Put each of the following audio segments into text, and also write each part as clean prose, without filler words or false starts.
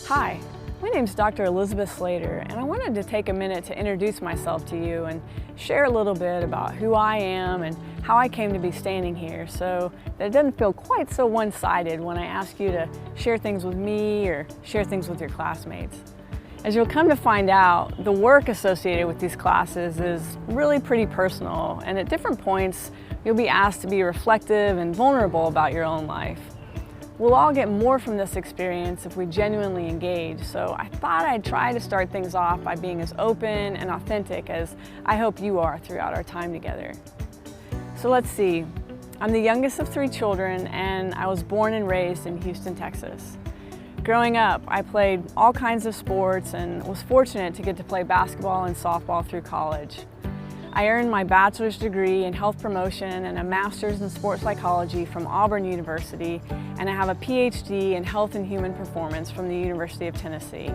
Hi, my name is Dr. Elizabeth Slater, and I wanted to take a minute to introduce myself to you and share a little bit about who I am and how I came to be standing here so that it doesn't feel quite so one-sided when I ask you to share things with me or share things with your classmates. As you'll come to find out, the work associated with these classes is really pretty personal, and at different points you'll be asked to be reflective and vulnerable about your own life. We'll all get more from this experience if we genuinely engage, so I thought I'd try to start things off by being as open and authentic as I hope you are throughout our time together. So let's see. I'm the youngest of 3 children, and I was born and raised in Houston, Texas. Growing up, I played all kinds of sports and was fortunate to get to play basketball and softball through college. I earned my bachelor's degree in health promotion and a master's in sports psychology from Auburn University, and I have a PhD in health and human performance from the University of Tennessee.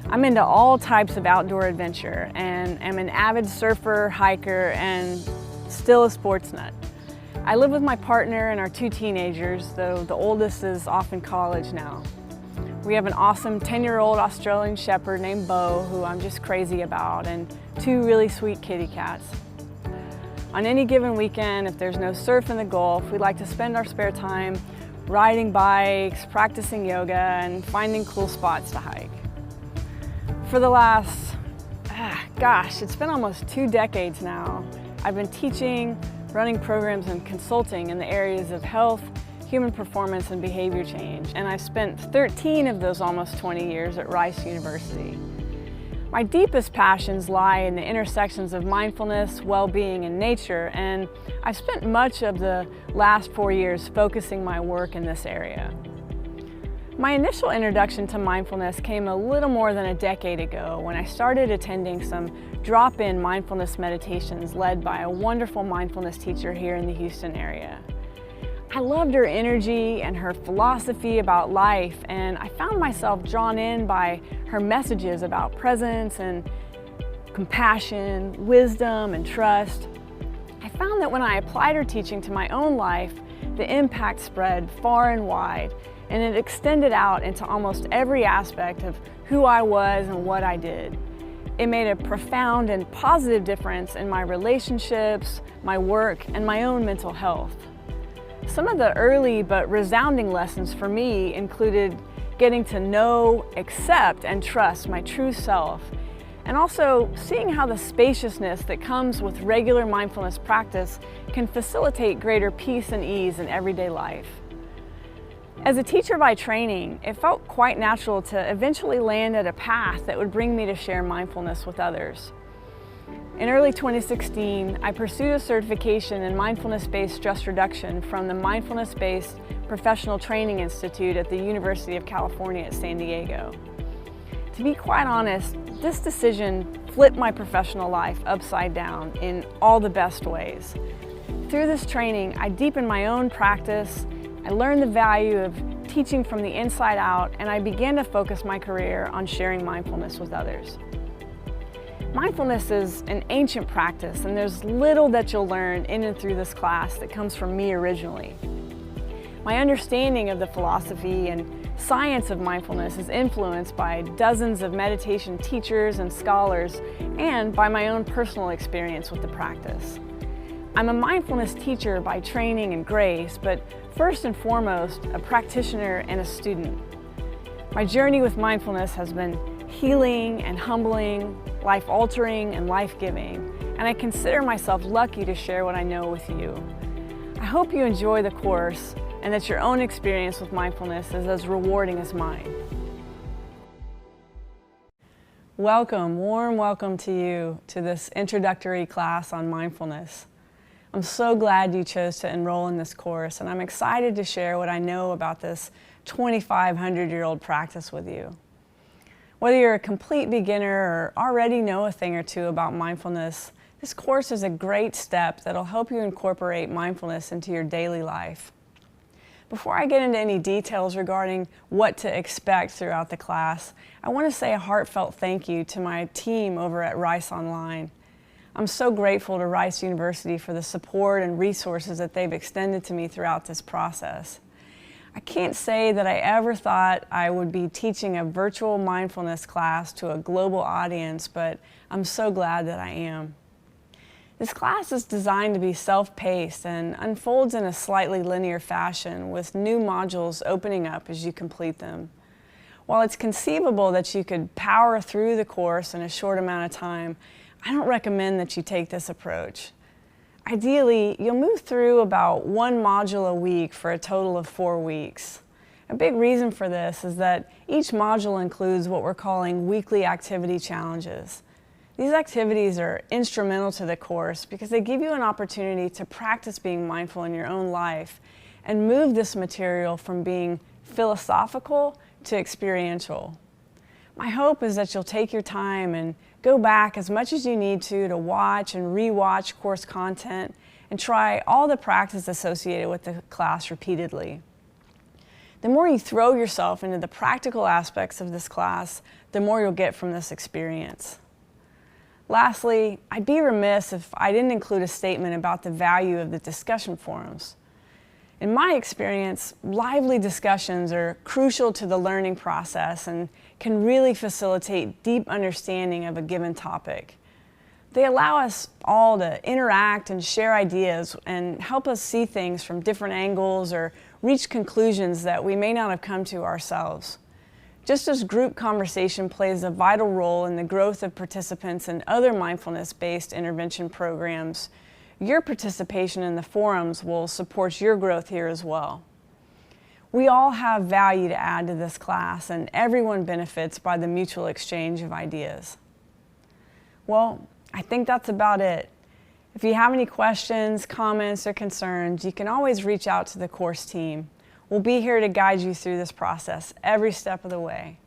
I'm into all types of outdoor adventure and am an avid surfer, hiker, and still a sports nut. I live with my partner and our 2 teenagers, though the oldest is off in college now. We have an awesome 10-year-old Australian Shepherd named Bo, who I'm just crazy about, and 2 really sweet kitty cats. On any given weekend, if there's no surf in the Gulf, we like to spend our spare time riding bikes, practicing yoga, and finding cool spots to hike. For the last, it's been almost 2 decades now, I've been teaching, running programs, and consulting in the areas of health, human performance, and behavior change, and I've spent 13 of those almost 20 years at Rice University. My deepest passions lie in the intersections of mindfulness, well-being, and nature, and I've spent much of the last 4 years focusing my work in this area. My initial introduction to mindfulness came a little more than a decade ago when I started attending some drop-in mindfulness meditations led by a wonderful mindfulness teacher here in the Houston area. I loved her energy and her philosophy about life, and I found myself drawn in by her messages about presence and compassion, wisdom, and trust. I found that when I applied her teaching to my own life, the impact spread far and wide, and it extended out into almost every aspect of who I was and what I did. It made a profound and positive difference in my relationships, my work, and my own mental health. Some of the early but resounding lessons for me included getting to know, accept, and trust my true self, and also seeing how the spaciousness that comes with regular mindfulness practice can facilitate greater peace and ease in everyday life. As a teacher by training, it felt quite natural to eventually land at a path that would bring me to share mindfulness with others. In early 2016, I pursued a certification in mindfulness-based stress reduction from the Mindfulness-Based Professional Training Institute at the University of California at San Diego. To be quite honest, this decision flipped my professional life upside down in all the best ways. Through this training, I deepened my own practice, I learned the value of teaching from the inside out, and I began to focus my career on sharing mindfulness with others. Mindfulness is an ancient practice, and there's little that you'll learn in and through this class that comes from me originally. My understanding of the philosophy and science of mindfulness is influenced by dozens of meditation teachers and scholars, and by my own personal experience with the practice. I'm a mindfulness teacher by training and grace, but first and foremost, a practitioner and a student. My journey with mindfulness has been healing and humbling, life-altering and life-giving, and I consider myself lucky to share what I know with you. I hope you enjoy the course and that your own experience with mindfulness is as rewarding as mine. Welcome, warm welcome to you to this introductory class on mindfulness. I'm so glad you chose to enroll in this course, and I'm excited to share what I know about this 2,500-year-old practice with you. Whether you're a complete beginner or already know a thing or two about mindfulness, this course is a great step that'll help you incorporate mindfulness into your daily life. Before I get into any details regarding what to expect throughout the class, I want to say a heartfelt thank you to my team over at Rice Online. I'm so grateful to Rice University for the support and resources that they've extended to me throughout this process. I can't say that I ever thought I would be teaching a virtual mindfulness class to a global audience, but I'm so glad that I am. This class is designed to be self-paced and unfolds in a slightly linear fashion, with new modules opening up as you complete them. While it's conceivable that you could power through the course in a short amount of time, I don't recommend that you take this approach. Ideally, you'll move through about one module a week for a total of 4 weeks. A big reason for this is that each module includes what we're calling weekly activity challenges. These activities are instrumental to the course because they give you an opportunity to practice being mindful in your own life and move this material from being philosophical to experiential. My hope is that you'll take your time and go back as much as you need to watch and re-watch course content and try all the practice associated with the class repeatedly. The more you throw yourself into the practical aspects of this class, the more you'll get from this experience. Lastly, I'd be remiss if I didn't include a statement about the value of the discussion forums. In my experience, lively discussions are crucial to the learning process and can really facilitate deep understanding of a given topic. They allow us all to interact and share ideas and help us see things from different angles or reach conclusions that we may not have come to ourselves. Just as group conversation plays a vital role in the growth of participants in other mindfulness-based intervention programs, your participation in the forums will support your growth here as well. We all have value to add to this class, and everyone benefits by the mutual exchange of ideas. Well, I think that's about it. If you have any questions, comments, or concerns, you can always reach out to the course team. We'll be here to guide you through this process every step of the way.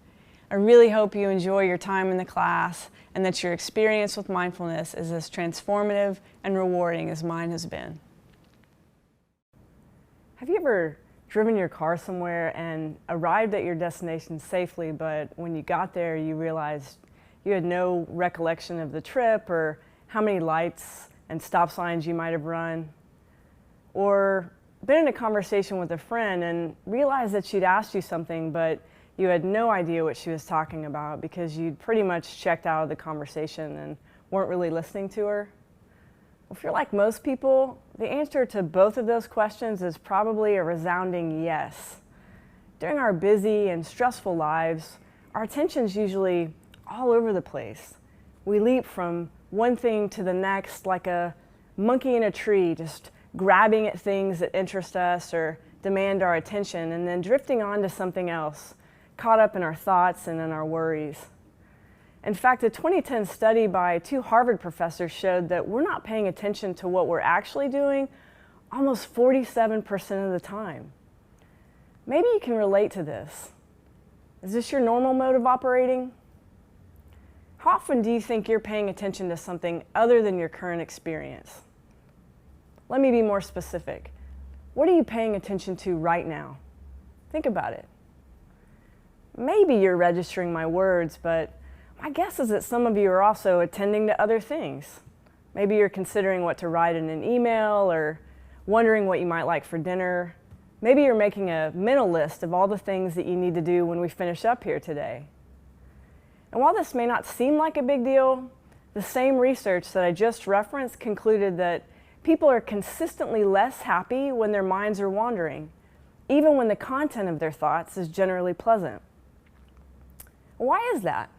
I really hope you enjoy your time in the class and that your experience with mindfulness is as transformative and rewarding as mine has been. Have you ever driven your car somewhere and arrived at your destination safely, but when you got there you realized you had no recollection of the trip or how many lights and stop signs you might have run? Or been in a conversation with a friend and realized that she'd asked you something, but you had no idea what she was talking about because you'd pretty much checked out of the conversation and weren't really listening to her? Well, if you're like most people, the answer to both of those questions is probably a resounding yes. During our busy and stressful lives, our attention's usually all over the place. We leap from one thing to the next like a monkey in a tree, just grabbing at things that interest us or demand our attention, and then drifting on to something else, caught up in our thoughts and in our worries. In fact, a 2010 study by 2 Harvard professors showed that we're not paying attention to what we're actually doing almost 47% of the time. Maybe you can relate to this. Is this your normal mode of operating? How often do you think you're paying attention to something other than your current experience? Let me be more specific. What are you paying attention to right now? Think about it. Maybe you're registering my words, but my guess is that some of you are also attending to other things. Maybe you're considering what to write in an email or wondering what you might like for dinner. Maybe you're making a mental list of all the things that you need to do when we finish up here today. And while this may not seem like a big deal, the same research that I just referenced concluded that people are consistently less happy when their minds are wandering, even when the content of their thoughts is generally pleasant. Why is that?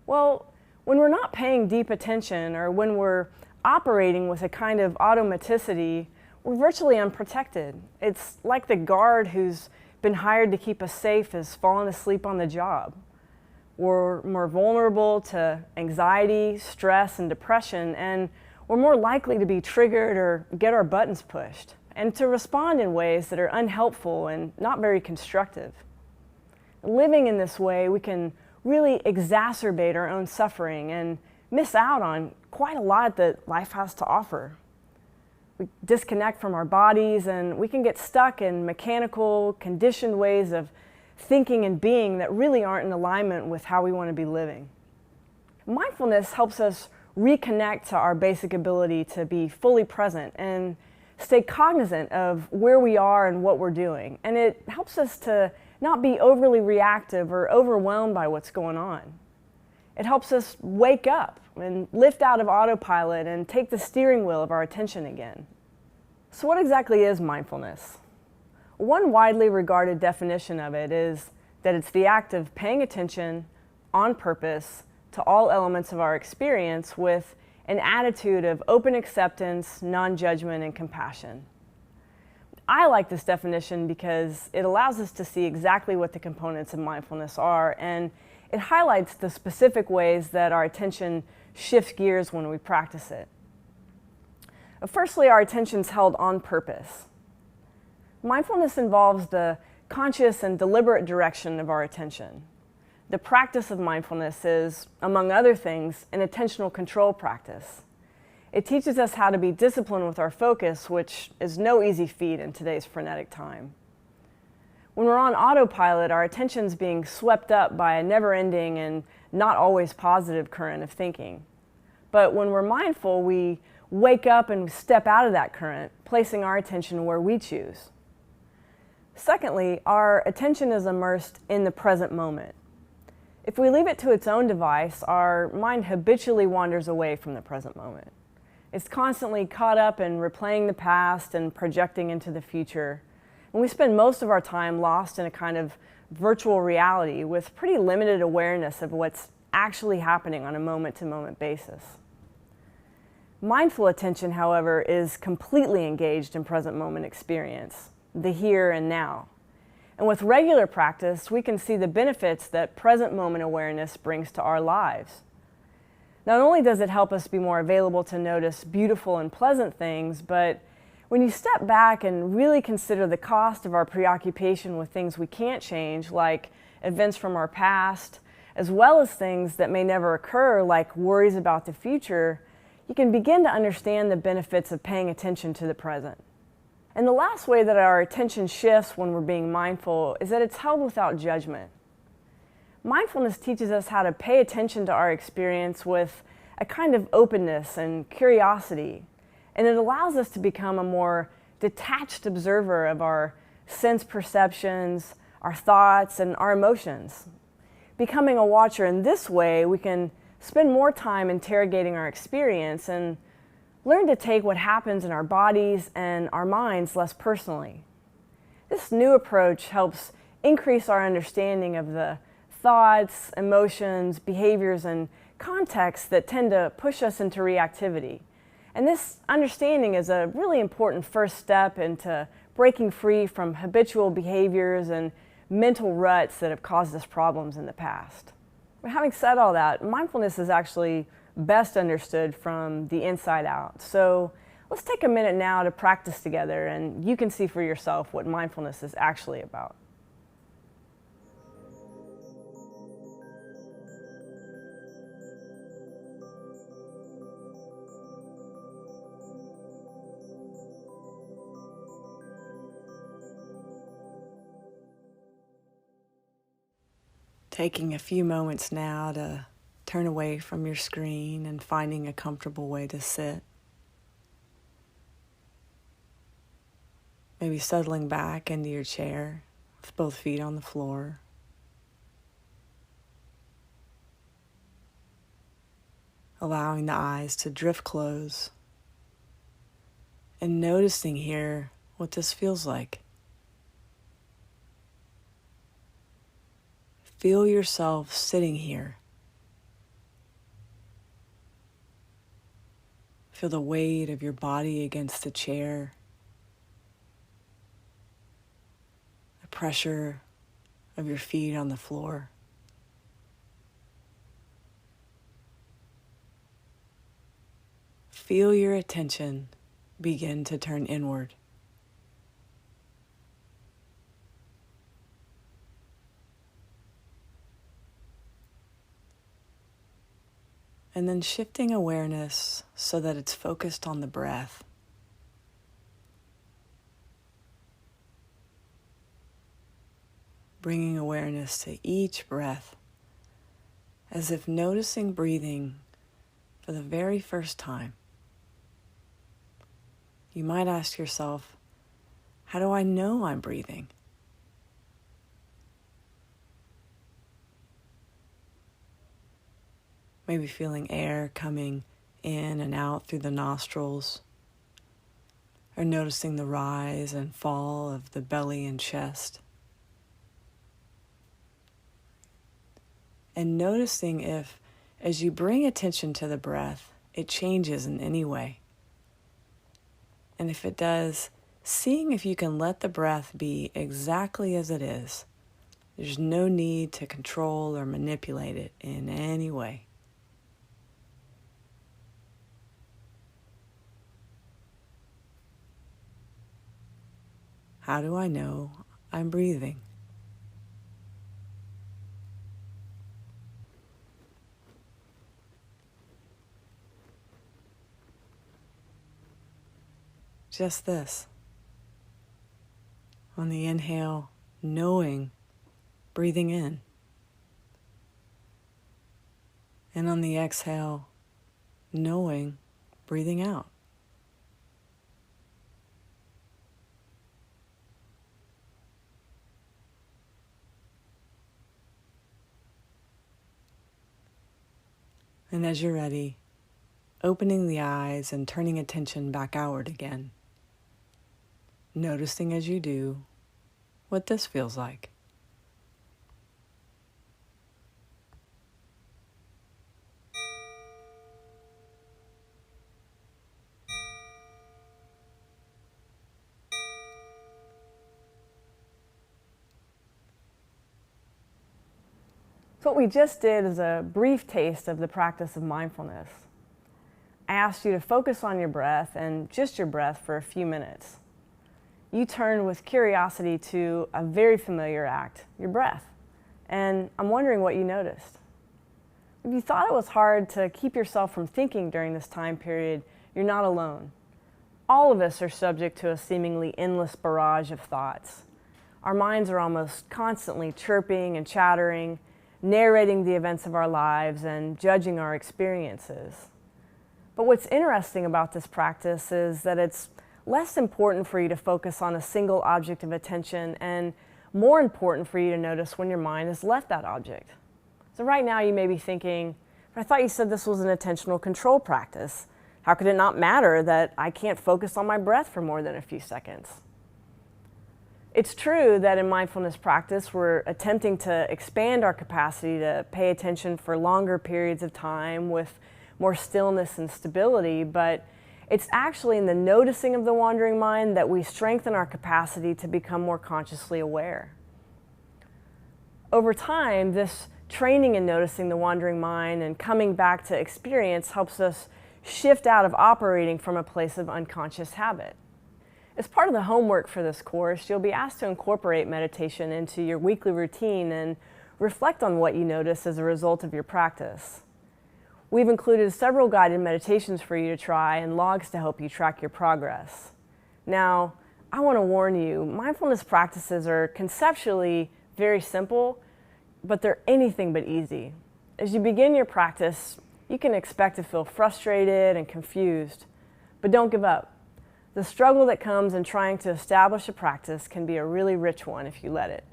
Well, when we're not paying deep attention or when we're operating with a kind of automaticity, we're virtually unprotected. It's like the guard who's been hired to keep us safe has fallen asleep on the job. We're more vulnerable to anxiety, stress, and depression, and we're more likely to be triggered or get our buttons pushed, and to respond in ways that are unhelpful and not very constructive. Living in this way, we can really exacerbate our own suffering and miss out on quite a lot that life has to offer. We disconnect from our bodies, and we can get stuck in mechanical, conditioned ways of thinking and being that really aren't in alignment with how we want to be living. Mindfulness helps us reconnect to our basic ability to be fully present and stay cognizant of where we are and what we're doing. And it helps us to not be overly reactive or overwhelmed by what's going on. It helps us wake up and lift out of autopilot and take the steering wheel of our attention again. So what exactly is mindfulness? One widely regarded definition of it is that it's the act of paying attention on purpose to all elements of our experience with an attitude of open acceptance, non-judgment, and compassion. I like this definition because it allows us to see exactly what the components of mindfulness are, and it highlights the specific ways that our attention shifts gears when we practice it. Firstly, our attention's held on purpose. Mindfulness involves the conscious and deliberate direction of our attention. The practice of mindfulness is, among other things, an attentional control practice. It teaches us how to be disciplined with our focus, which is no easy feat in today's frenetic time. When we're on autopilot, our attention's being swept up by a never-ending and not always positive current of thinking. But when we're mindful, we wake up and step out of that current, placing our attention where we choose. Secondly, our attention is immersed in the present moment. If we leave it to its own device, our mind habitually wanders away from the present moment. It's constantly caught up in replaying the past and projecting into the future. And we spend most of our time lost in a kind of virtual reality with pretty limited awareness of what's actually happening on a moment-to-moment basis. Mindful attention, however, is completely engaged in present moment experience, the here and now. And with regular practice, we can see the benefits that present moment awareness brings to our lives. Not only does it help us be more available to notice beautiful and pleasant things, but when you step back and really consider the cost of our preoccupation with things we can't change, like events from our past, as well as things that may never occur, like worries about the future, you can begin to understand the benefits of paying attention to the present. And the last way that our attention shifts when we're being mindful is that it's held without judgment. Mindfulness teaches us how to pay attention to our experience with a kind of openness and curiosity, and it allows us to become a more detached observer of our sense perceptions, our thoughts, and our emotions. Becoming a watcher in this way, we can spend more time interrogating our experience and learn to take what happens in our bodies and our minds less personally. This new approach helps increase our understanding of the thoughts, emotions, behaviors, and contexts that tend to push us into reactivity. And this understanding is a really important first step into breaking free from habitual behaviors and mental ruts that have caused us problems in the past. But having said all that, mindfulness is actually best understood from the inside out. So let's take a minute now to practice together, and you can see for yourself what mindfulness is actually about. Taking a few moments now to turn away from your screen and finding a comfortable way to sit. Maybe settling back into your chair with both feet on the floor. Allowing the eyes to drift close and noticing here what this feels like. Feel yourself sitting here. Feel the weight of your body against the chair, the pressure of your feet on the floor. Feel your attention begin to turn inward. And then shifting awareness so that it's focused on the breath. Bringing awareness to each breath, as if noticing breathing for the very first time. you might ask yourself, how do I know I'm breathing? Maybe feeling air coming in and out through the nostrils, or noticing the rise and fall of the belly and chest. And noticing if, as you bring attention to the breath, it changes in any way. And if it does, seeing if you can let the breath be exactly as it is. There's no need to control or manipulate it in any way. How do I know I'm breathing? Just this. On the inhale, knowing, breathing in. And on the exhale, knowing, breathing out. And as you're ready, opening the eyes and turning attention back outward again. Noticing as you do what this feels like. So what we just did is a brief taste of the practice of mindfulness. I asked you to focus on your breath and just your breath for a few minutes. You turned with curiosity to a very familiar act, your breath. And I'm wondering what you noticed. If you thought it was hard to keep yourself from thinking during this time period, you're not alone. All of us are subject to a seemingly endless barrage of thoughts. Our minds are almost constantly chirping and chattering, narrating the events of our lives and judging our experiences. But what's interesting about this practice is that it's less important for you to focus on a single object of attention and more important for you to notice when your mind has left that object. So right now you may be thinking, but I thought you said this was an attentional control practice. How could it not matter that I can't focus on my breath for more than a few seconds? It's true that in mindfulness practice we're attempting to expand our capacity to pay attention for longer periods of time with more stillness and stability, but it's actually in the noticing of the wandering mind that we strengthen our capacity to become more consciously aware. Over time, this training in noticing the wandering mind and coming back to experience helps us shift out of operating from a place of unconscious habit. As part of the homework for this course, you'll be asked to incorporate meditation into your weekly routine and reflect on what you notice as a result of your practice. We've included several guided meditations for you to try and logs to help you track your progress. Now, I want to warn you, mindfulness practices are conceptually very simple, but they're anything but easy. As you begin your practice, you can expect to feel frustrated and confused, but don't give up. The struggle that comes in trying to establish a practice can be a really rich one if you let it.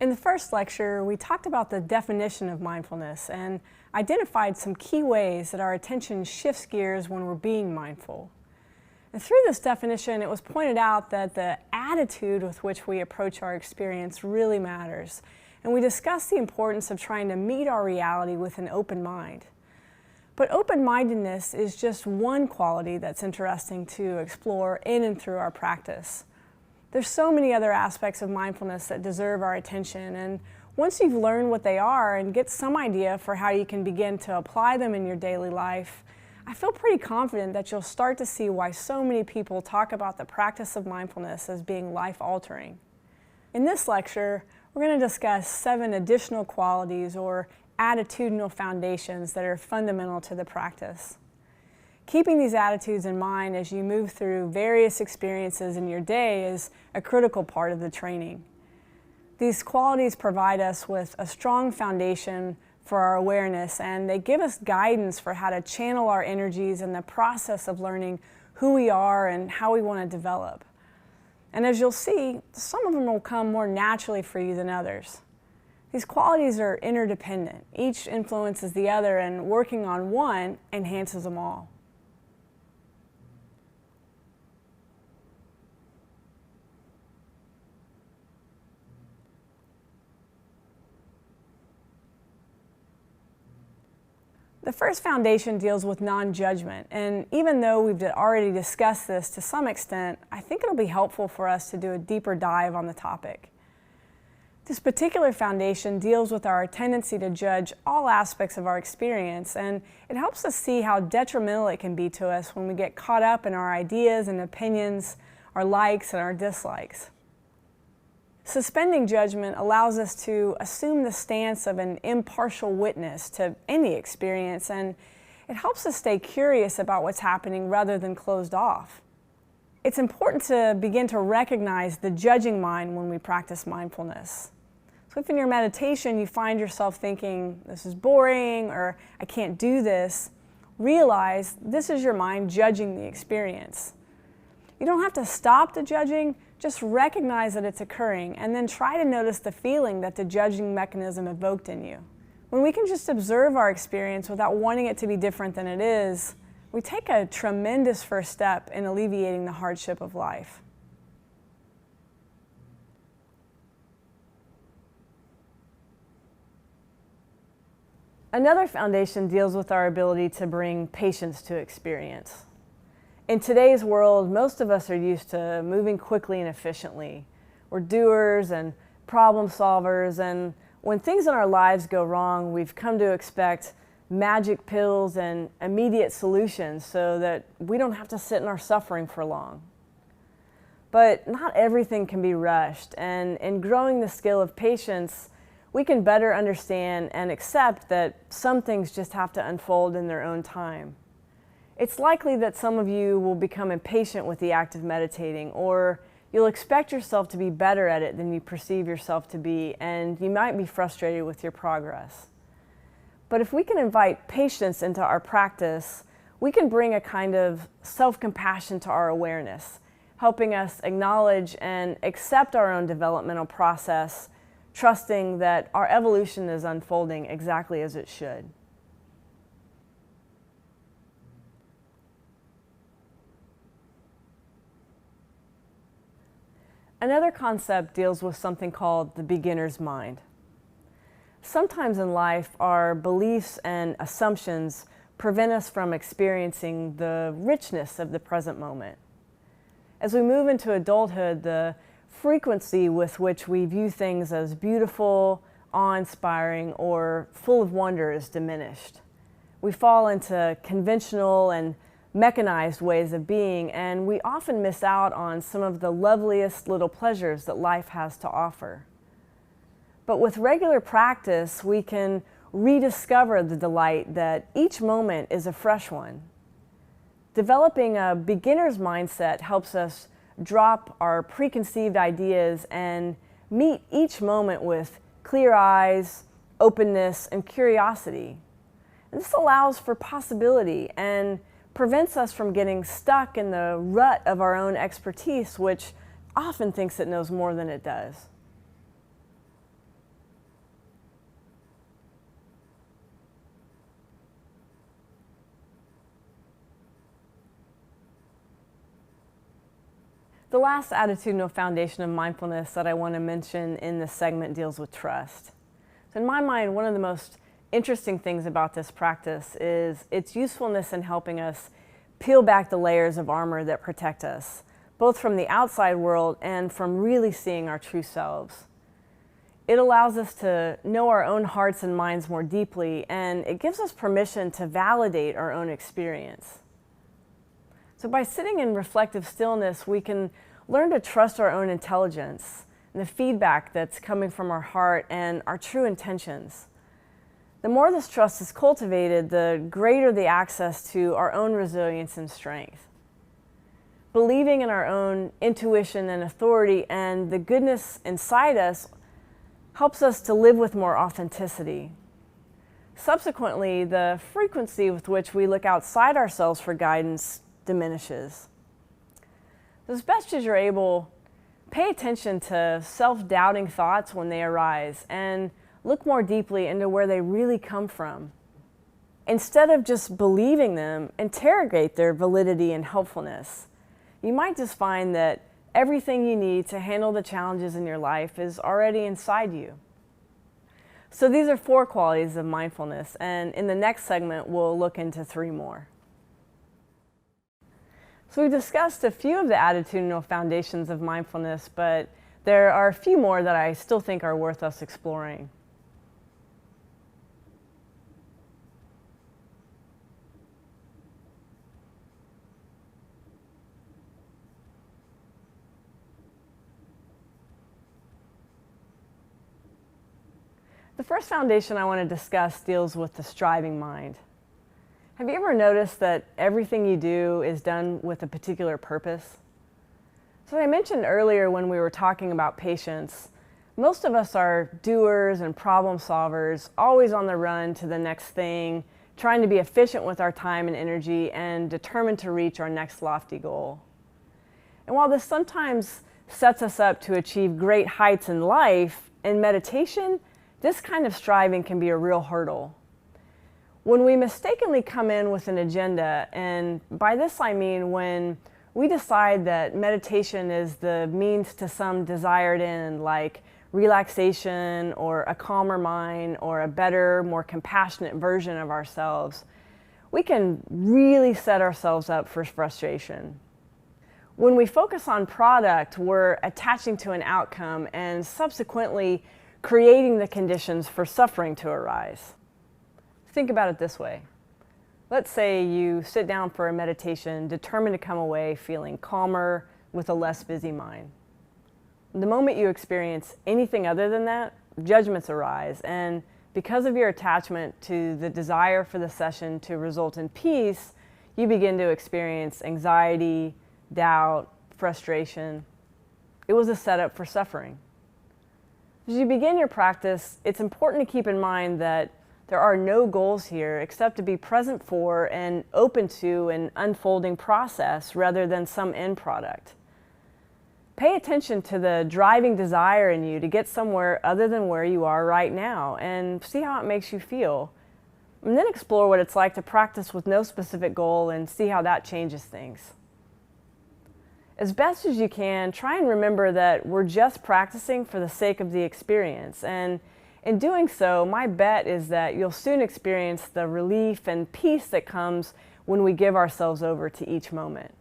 In the first lecture, we talked about the definition of mindfulness and identified some key ways that our attention shifts gears when we're being mindful. And through this definition, it was pointed out that the attitude with which we approach our experience really matters. And we discussed the importance of trying to meet our reality with an open mind. But open-mindedness is just one quality that's interesting to explore in and through our practice. There's so many other aspects of mindfulness that deserve our attention, and once you've learned what they are and get some idea for how you can begin to apply them in your daily life, I feel pretty confident that you'll start to see why so many people talk about the practice of mindfulness as being life-altering. In this lecture, we're going to discuss 7 additional qualities or attitudinal foundations that are fundamental to the practice. Keeping these attitudes in mind as you move through various experiences in your day is a critical part of the training. These qualities provide us with a strong foundation for our awareness, and they give us guidance for how to channel our energies in the process of learning who we are and how we want to develop. And as you'll see, some of them will come more naturally for you than others. These qualities are interdependent. Each influences the other, and working on one enhances them all. The first foundation deals with non-judgment, and even though we've already discussed this to some extent, I think it'll be helpful for us to do a deeper dive on the topic. This particular foundation deals with our tendency to judge all aspects of our experience, and it helps us see how detrimental it can be to us when we get caught up in our ideas and opinions, our likes and our dislikes. Suspending judgment allows us to assume the stance of an impartial witness to any experience, and it helps us stay curious about what's happening rather than closed off. It's important to begin to recognize the judging mind when we practice mindfulness. So if in your meditation you find yourself thinking, this is boring, or I can't do this, realize this is your mind judging the experience. You don't have to stop the judging, just recognize that it's occurring, and then try to notice the feeling that the judging mechanism evoked in you. When we can just observe our experience without wanting it to be different than it is, we take a tremendous first step in alleviating the hardship of life. Another foundation deals with our ability to bring patience to experience. In today's world, most of us are used to moving quickly and efficiently. We're doers and problem solvers, and when things in our lives go wrong, we've come to expect magic pills and immediate solutions so that we don't have to sit in our suffering for long. But not everything can be rushed, and in growing the skill of patience, we can better understand and accept that some things just have to unfold in their own time. It's likely that some of you will become impatient with the act of meditating, or you'll expect yourself to be better at it than you perceive yourself to be, and you might be frustrated with your progress. But if we can invite patience into our practice, we can bring a kind of self-compassion to our awareness, helping us acknowledge and accept our own developmental process, trusting that our evolution is unfolding exactly as it should. Another concept deals with something called the beginner's mind. Sometimes in life, our beliefs and assumptions prevent us from experiencing the richness of the present moment. As we move into adulthood, the frequency with which we view things as beautiful, awe-inspiring, or full of wonder is diminished. We fall into conventional and mechanized ways of being, and we often miss out on some of the loveliest little pleasures that life has to offer. But with regular practice, we can rediscover the delight that each moment is a fresh one. Developing a beginner's mindset helps us drop our preconceived ideas and meet each moment with clear eyes, openness, and curiosity. And this allows for possibility and prevents us from getting stuck in the rut of our own expertise, which often thinks it knows more than it does. The last attitudinal foundation of mindfulness that I want to mention in this segment deals with trust. So in my mind, one of the most interesting things about this practice is its usefulness in helping us peel back the layers of armor that protect us, both from the outside world and from really seeing our true selves. It allows us to know our own hearts and minds more deeply, and it gives us permission to validate our own experience. So by sitting in reflective stillness, we can learn to trust our own intelligence and the feedback that's coming from our heart and our true intentions. The more this trust is cultivated, the greater the access to our own resilience and strength. Believing in our own intuition and authority and the goodness inside us helps us to live with more authenticity. Subsequently, the frequency with which we look outside ourselves for guidance diminishes. As best as you're able, pay attention to self-doubting thoughts when they arise and look more deeply into where they really come from. Instead of just believing them, interrogate their validity and helpfulness. You might just find that everything you need to handle the challenges in your life is already inside you. So these are 4 qualities of mindfulness, and in the next segment we'll look into 3 more. So we've discussed a few of the attitudinal foundations of mindfulness, but there are a few more that I still think are worth us exploring. The first foundation I want to discuss deals with the striving mind. Have you ever noticed that everything you do is done with a particular purpose? So I mentioned earlier when we were talking about patience, most of us are doers and problem solvers, always on the run to the next thing, trying to be efficient with our time and energy and determined to reach our next lofty goal. And while this sometimes sets us up to achieve great heights in life, in meditation, this kind of striving can be a real hurdle. When we mistakenly come in with an agenda, and by this I mean when we decide that meditation is the means to some desired end, like relaxation or a calmer mind or a better, more compassionate version of ourselves, we can really set ourselves up for frustration. When we focus on product, we're attaching to an outcome and subsequently creating the conditions for suffering to arise. Think about it this way. Let's say you sit down for a meditation, determined to come away feeling calmer with a less busy mind. The moment you experience anything other than that, judgments arise, and because of your attachment to the desire for the session to result in peace, you begin to experience anxiety, doubt, frustration. It was a setup for suffering. As you begin your practice, it's important to keep in mind that there are no goals here except to be present for and open to an unfolding process rather than some end product. Pay attention to the driving desire in you to get somewhere other than where you are right now and see how it makes you feel. And then explore what it's like to practice with no specific goal and see how that changes things. As best as you can, try and remember that we're just practicing for the sake of the experience. And in doing so, my bet is that you'll soon experience the relief and peace that comes when we give ourselves over to each moment.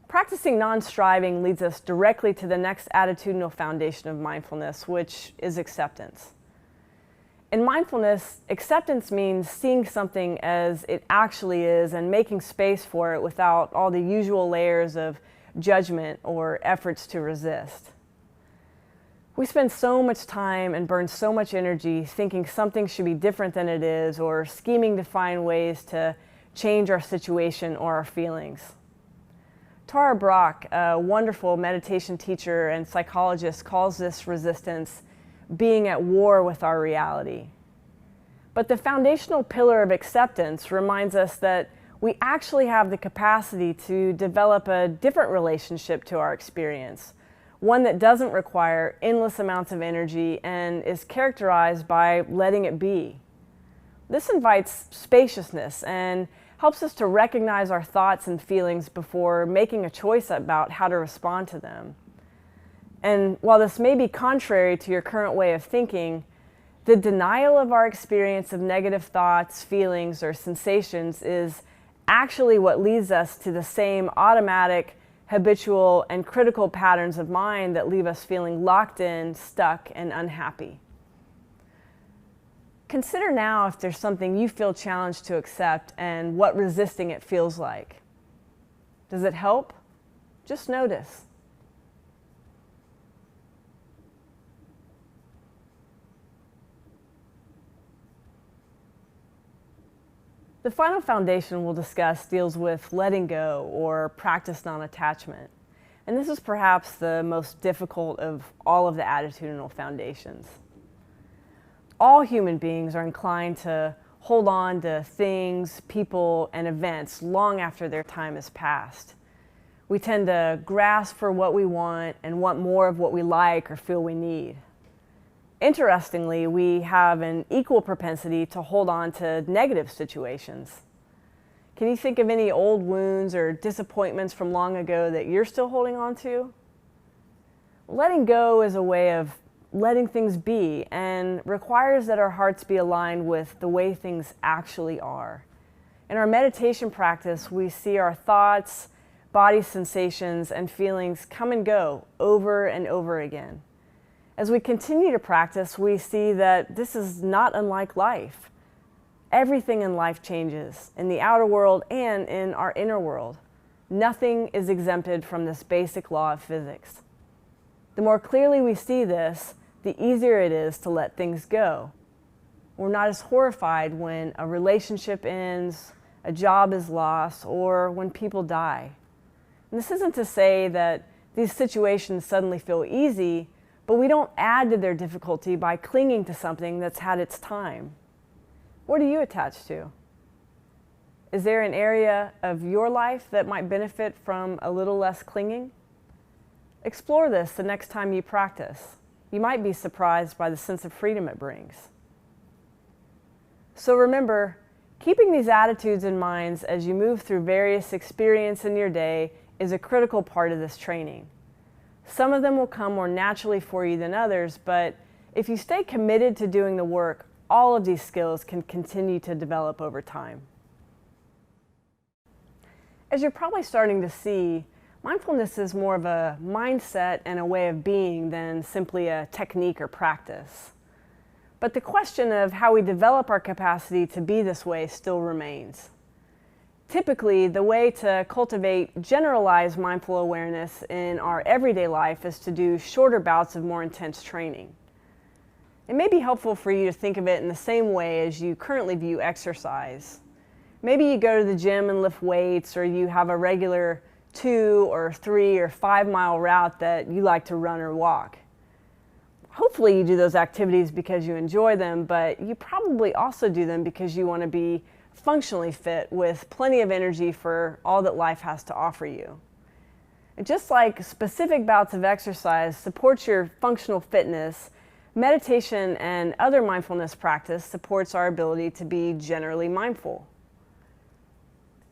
Practicing non-striving leads us directly to the next attitudinal foundation of mindfulness, which is acceptance. In mindfulness, acceptance means seeing something as it actually is and making space for it without all the usual layers of judgment or efforts to resist. We spend so much time and burn so much energy thinking something should be different than it is or scheming to find ways to change our situation or our feelings. Tara Brach, a wonderful meditation teacher and psychologist, calls this resistance being at war with our reality. But the foundational pillar of acceptance reminds us that we actually have the capacity to develop a different relationship to our experience, one that doesn't require endless amounts of energy and is characterized by letting it be. This invites spaciousness and helps us to recognize our thoughts and feelings before making a choice about how to respond to them. And while this may be contrary to your current way of thinking, the denial of our experience of negative thoughts, feelings, or sensations is actually what leads us to the same automatic, habitual, and critical patterns of mind that leave us feeling locked in, stuck, and unhappy. Consider now if there's something you feel challenged to accept and what resisting it feels like. Does it help? Just notice. The final foundation we'll discuss deals with letting go or practice non-attachment. And this is perhaps the most difficult of all of the attitudinal foundations. All human beings are inclined to hold on to things, people, and events long after their time has passed. We tend to grasp for what we want and want more of what we like or feel we need. Interestingly, we have an equal propensity to hold on to negative situations. Can you think of any old wounds or disappointments from long ago that you're still holding on to? Letting go is a way of letting things be and requires that our hearts be aligned with the way things actually are. In our meditation practice, we see our thoughts, body sensations, and feelings come and go over and over again. As we continue to practice, we see that this is not unlike life. Everything in life changes, in the outer world and in our inner world. Nothing is exempted from this basic law of physics. The more clearly we see this, the easier it is to let things go. We're not as horrified when a relationship ends, a job is lost, or when people die. And this isn't to say that these situations suddenly feel easy, but we don't add to their difficulty by clinging to something that's had its time. What are you attached to? Is there an area of your life that might benefit from a little less clinging? Explore this the next time you practice. You might be surprised by the sense of freedom it brings. So remember, keeping these attitudes in mind as you move through various experiences in your day is a critical part of this training. Some of them will come more naturally for you than others, but if you stay committed to doing the work, all of these skills can continue to develop over time. As you're probably starting to see, mindfulness is more of a mindset and a way of being than simply a technique or practice. But the question of how we develop our capacity to be this way still remains. Typically, the way to cultivate generalized mindful awareness in our everyday life is to do shorter bouts of more intense training. It may be helpful for you to think of it in the same way as you currently view exercise. Maybe you go to the gym and lift weights, or you have a regular 2 or 3 or 5 mile route that you like to run or walk. Hopefully you do those activities because you enjoy them, but you probably also do them because you want to be functionally fit with plenty of energy for all that life has to offer you. And just like specific bouts of exercise supports your functional fitness, meditation and other mindfulness practice supports our ability to be generally mindful.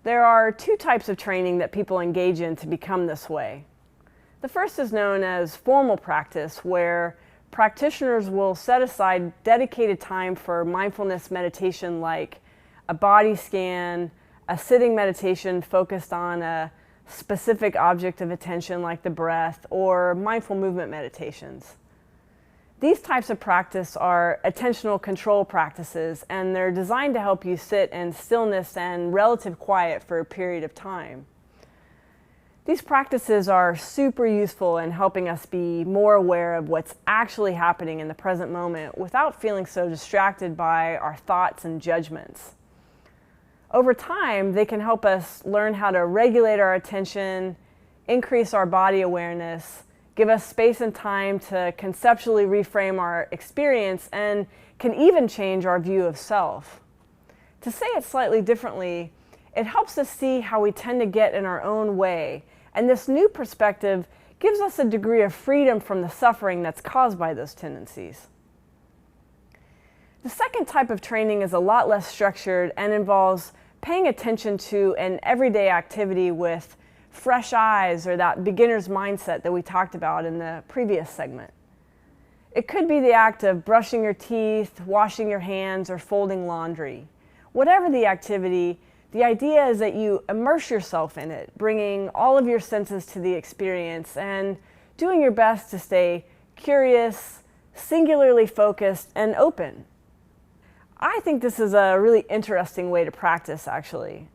There are 2 types of training that people engage in to become this way. The first is known as formal practice, where practitioners will set aside dedicated time for mindfulness meditation like a body scan, a sitting meditation focused on a specific object of attention like the breath, or mindful movement meditations. These types of practice are attentional control practices, and they're designed to help you sit in stillness and relative quiet for a period of time. These practices are super useful in helping us be more aware of what's actually happening in the present moment without feeling so distracted by our thoughts and judgments. Over time, they can help us learn how to regulate our attention, increase our body awareness, give us space and time to conceptually reframe our experience, and can even change our view of self. To say it slightly differently, it helps us see how we tend to get in our own way, and this new perspective gives us a degree of freedom from the suffering that's caused by those tendencies. The second type of training is a lot less structured and involves paying attention to an everyday activity with fresh eyes, or that beginner's mindset that we talked about in the previous segment. It could be the act of brushing your teeth, washing your hands, or folding laundry. Whatever the activity, the idea is that you immerse yourself in it, bringing all of your senses to the experience and doing your best to stay curious, singularly focused, and open. I think this is a really interesting way to practice, actually.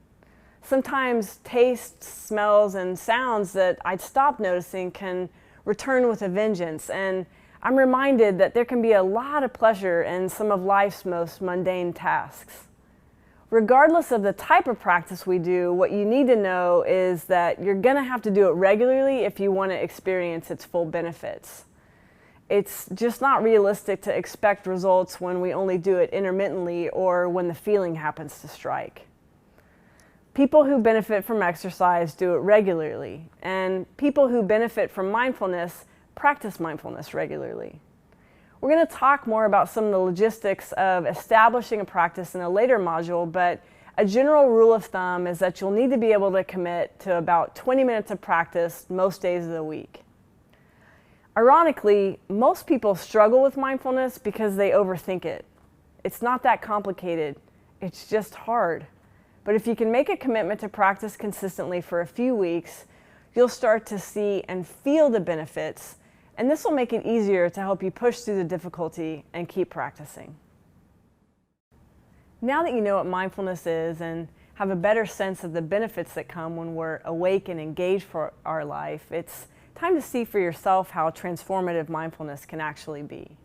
Sometimes tastes, smells, and sounds that I'd stopped noticing can return with a vengeance, and I'm reminded that there can be a lot of pleasure in some of life's most mundane tasks. Regardless of the type of practice we do, what you need to know is that you're going to have to do it regularly if you want to experience its full benefits. It's just not realistic to expect results when we only do it intermittently or when the feeling happens to strike. People who benefit from exercise do it regularly, and people who benefit from mindfulness practice mindfulness regularly. We're going to talk more about some of the logistics of establishing a practice in a later module, but a general rule of thumb is that you'll need to be able to commit to about 20 minutes of practice most days of the week. Ironically, most people struggle with mindfulness because they overthink it. It's not that complicated, it's just hard. But if you can make a commitment to practice consistently for a few weeks, you'll start to see and feel the benefits, and this will make it easier to help you push through the difficulty and keep practicing. Now that you know what mindfulness is and have a better sense of the benefits that come when we're awake and engaged for our life, it's time to see for yourself how transformative mindfulness can actually be.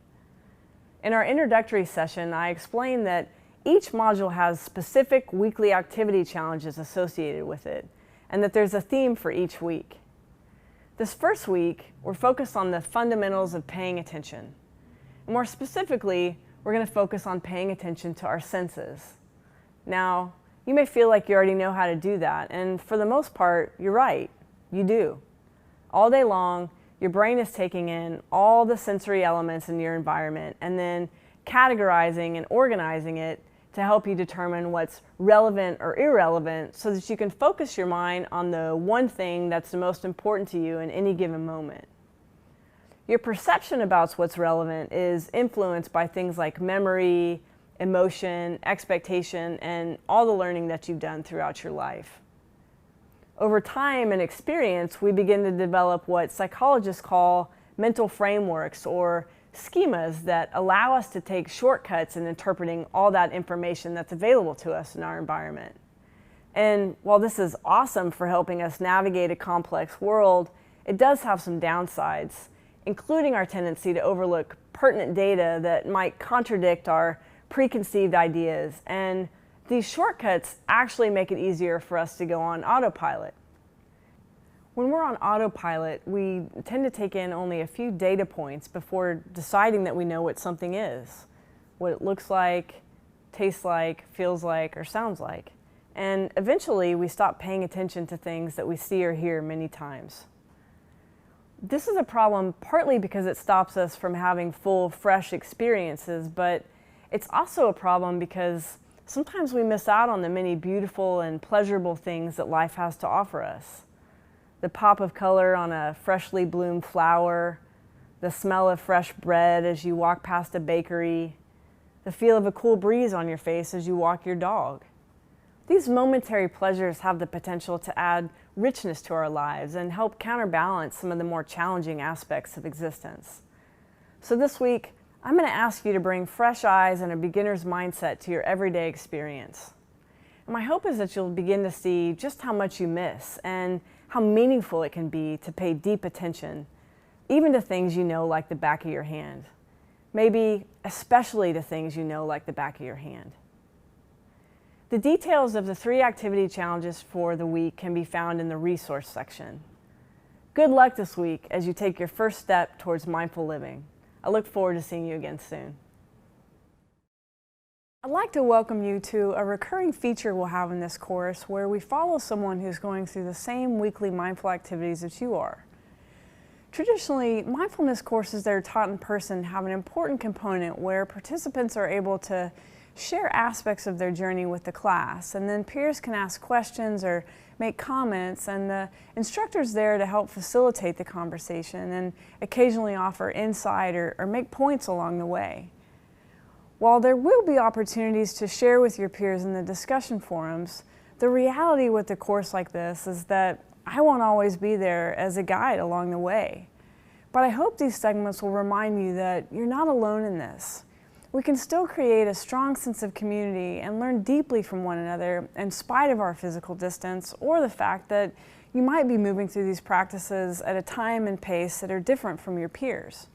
In our introductory session, I explained that each module has specific weekly activity challenges associated with it, and that there's a theme for each week. This first week, we're focused on the fundamentals of paying attention. More specifically, we're going to focus on paying attention to our senses. Now, you may feel like you already know how to do that, and for the most part, you're right, you do. All day long, your brain is taking in all the sensory elements in your environment and then categorizing and organizing it to help you determine what's relevant or irrelevant so that you can focus your mind on the one thing that's the most important to you in any given moment. Your perception about what's relevant is influenced by things like memory, emotion, expectation, and all the learning that you've done throughout your life. Over time and experience, we begin to develop what psychologists call mental frameworks or schemas that allow us to take shortcuts in interpreting all that information that's available to us in our environment. And while this is awesome for helping us navigate a complex world, it does have some downsides, including our tendency to overlook pertinent data that might contradict our preconceived ideas. And these shortcuts actually make it easier for us to go on autopilot. When we're on autopilot, we tend to take in only a few data points before deciding that we know what something is, what it looks like, tastes like, feels like, or sounds like. And eventually, we stop paying attention to things that we see or hear many times. This is a problem partly because it stops us from having full, fresh experiences, but it's also a problem because sometimes we miss out on the many beautiful and pleasurable things that life has to offer us. The pop of color on a freshly bloomed flower, the smell of fresh bread as you walk past a bakery, the feel of a cool breeze on your face as you walk your dog. These momentary pleasures have the potential to add richness to our lives and help counterbalance some of the more challenging aspects of existence. So this week, I'm going to ask you to bring fresh eyes and a beginner's mindset to your everyday experience. And my hope is that you'll begin to see just how much you miss and how meaningful it can be to pay deep attention, even to things you know like the back of your hand. Maybe especially to things you know like the back of your hand. The details of the 3 activity challenges for the week can be found in the resource section. Good luck this week as you take your first step towards mindful living. I look forward to seeing you again soon. I'd like to welcome you to a recurring feature we'll have in this course where we follow someone who's going through the same weekly mindful activities that you are. Traditionally, mindfulness courses that are taught in person have an important component where participants are able to share aspects of their journey with the class, and then peers can ask questions or make comments, and the instructor's there to help facilitate the conversation and occasionally offer insight or make points along the way. While there will be opportunities to share with your peers in the discussion forums, the reality with a course like this is that I won't always be there as a guide along the way. But I hope these segments will remind you that you're not alone in this. We can still create a strong sense of community and learn deeply from one another in spite of our physical distance or the fact that you might be moving through these practices at a time and pace that are different from your peers.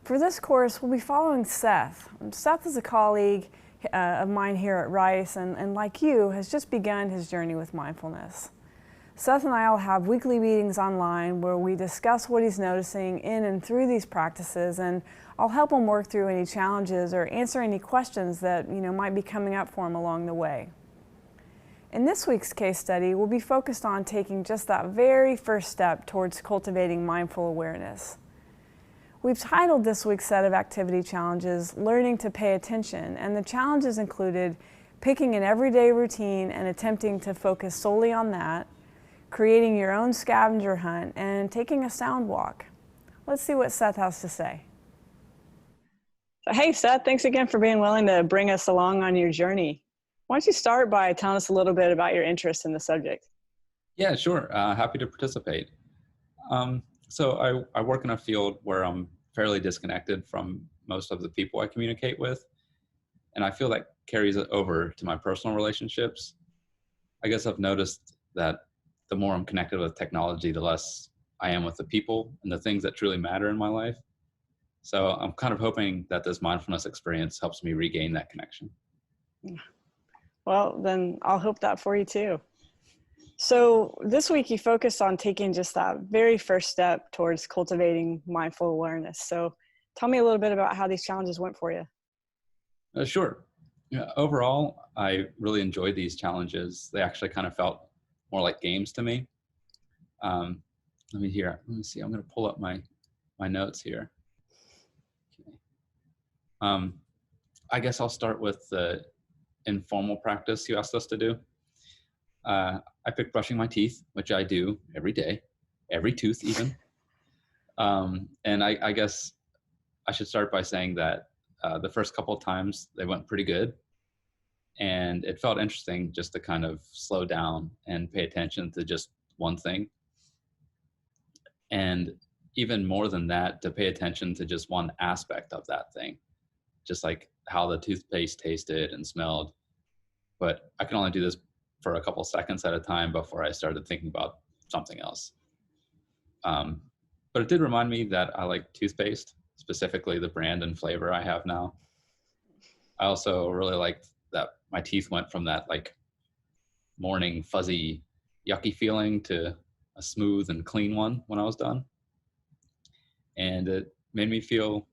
For this course, we'll be following Seth. Seth is a colleague. of mine here at Rice, and like you, has just begun his journey with mindfulness. Seth and I will have weekly meetings online where we discuss what he's noticing in and through these practices, and I'll help him work through any challenges or answer any questions that might be coming up for him along the way. In this week's case study, we'll be focused on taking just that very first step towards cultivating mindful awareness. We've titled this week's set of activity challenges, Learning to Pay Attention, and the challenges included picking an everyday routine and attempting to focus solely on that, creating your own scavenger hunt, and taking a sound walk. Let's see what Seth has to say. So, hey Seth, thanks again for being willing to bring us along on your journey. Why don't you start by telling us a little bit about your interest in the subject? Yeah, sure. Happy to participate. So I work in a field where I'm fairly disconnected from most of the people I communicate with. And I feel that carries it over to my personal relationships. I guess I've noticed that the more I'm connected with technology, the less I am with the people and the things that truly matter in my life. So I'm kind of hoping that this mindfulness experience helps me regain that connection. Well, then I'll hope that for you too. So this week you focused on taking just that very first step towards cultivating mindful awareness. So tell me a little bit about how these challenges went for you. Sure. Yeah, overall, I really enjoyed these challenges. They actually kind of felt more like games to me. Let me see. I'm going to pull up my notes here. Okay. I guess I'll start with the informal practice you asked us to do. I picked brushing my teeth, which I do every day, every tooth even. And I guess I should start by saying that the first couple of times they went pretty good. And it felt interesting just to kind of slow down and pay attention to just one thing. And even more than that, to pay attention to just one aspect of that thing, just like how the toothpaste tasted and smelled. But I can only do this for a couple seconds at a time before I started thinking about something else. But it did remind me that I like toothpaste, specifically the brand and flavor I have now. I also really liked that my teeth went from that like morning fuzzy, yucky feeling to a smooth and clean one when I was done. And it made me feel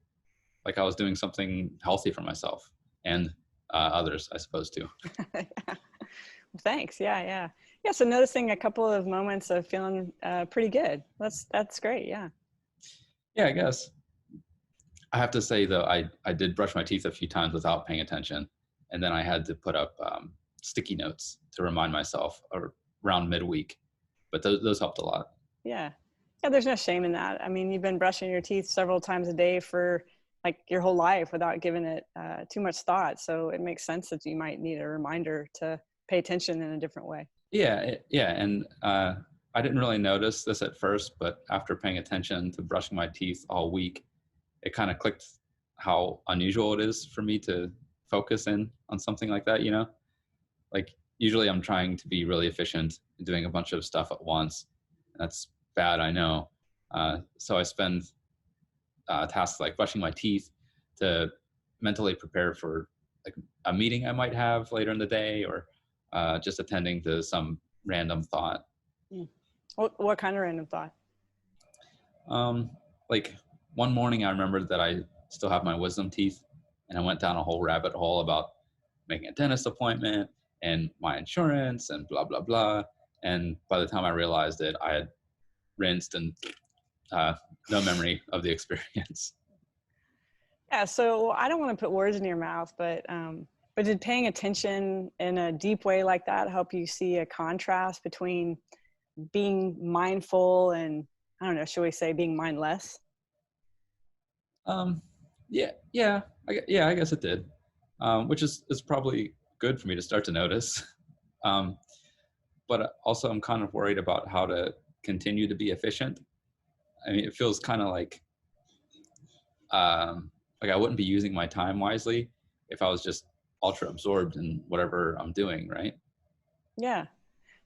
like I was doing something healthy for myself and others, I suppose, too. Well, thanks. Yeah. So noticing a couple of moments of feeling pretty good. That's great. Yeah. Yeah, I guess. I have to say, though, I did brush my teeth a few times without paying attention. And then I had to put up sticky notes to remind myself around midweek. But those helped a lot. Yeah, there's no shame in that. I mean, you've been brushing your teeth several times a day for like your whole life without giving it too much thought. So it makes sense that you might need a reminder to pay attention in a different way. Yeah. And I didn't really notice this at first, but after paying attention to brushing my teeth all week, it kind of clicked how unusual it is for me to focus in on something like that, Like usually I'm trying to be really efficient and doing a bunch of stuff at once. That's bad, I know. So I spend tasks like brushing my teeth to mentally prepare for like a meeting I might have later in the day, or just attending to some random thought. What kind of random thought? Like one morning I remembered that I still have my wisdom teeth, and I went down a whole rabbit hole about making a dentist appointment and my insurance and blah, blah, blah. And by the time I realized it, I had rinsed and no memory of the experience. Yeah, so I don't want to put words in your mouth, but did paying attention in a deep way like that help you see a contrast between being mindful and, I don't know, should we say being mindless? Yeah, I guess it did, which is probably good for me to start to notice. But also I'm kind of worried about how to continue to be efficient. I mean, it feels kind of like I wouldn't be using my time wisely if I was just ultra absorbed in whatever I'm doing, right? Yeah.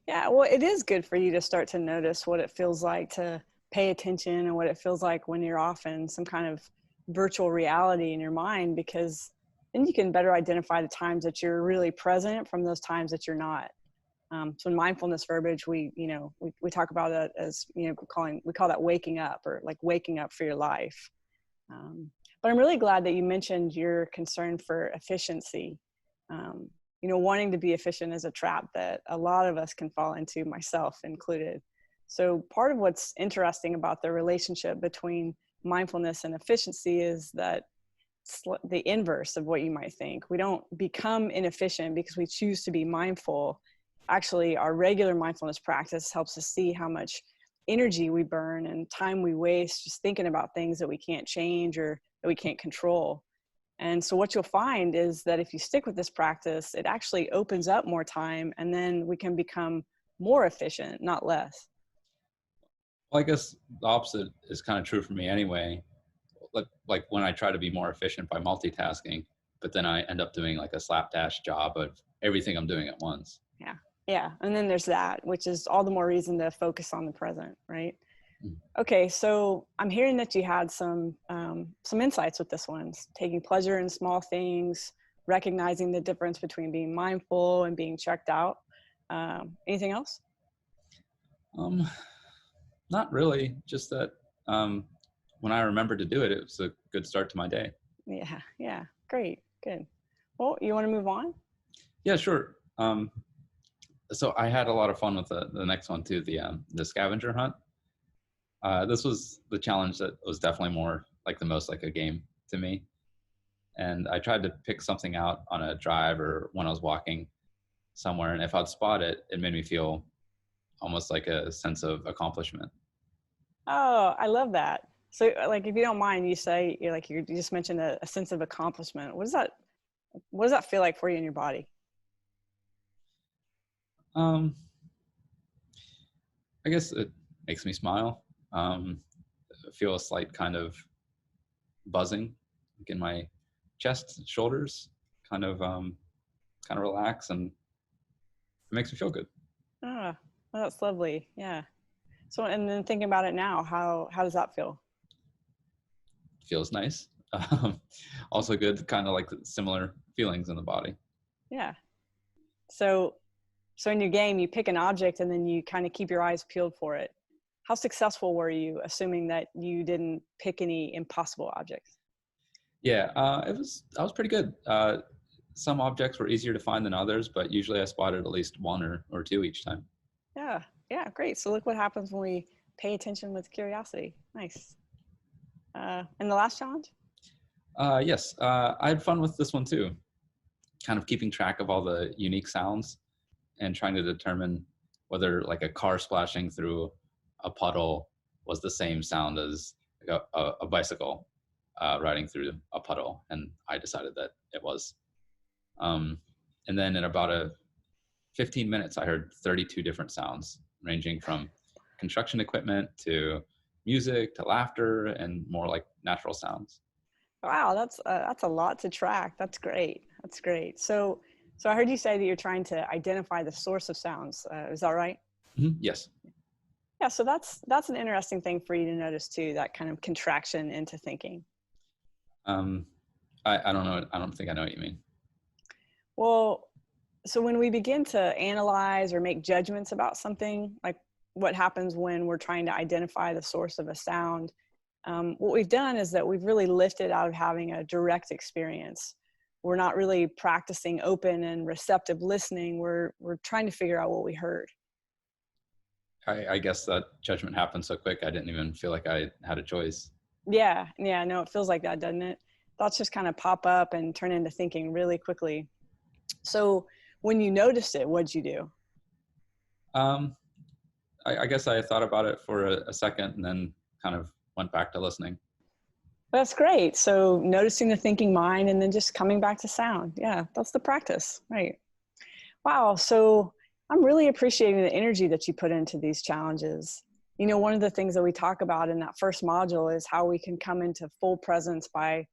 Well, it is good for you to start to notice what it feels like to pay attention and what it feels like when you're off in some kind of virtual reality in your mind, because then you can better identify the times that you're really present from those times that you're not. So in mindfulness verbiage, we talk about it as, we call that waking up, or like waking up for your life. But I'm really glad that you mentioned your concern for efficiency. Wanting to be efficient is a trap that a lot of us can fall into, myself included. So part of what's interesting about the relationship between mindfulness and efficiency is that it's the inverse of what you might think. We don't become inefficient because we choose to be mindful. Actually, our regular mindfulness practice helps us see how much energy we burn and time we waste just thinking about things that we can't change or that we can't control. And so what you'll find is that if you stick with this practice, it actually opens up more time, and then we can become more efficient, not less. Well, I guess the opposite is kind of true for me anyway. Like when I try to be more efficient by multitasking, but then I end up doing like a slapdash job of everything I'm doing at once. Yeah. Yeah. And then there's that, which is all the more reason to focus on the present, right? Mm. Okay. So I'm hearing that you had some insights with this one, taking pleasure in small things, recognizing the difference between being mindful and being checked out. Anything else? Not really, just that when I remembered to do it, it was a good start to my day. Yeah. Yeah. Great. Good. Well, you want to move on? Yeah, sure. So I had a lot of fun with the next one too, the scavenger hunt. This was the challenge that was definitely more like the most like a game to me. And I tried to pick something out on a drive or when I was walking somewhere. And if I'd spot it, it made me feel almost like a sense of accomplishment. Oh, I love that. So like, if you don't mind, you just mentioned a sense of accomplishment. What does that feel like for you in your body? Um, I guess it makes me smile. I feel a slight kind of buzzing like in my chest, shoulders, kind of relax, and it makes me feel good. Ah, well, that's lovely. Yeah. So, and then thinking about it now, how does that feel? Feels nice. Um, Also good, kind of like similar feelings in the body. Yeah. So, so in your game, you pick an object and then you kind of keep your eyes peeled for it. How successful were you, assuming that you didn't pick any impossible objects? Yeah, I was pretty good. Some objects were easier to find than others, but usually I spotted at least one or two each time. Yeah. Yeah. Great. So look what happens when we pay attention with curiosity. Nice. And the last challenge? Yes, I had fun with this one too, kind of keeping track of all the unique sounds and trying to determine whether like a car splashing through a puddle was the same sound as like a bicycle riding through a puddle. And I decided that it was. Um, and then in about 15 minutes, I heard 32 different sounds ranging from construction equipment to music to laughter and more like natural sounds. Wow, that's a lot to track. That's great. That's great. So I heard you say that you're trying to identify the source of sounds. Is that right? Mhm. Yes. Yeah. So that's an interesting thing for you to notice too. That kind of contraction into thinking. Um, I don't know. I don't think I know what you mean. Well, so when we begin to analyze or make judgments about something, like what happens when we're trying to identify the source of a sound, what we've done is that we've really lifted out of having a direct experience. We're not really practicing open and receptive listening. We're trying to figure out what we heard. I guess that judgment happened so quick. I didn't even feel like I had a choice. Yeah, yeah, no, it feels like that, doesn't it? Thoughts just kind of pop up and turn into thinking really quickly. So when you noticed it, what'd you do? Um, I guess I thought about it for a second and then kind of went back to listening. That's great. So noticing the thinking mind and then just coming back to sound. Yeah, that's the practice, right? Wow. So I'm really appreciating the energy that you put into these challenges. One of the things that we talk about in that first module is how we can come into full presence by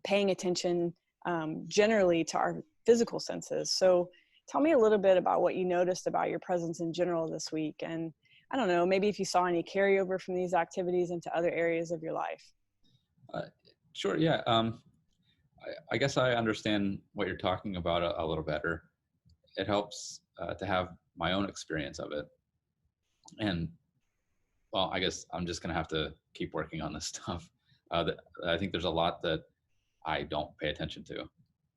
paying attention generally to our physical senses. So tell me a little bit about what you noticed about your presence in general this week. And I don't know, maybe if you saw any carryover from these activities into other areas of your life. Uh, sure. Yeah. I guess I understand what you're talking about a little better. It helps to have my own experience of it. And well, I guess I'm just going to have to keep working on this stuff. I think there's a lot that I don't pay attention to.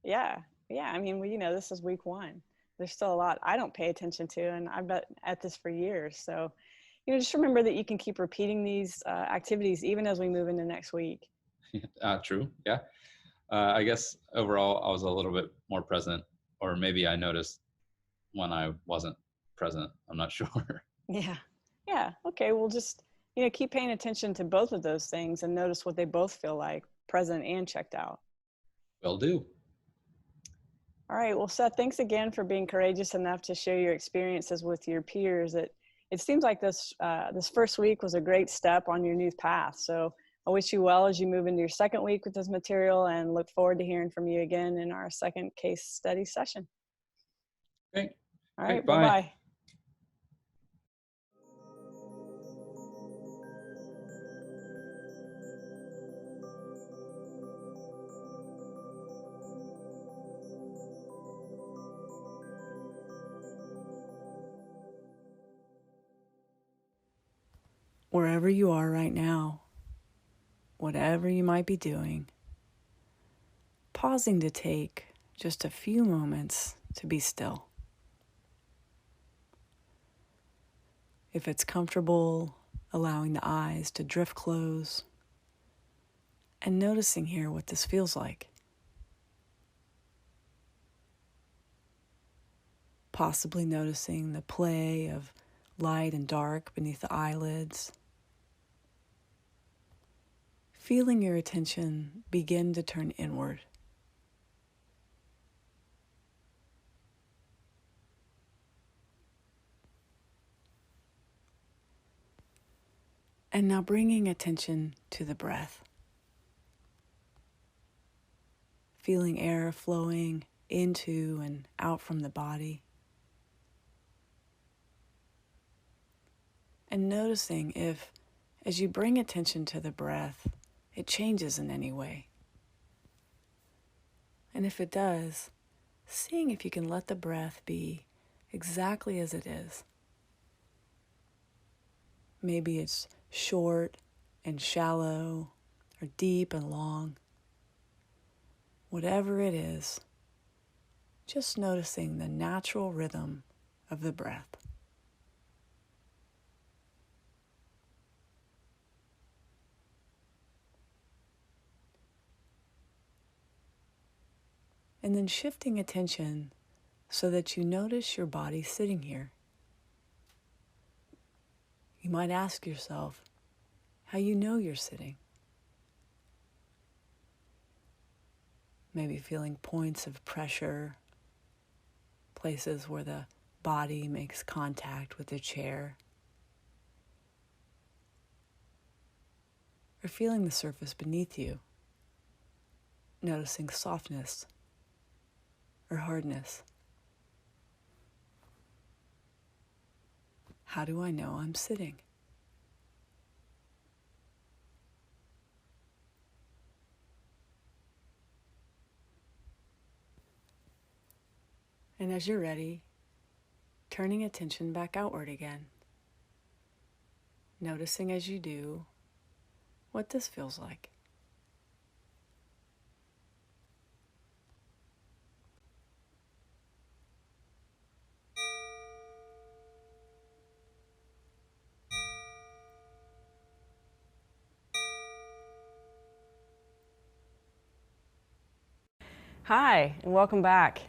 Yeah, yeah. I mean, well, this is week one. There's still a lot I don't pay attention to, and I've been at this for years. So, just remember that you can keep repeating these activities even as we move into next week. True. Yeah. I guess overall, I was a little bit more present, or maybe I noticed when I wasn't present. I'm not sure. Yeah. Yeah. Okay. Well, just, keep paying attention to both of those things and notice what they both feel like, present and checked out. Will do. All right. Well, Seth, thanks again for being courageous enough to share your experiences with your peers. It seems like this first week was a great step on your new path. So I wish you well as you move into your second week with this material, and look forward to hearing from you again in our second case study session. Okay. All right. Okay, bye. Bye-bye. Wherever you are right now, whatever you might be doing, pausing to take just a few moments to be still. If it's comfortable, allowing the eyes to drift close and noticing here what this feels like. Possibly noticing the play of light and dark beneath the eyelids. Feeling your attention begin to turn inward. And now bringing attention to the breath. Feeling air flowing into and out from the body. And noticing if, as you bring attention to the breath, it changes in any way. And if it does, seeing if you can let the breath be exactly as it is. Maybe it's short and shallow, or deep and long. Whatever it is, just noticing the natural rhythm of the breath. And then shifting attention so that you notice your body sitting here. You might ask yourself how you know you're sitting. Maybe feeling points of pressure, places where the body makes contact with the chair. Or feeling the surface beneath you, noticing softness or hardness. How do I know I'm sitting? And as you're ready, turning attention back outward again. Noticing as you do what this feels like. Hi, and welcome back.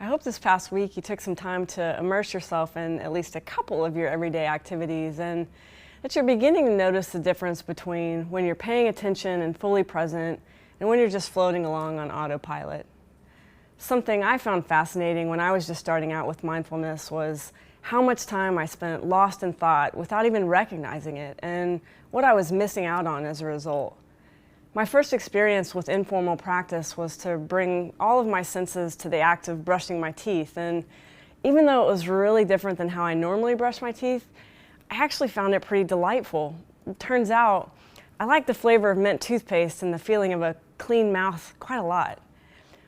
I hope this past week you took some time to immerse yourself in at least a couple of your everyday activities, and that you're beginning to notice the difference between when you're paying attention and fully present and when you're just floating along on autopilot. Something I found fascinating when I was just starting out with mindfulness was how much time I spent lost in thought without even recognizing it, and what I was missing out on as a result. My first experience with informal practice was to bring all of my senses to the act of brushing my teeth, and even though it was really different than how I normally brush my teeth, I actually found it pretty delightful. It turns out I like the flavor of mint toothpaste and the feeling of a clean mouth quite a lot.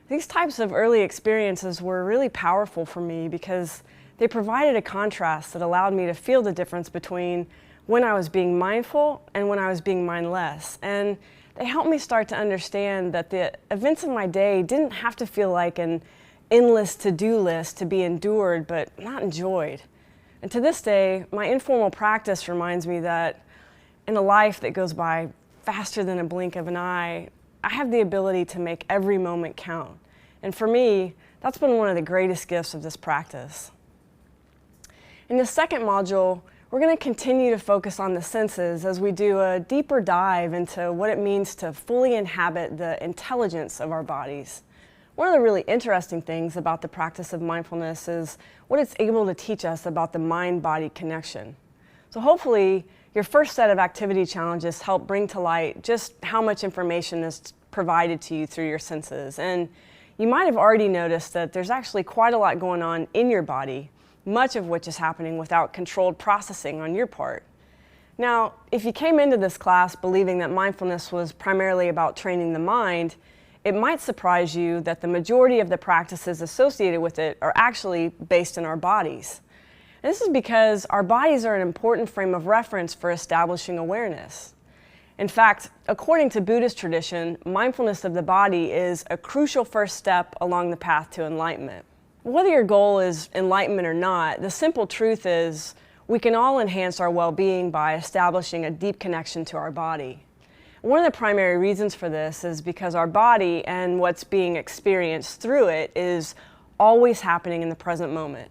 These types of early experiences were really powerful for me because they provided a contrast that allowed me to feel the difference between when I was being mindful and when I was being mindless. And they helped me start to understand that the events of my day didn't have to feel like an endless to-do list to be endured but not enjoyed. And to this day, my informal practice reminds me that in a life that goes by faster than a blink of an eye, I have the ability to make every moment count. And for me, that's been one of the greatest gifts of this practice. In the second module, we're going to continue to focus on the senses as we do a deeper dive into what it means to fully inhabit the intelligence of our bodies. One of the really interesting things about the practice of mindfulness is what it's able to teach us about the mind-body connection. So hopefully, your first set of activity challenges help bring to light just how much information is provided to you through your senses. And you might have already noticed that there's actually quite a lot going on in your body, much of which is happening without controlled processing on your part. Now, if you came into this class believing that mindfulness was primarily about training the mind, it might surprise you that the majority of the practices associated with it are actually based in our bodies. And this is because our bodies are an important frame of reference for establishing awareness. In fact, according to Buddhist tradition, mindfulness of the body is a crucial first step along the path to enlightenment. Whether your goal is enlightenment or not, the simple truth is we can all enhance our well-being by establishing a deep connection to our body. One of the primary reasons for this is because our body and what's being experienced through it is always happening in the present moment.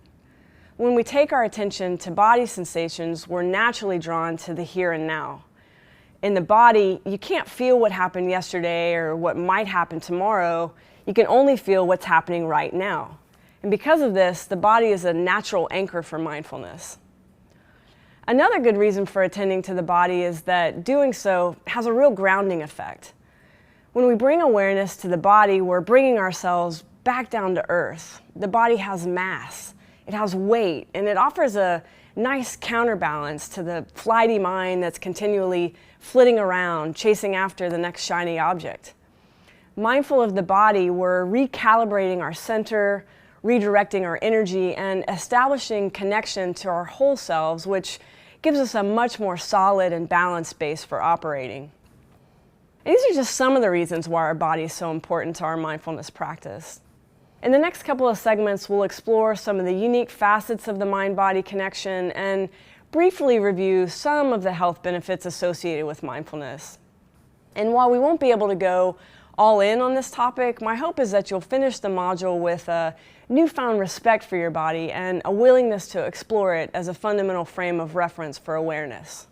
When we take our attention to body sensations, we're naturally drawn to the here and now. In the body, you can't feel what happened yesterday or what might happen tomorrow. You can only feel what's happening right now. And because of this, the body is a natural anchor for mindfulness. Another good reason for attending to the body is that doing so has a real grounding effect. When we bring awareness to the body, we're bringing ourselves back down to earth. The body has mass. It has weight, and it offers a nice counterbalance to the flighty mind that's continually flitting around, chasing after the next shiny object. Mindful of the body, we're recalibrating our center, redirecting our energy, and establishing connection to our whole selves, which gives us a much more solid and balanced base for operating. And these are just some of the reasons why our body is so important to our mindfulness practice. In the next couple of segments, we'll explore some of the unique facets of the mind-body connection and briefly review some of the health benefits associated with mindfulness. And while we won't be able to go all in on this topic, my hope is that you'll finish the module with a newfound respect for your body and a willingness to explore it as a fundamental frame of reference for awareness.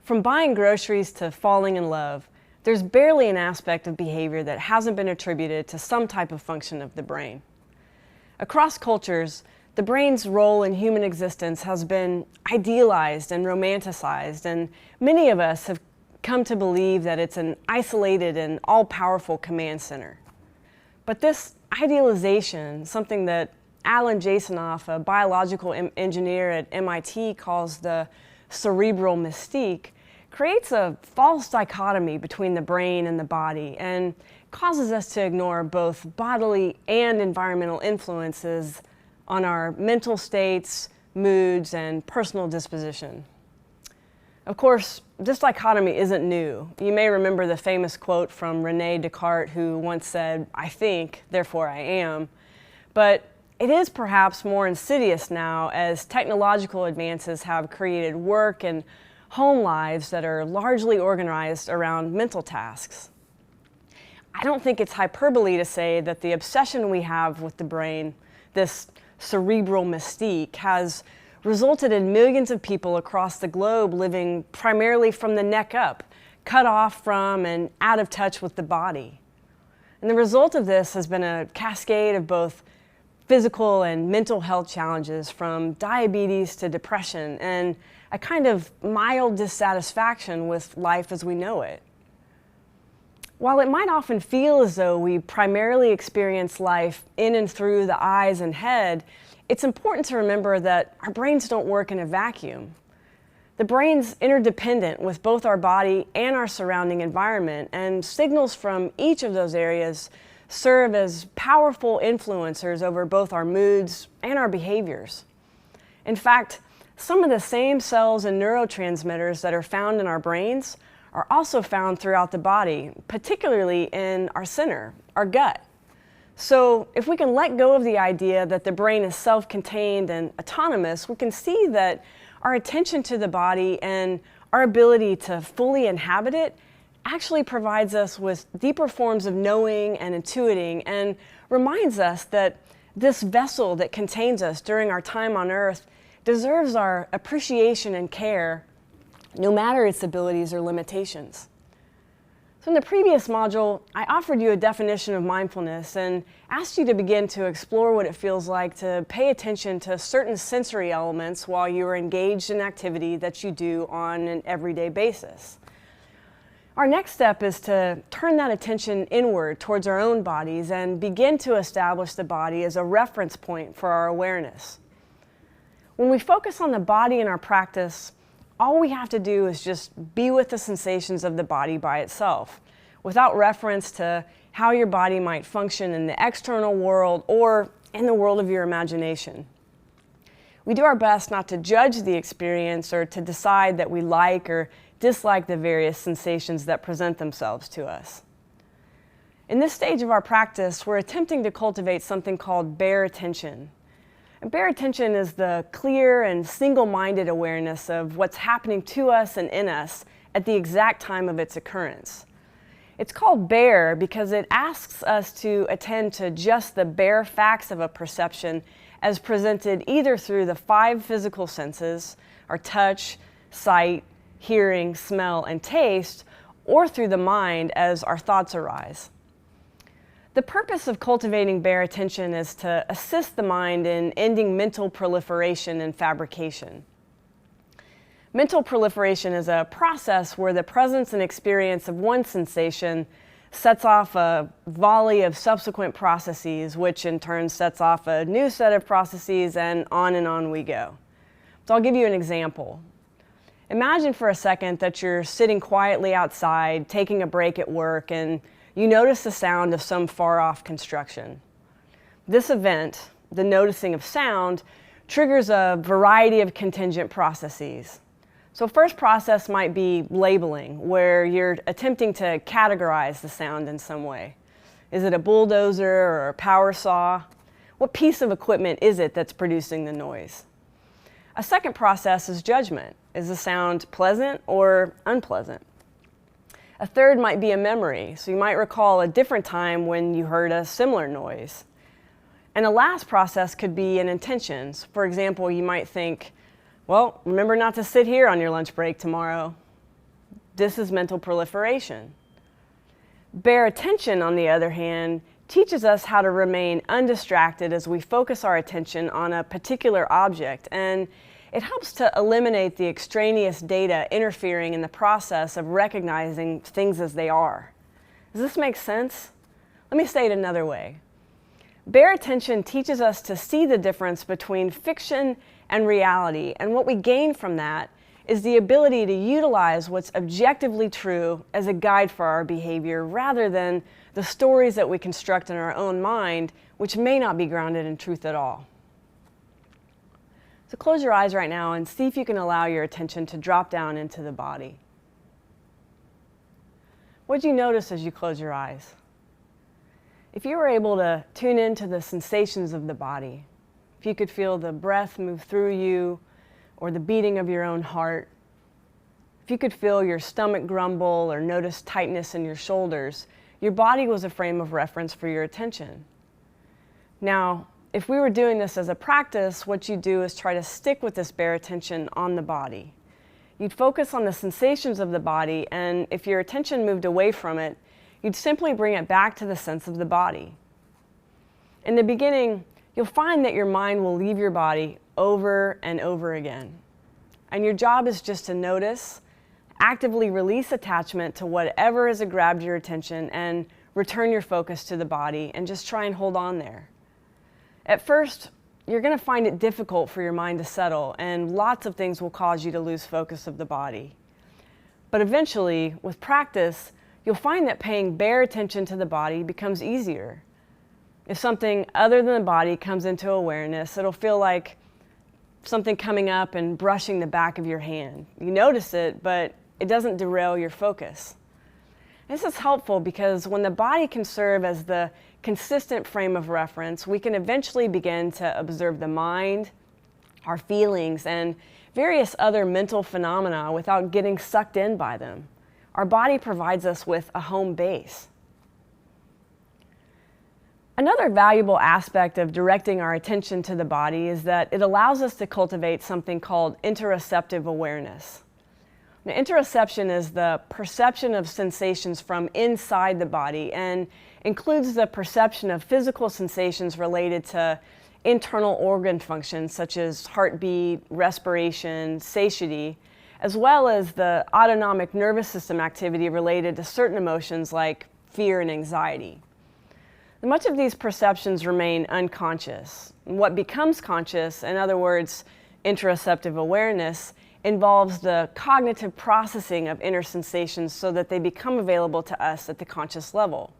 From buying groceries to falling in love, there's barely an aspect of behavior that hasn't been attributed to some type of function of the brain. Across cultures, the brain's role in human existence has been idealized and romanticized, and many of us have come to believe that it's an isolated and all-powerful command center. But this idealization, something that Alan Jasanoff, a biological engineer at MIT, calls the cerebral mystique, creates a false dichotomy between the brain and the body and causes us to ignore both bodily and environmental influences on our mental states, moods, and personal disposition. Of course, this dichotomy isn't new. You may remember the famous quote from René Descartes, who once said, "I think, therefore I am." But it is perhaps more insidious now as technological advances have created work and home lives that are largely organized around mental tasks. I don't think it's hyperbole to say that the obsession we have with the brain, this cerebral mystique, has resulted in millions of people across the globe living primarily from the neck up, cut off from and out of touch with the body. And the result of this has been a cascade of both physical and mental health challenges, from diabetes to depression, and a kind of mild dissatisfaction with life as we know it. While it might often feel as though we primarily experience life in and through the eyes and head, it's important to remember that our brains don't work in a vacuum. The brain's interdependent with both our body and our surrounding environment, and signals from each of those areas serve as powerful influencers over both our moods and our behaviors. In fact, some of the same cells and neurotransmitters that are found in our brains are also found throughout the body, particularly in our center, our gut. So if we can let go of the idea that the brain is self-contained and autonomous, we can see that our attention to the body and our ability to fully inhabit it actually provides us with deeper forms of knowing and intuiting, and reminds us that this vessel that contains us during our time on earth deserves our appreciation and care, no matter its abilities or limitations. So in the previous module, I offered you a definition of mindfulness and asked you to begin to explore what it feels like to pay attention to certain sensory elements while you are engaged in activity that you do on an everyday basis. Our next step is to turn that attention inward towards our own bodies and begin to establish the body as a reference point for our awareness. When we focus on the body in our practice, all we have to do is just be with the sensations of the body by itself, without reference to how your body might function in the external world or in the world of your imagination. We do our best not to judge the experience or to decide that we like or dislike the various sensations that present themselves to us. In this stage of our practice, we're attempting to cultivate something called bare attention. And bare attention is the clear and single-minded awareness of what's happening to us and in us at the exact time of its occurrence. It's called bare because it asks us to attend to just the bare facts of a perception as presented either through the 5 physical senses, our touch, sight, hearing, smell, and taste, or through the mind as our thoughts arise. The purpose of cultivating bare attention is to assist the mind in ending mental proliferation and fabrication. Mental proliferation is a process where the presence and experience of one sensation sets off a volley of subsequent processes, which in turn sets off a new set of processes, and on we go. So I'll give you an example. Imagine for a second that you're sitting quietly outside, taking a break at work, and you notice the sound of some far-off construction. This event, the noticing of sound, triggers a variety of contingent processes. So first process might be labeling, where you're attempting to categorize the sound in some way. Is it a bulldozer or a power saw? What piece of equipment is it that's producing the noise? A second process is judgment. Is the sound pleasant or unpleasant? A third might be a memory, so you might recall a different time when you heard a similar noise. And a last process could be an intentions. For example, you might think, well, remember not to sit here on your lunch break tomorrow. This is mental proliferation. Bare attention, on the other hand, teaches us how to remain undistracted as we focus our attention on a particular object, and it helps to eliminate the extraneous data interfering in the process of recognizing things as they are. Does this make sense? Let me say it another way. Bare attention teaches us to see the difference between fiction and reality, and what we gain from that is the ability to utilize what's objectively true as a guide for our behavior rather than the stories that we construct in our own mind, which may not be grounded in truth at all. So close your eyes right now and see if you can allow your attention to drop down into the body. What did you notice as you close your eyes? If you were able to tune into the sensations of the body, if you could feel the breath move through you or the beating of your own heart, if you could feel your stomach grumble or notice tightness in your shoulders, your body was a frame of reference for your attention. Now, if we were doing this as a practice, what you do is try to stick with this bare attention on the body. You'd focus on the sensations of the body, and if your attention moved away from it, you'd simply bring it back to the sense of the body. In the beginning, you'll find that your mind will leave your body over and over again. And your job is just to notice, actively release attachment to whatever has grabbed your attention, and return your focus to the body, and just try and hold on there. At first, you're going to find it difficult for your mind to settle, and lots of things will cause you to lose focus of the body. But eventually, with practice, you'll find that paying bare attention to the body becomes easier. If something other than the body comes into awareness, it'll feel like something coming up and brushing the back of your hand. You notice it, but it doesn't derail your focus. This is helpful because when the body can serve as the consistent frame of reference, we can eventually begin to observe the mind, our feelings, and various other mental phenomena without getting sucked in by them. Our body provides us with a home base. Another valuable aspect of directing our attention to the body is that it allows us to cultivate something called interoceptive awareness. Now, interoception is the perception of sensations from inside the body and includes the perception of physical sensations related to internal organ functions such as heartbeat, respiration, satiety, as well as the autonomic nervous system activity related to certain emotions like fear and anxiety. Much of these perceptions remain unconscious. What becomes conscious, in other words, interoceptive awareness, involves the cognitive processing of inner sensations so that they become available to us at the conscious level.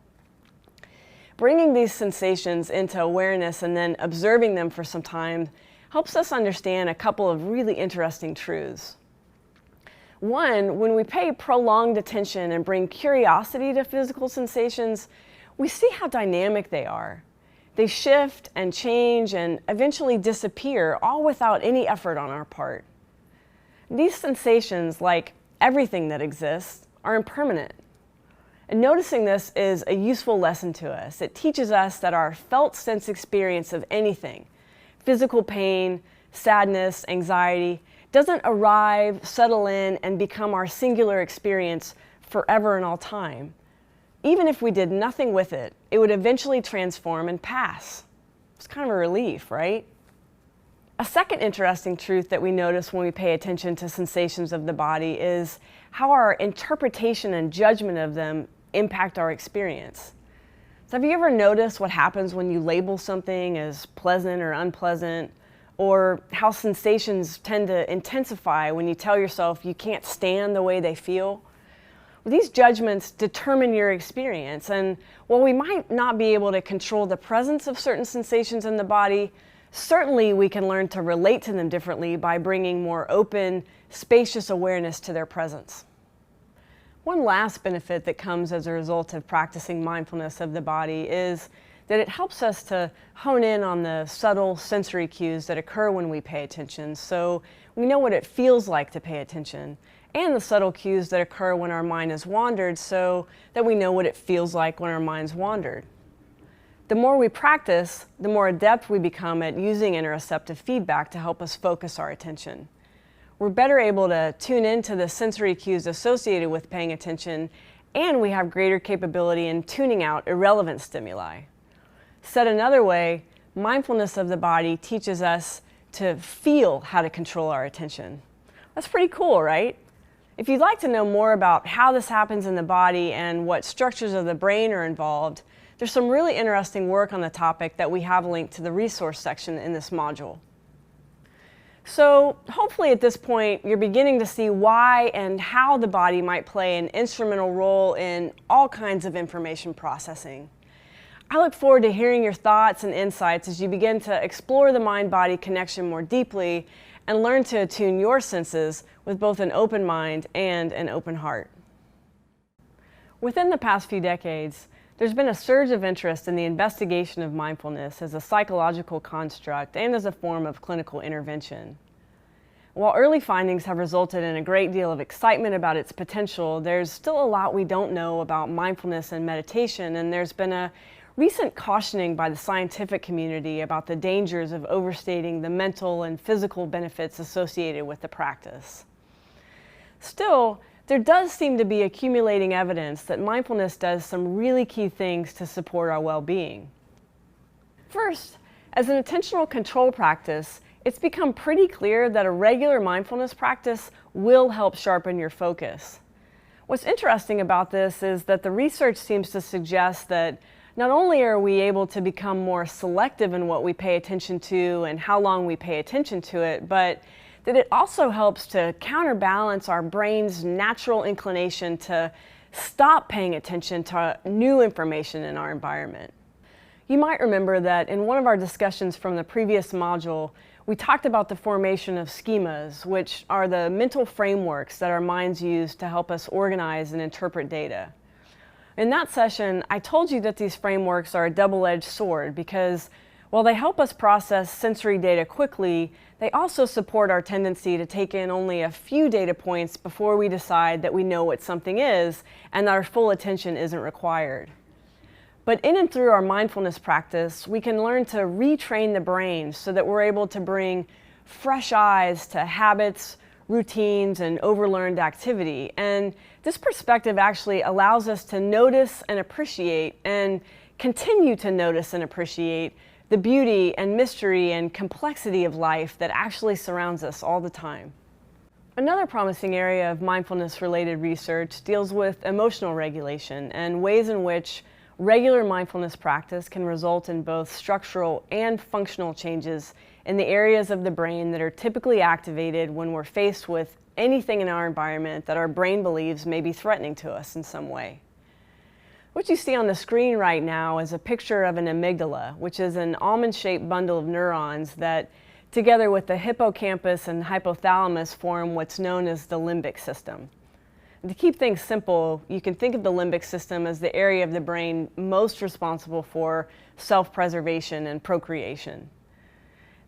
Bringing these sensations into awareness and then observing them for some time helps us understand a couple of really interesting truths. One, when we pay prolonged attention and bring curiosity to physical sensations, we see how dynamic they are. They shift and change and eventually disappear, all without any effort on our part. These sensations, like everything that exists, are impermanent. And noticing this is a useful lesson to us. It teaches us that our felt sense experience of anything, physical pain, sadness, anxiety, doesn't arrive, settle in, and become our singular experience forever and all time. Even if we did nothing with it, it would eventually transform and pass. It's kind of a relief, right? A second interesting truth that we notice when we pay attention to sensations of the body is how our interpretation and judgment of them impact our experience. So have you ever noticed what happens when you label something as pleasant or unpleasant, or how sensations tend to intensify when you tell yourself you can't stand the way they feel? Well, these judgments determine your experience, and while we might not be able to control the presence of certain sensations in the body, certainly we can learn to relate to them differently by bringing more open, spacious awareness to their presence. One last benefit that comes as a result of practicing mindfulness of the body is that it helps us to hone in on the subtle sensory cues that occur when we pay attention, so we know what it feels like to pay attention, and the subtle cues that occur when our mind has wandered so that we know what it feels like when our mind's wandered. The more we practice, the more adept we become at using interoceptive feedback to help us focus our attention. We're better able to tune into the sensory cues associated with paying attention, and we have greater capability in tuning out irrelevant stimuli. Said another way, mindfulness of the body teaches us to feel how to control our attention. That's pretty cool, right? If you'd like to know more about how this happens in the body and what structures of the brain are involved, there's some really interesting work on the topic that we have linked to the resource section in this module. So hopefully at this point you're beginning to see why and how the body might play an instrumental role in all kinds of information processing. I look forward to hearing your thoughts and insights as you begin to explore the mind-body connection more deeply and learn to attune your senses with both an open mind and an open heart. Within the past few decades, there's been a surge of interest in the investigation of mindfulness as a psychological construct and as a form of clinical intervention. While early findings have resulted in a great deal of excitement about its potential, there's still a lot we don't know about mindfulness and meditation, and there's been a recent cautioning by the scientific community about the dangers of overstating the mental and physical benefits associated with the practice. Still, there does seem to be accumulating evidence that mindfulness does some really key things to support our well-being. First, as an attentional control practice, it's become pretty clear that a regular mindfulness practice will help sharpen your focus. What's interesting about this is that the research seems to suggest that Not only are we able to become more selective in what we pay attention to and how long we pay attention to it, but that it also helps to counterbalance our brain's natural inclination to stop paying attention to new information in our environment. You might remember that in one of our discussions from the previous module, we talked about the formation of schemas, which are the mental frameworks that our minds use to help us organize and interpret data. In that session, I told you that these frameworks are a double-edged sword because while they help us process sensory data quickly, they also support our tendency to take in only a few data points before we decide that we know what something is and that our full attention isn't required. But in and through our mindfulness practice, we can learn to retrain the brain so that we're able to bring fresh eyes to habits, routines, and overlearned activity. And this perspective actually allows us to notice and appreciate and continue to notice and appreciate the beauty and mystery and complexity of life that actually surrounds us all the time. Another promising area of mindfulness-related research deals with emotional regulation and ways in which regular mindfulness practice can result in both structural and functional changes in the areas of the brain that are typically activated when we're faced with anything in our environment that our brain believes may be threatening to us in some way. What you see on the screen right now is a picture of an amygdala, which is an almond-shaped bundle of neurons that, together with the hippocampus and hypothalamus, form what's known as the limbic system. And to keep things simple, you can think of the limbic system as the area of the brain most responsible for self-preservation and procreation.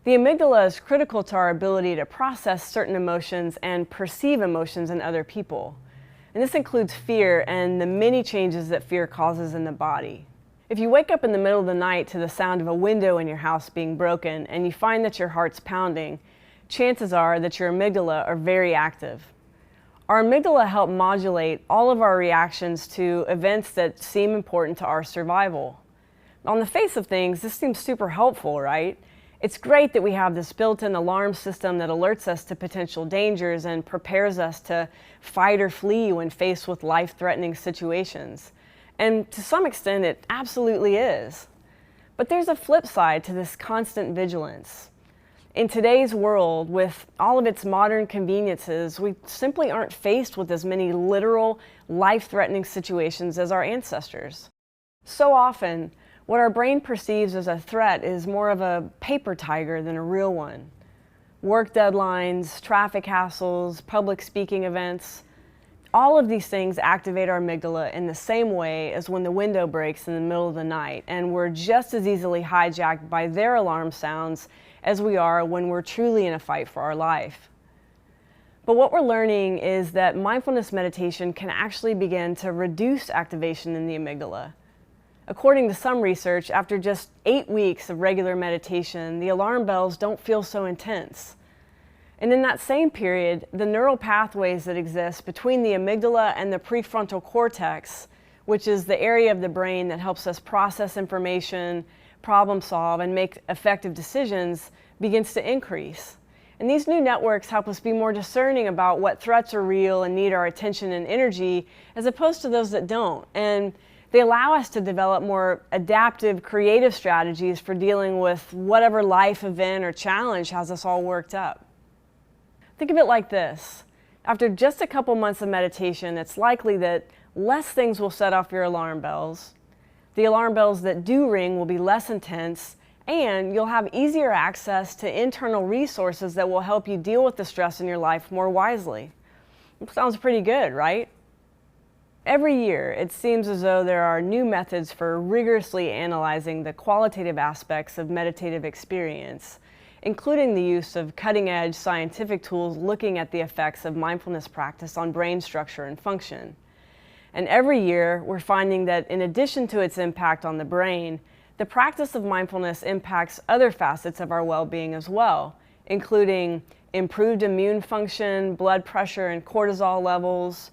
The amygdala is critical to our ability to process certain emotions and perceive emotions in other people. And this includes fear and the many changes that fear causes in the body. If you wake up in the middle of the night to the sound of a window in your house being broken and you find that your heart's pounding, chances are that your amygdala are very active. Our amygdala help modulate all of our reactions to events that seem important to our survival. On the face of things, this seems super helpful, right? It's great that we have this built-in alarm system that alerts us to potential dangers and prepares us to fight or flee when faced with life-threatening situations. And to some extent, it absolutely is. But there's a flip side to this constant vigilance. In today's world, with all of its modern conveniences, we simply aren't faced with as many literal, life-threatening situations as our ancestors. So often, what our brain perceives as a threat is more of a paper tiger than a real one. Work deadlines, traffic hassles, public speaking events, all of these things activate our amygdala in the same way as when the window breaks in the middle of the night, and we're just as easily hijacked by their alarm sounds as we are when we're truly in a fight for our life. But what we're learning is that mindfulness meditation can actually begin to reduce activation in the amygdala. According to some research, after just 8 weeks of regular meditation, the alarm bells don't feel so intense. And in that same period, the neural pathways that exist between the amygdala and the prefrontal cortex, which is the area of the brain that helps us process information, problem solve, and make effective decisions, begins to increase. And these new networks help us be more discerning about what threats are real and need our attention and energy, as opposed to those that don't. And they allow us to develop more adaptive, creative strategies for dealing with whatever life event or challenge has us all worked up. Think of it like this. After just a couple months of meditation, it's likely that less things will set off your alarm bells. The alarm bells that do ring will be less intense, and you'll have easier access to internal resources that will help you deal with the stress in your life more wisely. It sounds pretty good, right? Every year, it seems as though there are new methods for rigorously analyzing the qualitative aspects of meditative experience, including the use of cutting-edge scientific tools looking at the effects of mindfulness practice on brain structure and function. And every year, we're finding that in addition to its impact on the brain, the practice of mindfulness impacts other facets of our well-being as well, including improved immune function, blood pressure and cortisol levels.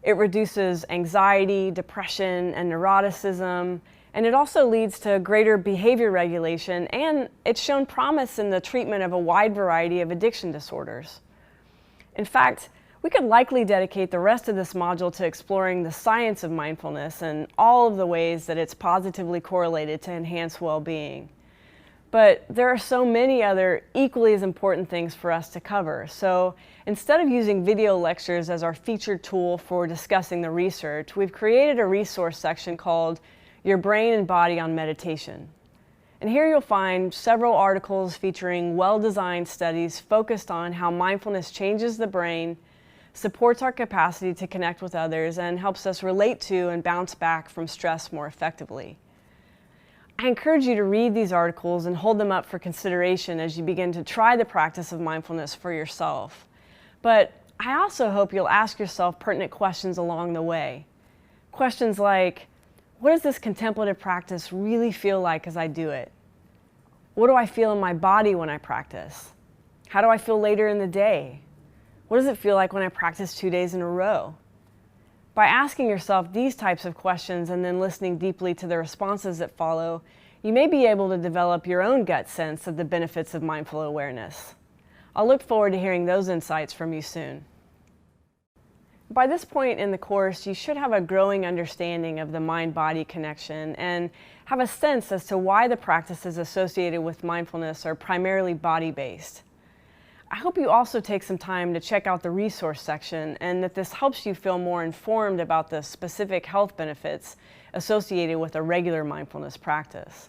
It reduces anxiety, depression, and neuroticism, and it also leads to greater behavior regulation, and it's shown promise in the treatment of a wide variety of addiction disorders. In fact, We could likely dedicate the rest of this module to exploring the science of mindfulness and all of the ways that it's positively correlated to enhanced well-being. But there are so many other equally as important things for us to cover. So instead of using video lectures as our featured tool for discussing the research, we've created a resource section called Your Brain and Body on Meditation. And here you'll find several articles featuring well-designed studies focused on how mindfulness changes the brain, supports our capacity to connect with others, and helps us relate to and bounce back from stress more effectively. I encourage you to read these articles and hold them up for consideration as you begin to try the practice of mindfulness for yourself. But I also hope you'll ask yourself pertinent questions along the way. Questions like, what does this contemplative practice really feel like as I do it? What do I feel in my body when I practice? How do I feel later in the day? What does it feel like when I practice 2 days in a row? By asking yourself these types of questions and then listening deeply to the responses that follow, you may be able to develop your own gut sense of the benefits of mindful awareness. I'll look forward to hearing those insights from you soon. By this point in the course, you should have a growing understanding of the mind-body connection and have a sense as to why the practices associated with mindfulness are primarily body-based. I hope you also take some time to check out the resource section and that this helps you feel more informed about the specific health benefits associated with a regular mindfulness practice.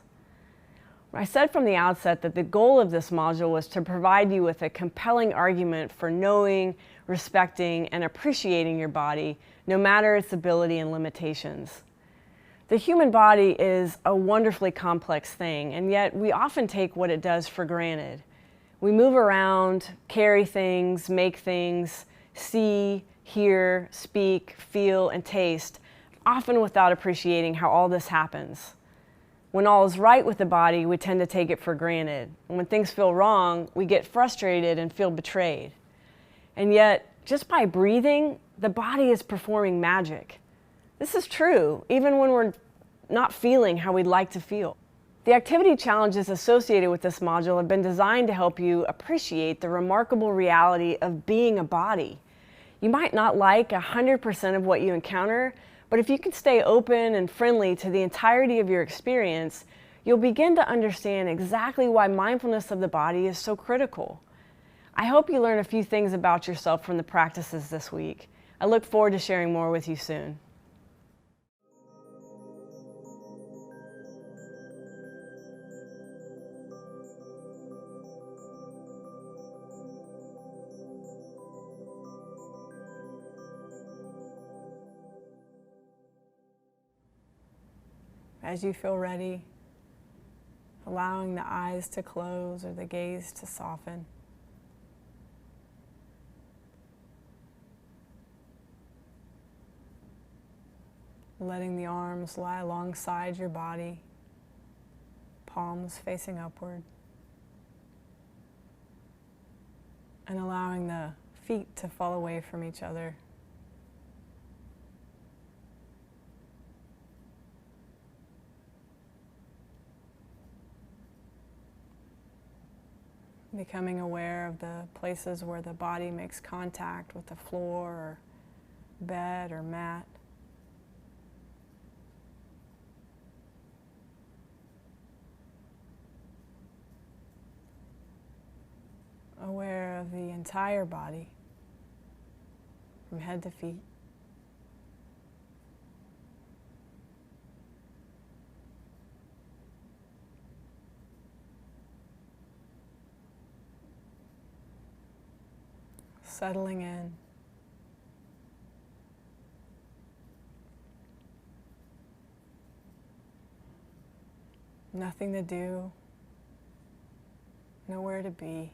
I said from the outset that the goal of this module was to provide you with a compelling argument for knowing, respecting, and appreciating your body, no matter its ability and limitations. The human body is a wonderfully complex thing, and yet we often take what it does for granted. We move around, carry things, make things, see, hear, speak, feel, and taste, often without appreciating how all this happens. When all is right with the body, we tend to take it for granted. And when things feel wrong, we get frustrated and feel betrayed. And yet, just by breathing, the body is performing magic. This is true, even when we're not feeling how we'd like to feel. The activity challenges associated with this module have been designed to help you appreciate the remarkable reality of being a body. You might not like 100% of what you encounter, but if you can stay open and friendly to the entirety of your experience, you'll begin to understand exactly why mindfulness of the body is so critical. I hope you learn a few things about yourself from the practices this week. I look forward to sharing more with you soon. As you feel ready, allowing the eyes to close or the gaze to soften. Letting the arms lie alongside your body, palms facing upward. And allowing the feet to fall away from each other. Becoming aware of the places where the body makes contact with the floor or bed or mat. Aware of the entire body, from head to feet. Settling in. Nothing to do, nowhere to be.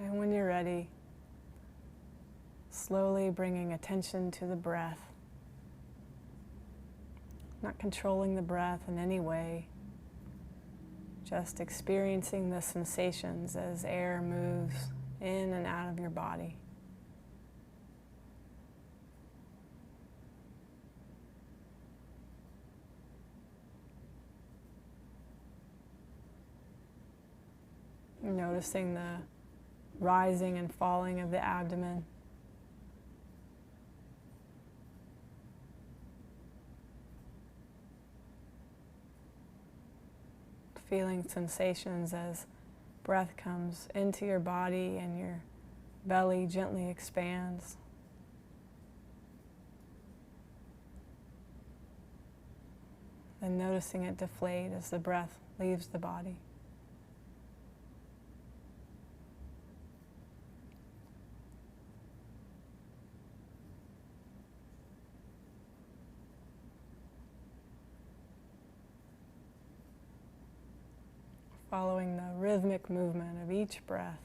And when you're ready, slowly bringing attention to the breath. not controlling the breath in any way, just experiencing the sensations as air moves in and out of your body. Noticing the rising and falling of the abdomen. Feeling sensations as breath comes into your body and your belly gently expands. And noticing it deflate as the breath leaves the body. Following the rhythmic movement of each breath.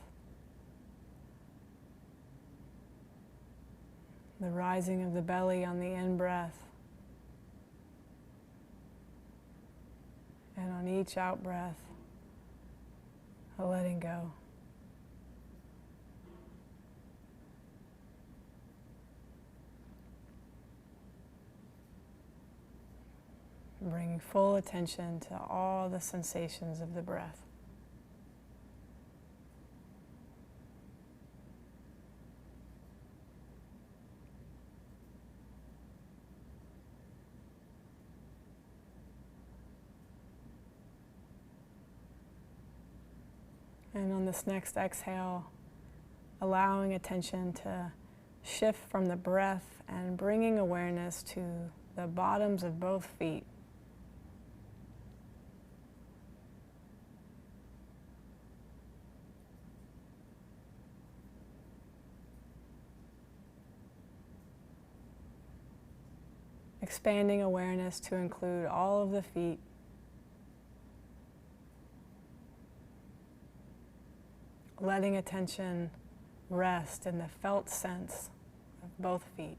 The rising of the belly on the in-breath. And on each out-breath, a letting go. Bringing full attention to all the sensations of the breath. And on this next exhale, allowing attention to shift from the breath and bringing awareness to the bottoms of both feet. Expanding awareness to include all of the feet. Letting attention rest in the felt sense of both feet.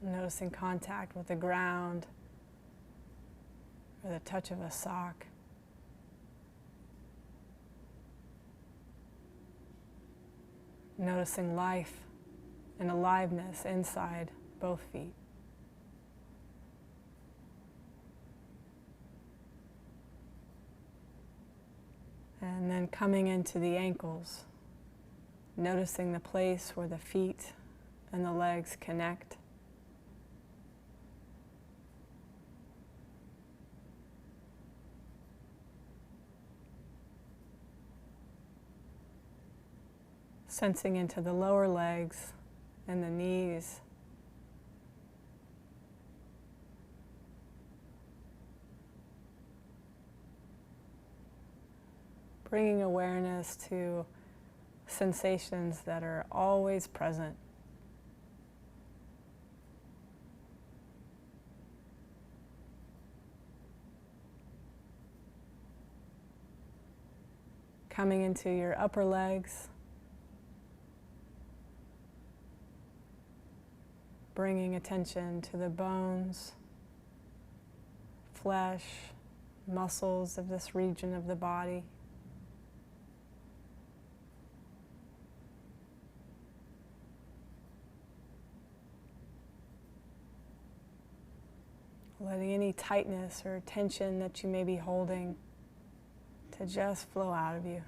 Noticing contact with the ground or the touch of a sock. Noticing life and aliveness inside both feet. And then coming into the ankles, noticing the place where the feet and the legs connect. Sensing into the lower legs and the knees. Bringing awareness to sensations that are always present. Coming into your upper legs. Bringing attention to the bones, flesh, muscles of this region of the body. Letting any tightness or tension that you may be holding to just flow out of you.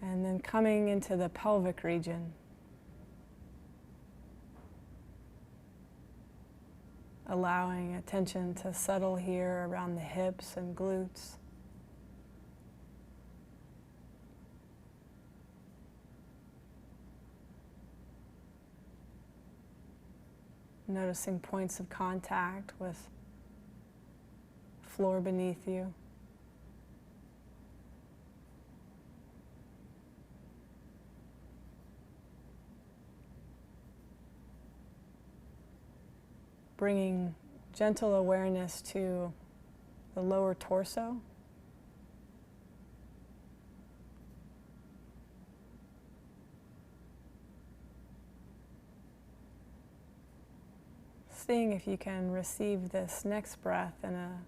And then coming into the pelvic region. Allowing attention to settle here around the hips and glutes. Noticing points of contact with floor beneath you. bringing gentle awareness to the lower torso. Seeing if you can receive this next breath in a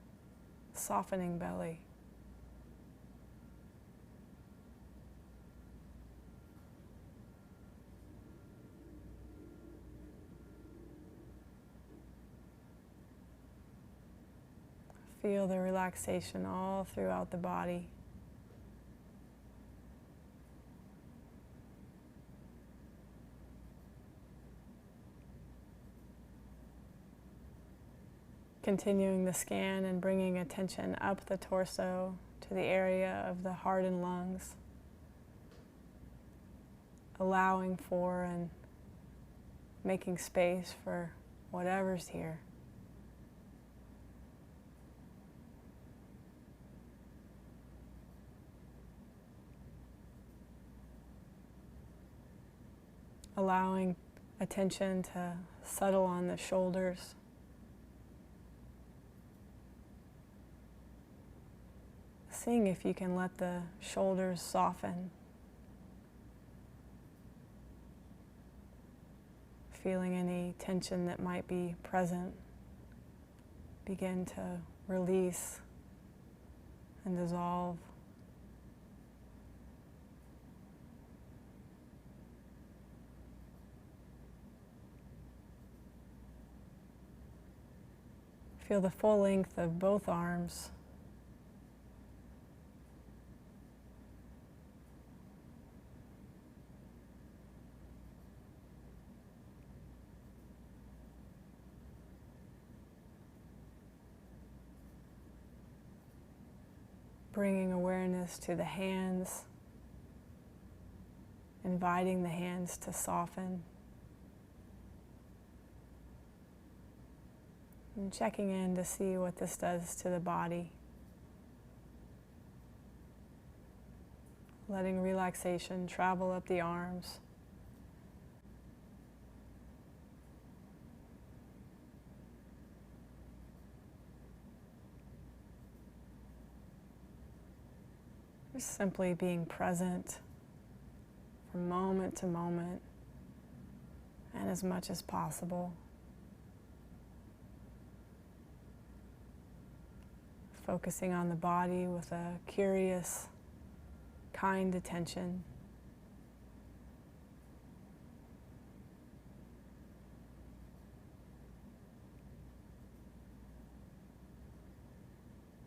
softening belly. Feel the relaxation all throughout the body. Continuing the scan and bringing attention up the torso to the area of the heart and lungs. Allowing for and making space for whatever's here. Allowing attention to settle on the shoulders. Seeing if you can let the shoulders soften. Feeling any tension that might be present. Begin to release and dissolve. Feel the full length of both arms. Bringing awareness to the hands, inviting the hands to soften, and checking in to see what this does to the body. Letting relaxation travel up the arms. Just simply being present from moment to moment and as much as possible. Focusing on the body with a curious, kind attention.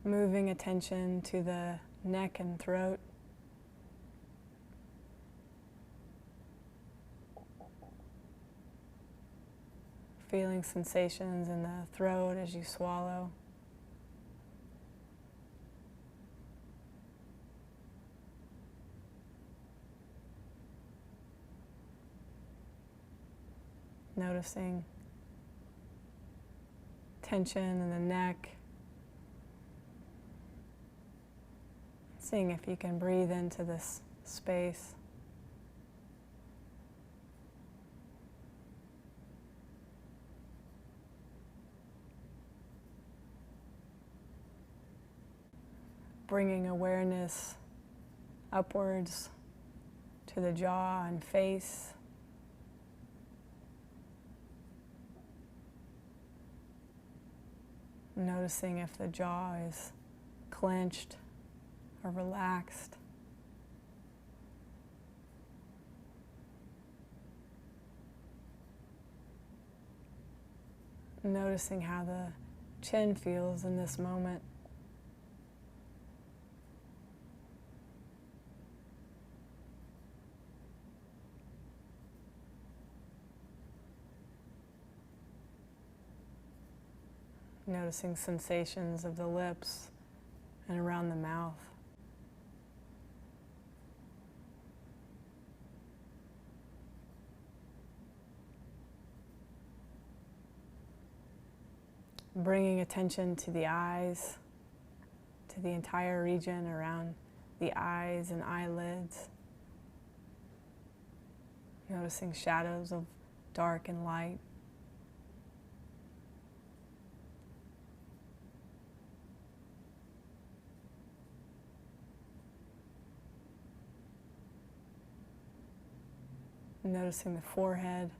Moving attention to the neck and throat. Feeling sensations in the throat as you swallow. Noticing tension in the neck. Seeing if you can breathe into this space. Bringing awareness upwards to the jaw and face. Noticing if the jaw is clenched or relaxed. Noticing how the chin feels in this moment. Noticing sensations of the lips and around the mouth. Bringing attention to the eyes, to the entire region around the eyes and eyelids. Noticing shadows of dark and light. Noticing the forehead.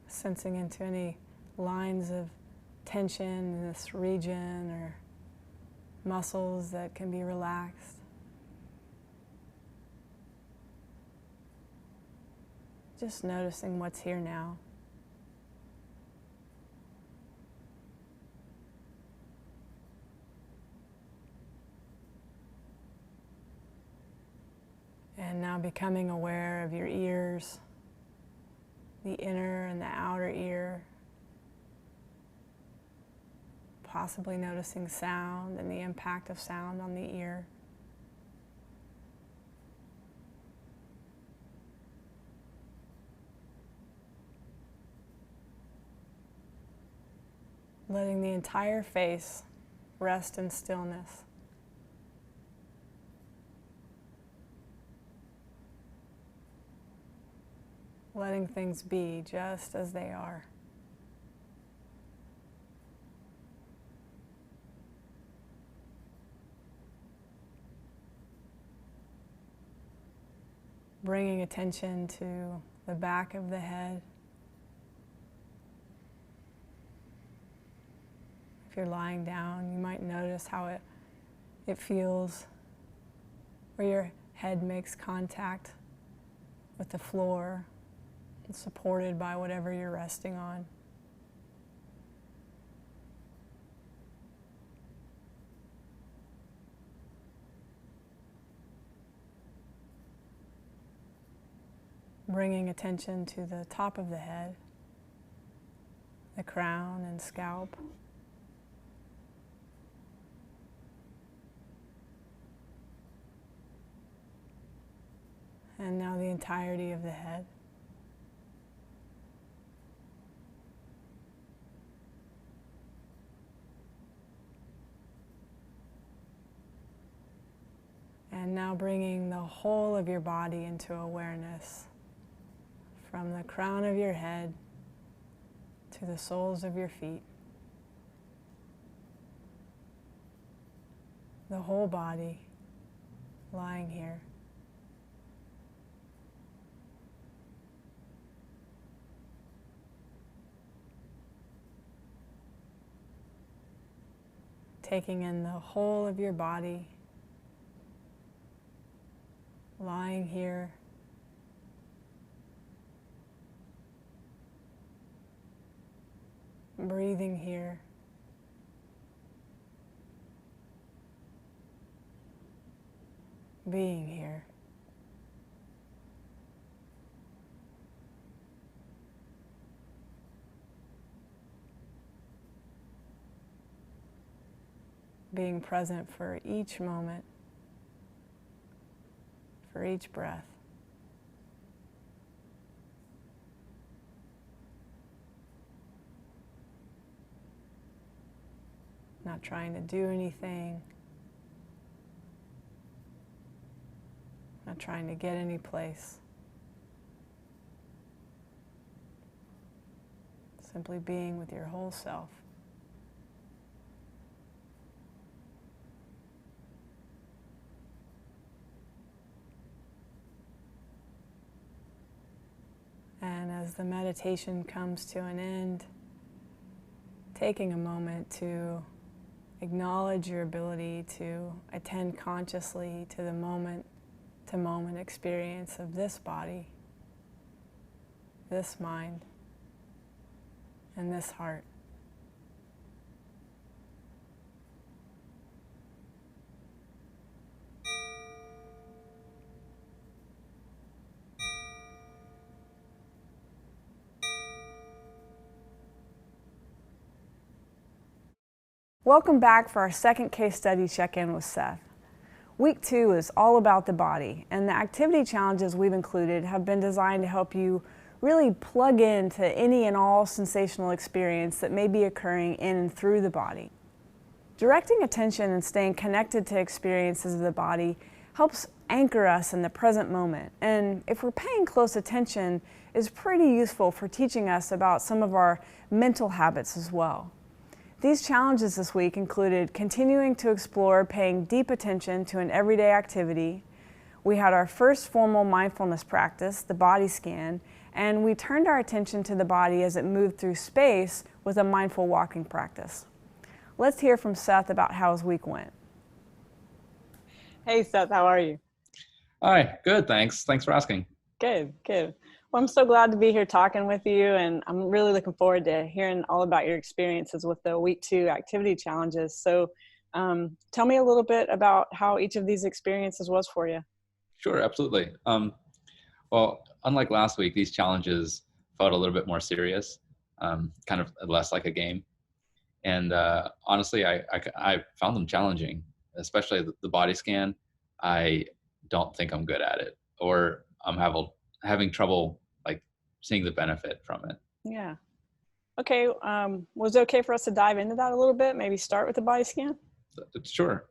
Sensing into any lines of tension in this region or muscles that can be relaxed. Just noticing what's here now. And now becoming aware of your ears, the inner and the outer ear. Possibly noticing sound and the impact of sound on the ear. Letting the entire face rest in stillness. Letting things be just as they are. Bringing attention to the back of the head. If you're lying down, you might notice how it feels where your head makes contact with the floor, supported by whatever you're resting on. Bringing attention to the top of the head, the crown and scalp. And now the entirety of the head. And now bringing the whole of your body into awareness, from the crown of your head to the soles of your feet. The whole body lying here. Taking in the whole of your body, lying here, breathing here, being here. Being present for each moment, for each breath. Not trying to do anything, not trying to get any place. Simply being with your whole self. And as the meditation comes to an end, taking a moment to acknowledge your ability to attend consciously to the moment-to-moment experience of this body, this mind, and this heart. Welcome back for our second case study check-in with Seth. Week 2 is all about the body, and the activity challenges we've included have been designed to help you really plug into any and all sensational experience that may be occurring in and through the body. Directing attention and staying connected to experiences of the body helps anchor us in the present moment, and if we're paying close attention, is pretty useful for teaching us about some of our mental habits as well. These challenges this week included continuing to explore paying deep attention to an everyday activity. We had our first formal mindfulness practice, the body scan, and we turned our attention to the body as it moved through space with a mindful walking practice. Let's hear from Seth about how his week went. Hey Seth, how are you? Hi, good, thanks. Thanks for asking. Good, good. Well, I'm so glad to be here talking with you, and I'm really looking forward to hearing all about your experiences with the week 2 activity challenges. So tell me a little bit about how each of these experiences was for you. Sure, absolutely. Well, unlike last week, these challenges felt a little bit more serious, kind of less like a game. And honestly, I found them challenging, especially the body scan. I don't think I'm good at it, or I'm having trouble like seeing the benefit from it. Yeah. Okay. Was it okay for us to dive into that a little bit? Maybe start with the body scan? Sure.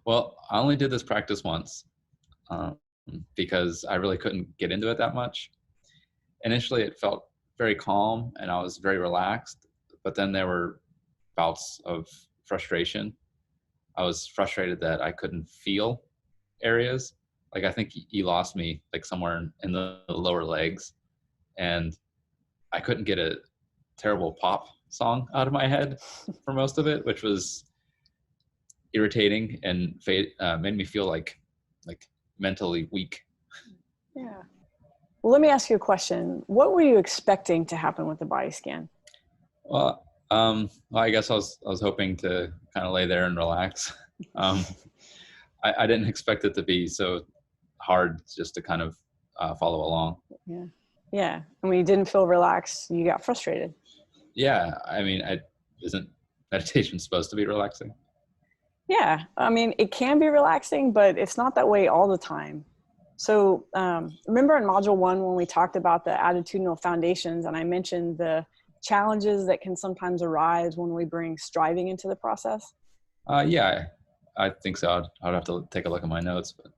Well, I only did this practice once because I really couldn't get into it that much. Initially, it felt very calm and I was very relaxed, but then there were bouts of frustration. I was frustrated that I couldn't feel areas. Like I think he lost me like somewhere in the lower legs, and I couldn't get a terrible pop song out of my head for most of it, which was irritating and made me feel like mentally weak. Yeah. Well, let me ask you a question. What were you expecting to happen with the body scan? Well, I guess I was hoping to kind of lay there and relax. I didn't expect it to be so hard just to kind of follow along. Yeah. Yeah. And when you didn't feel relaxed, you got frustrated. Yeah. I mean, isn't meditation supposed to be relaxing? Yeah. I mean, it can be relaxing, but it's not that way all the time. So remember in module 1 when we talked about the attitudinal foundations and I mentioned the challenges that can sometimes arise when we bring striving into the process? Yeah, I think so. I'd have to take a look at my notes. But.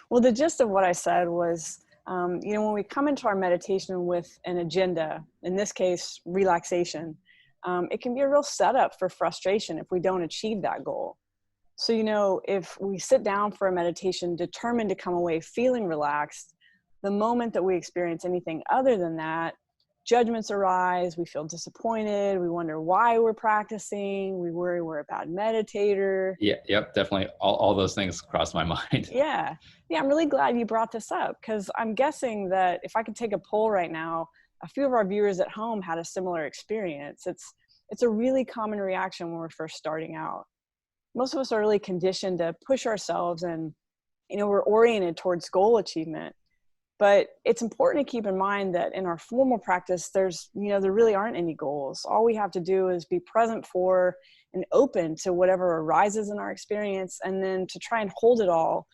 Well, the gist of what I said was, when we come into our meditation with an agenda, in this case, relaxation, it can be a real setup for frustration if we don't achieve that goal. So, if we sit down for a meditation determined to come away feeling relaxed, the moment that we experience anything other than that, judgments arise, we feel disappointed, we wonder why we're practicing, we worry we're a bad meditator. Yeah, yep, definitely. All those things crossed my mind. Yeah, I'm really glad you brought this up because I'm guessing that if I could take a poll right now, a few of our viewers at home had a similar experience. It's a really common reaction when we're first starting out. Most of us are really conditioned to push ourselves and, we're oriented towards goal achievement. But it's important to keep in mind that in our formal practice, there really aren't any goals. All we have to do is be present for and open to whatever arises in our experience, and then to try and hold it all,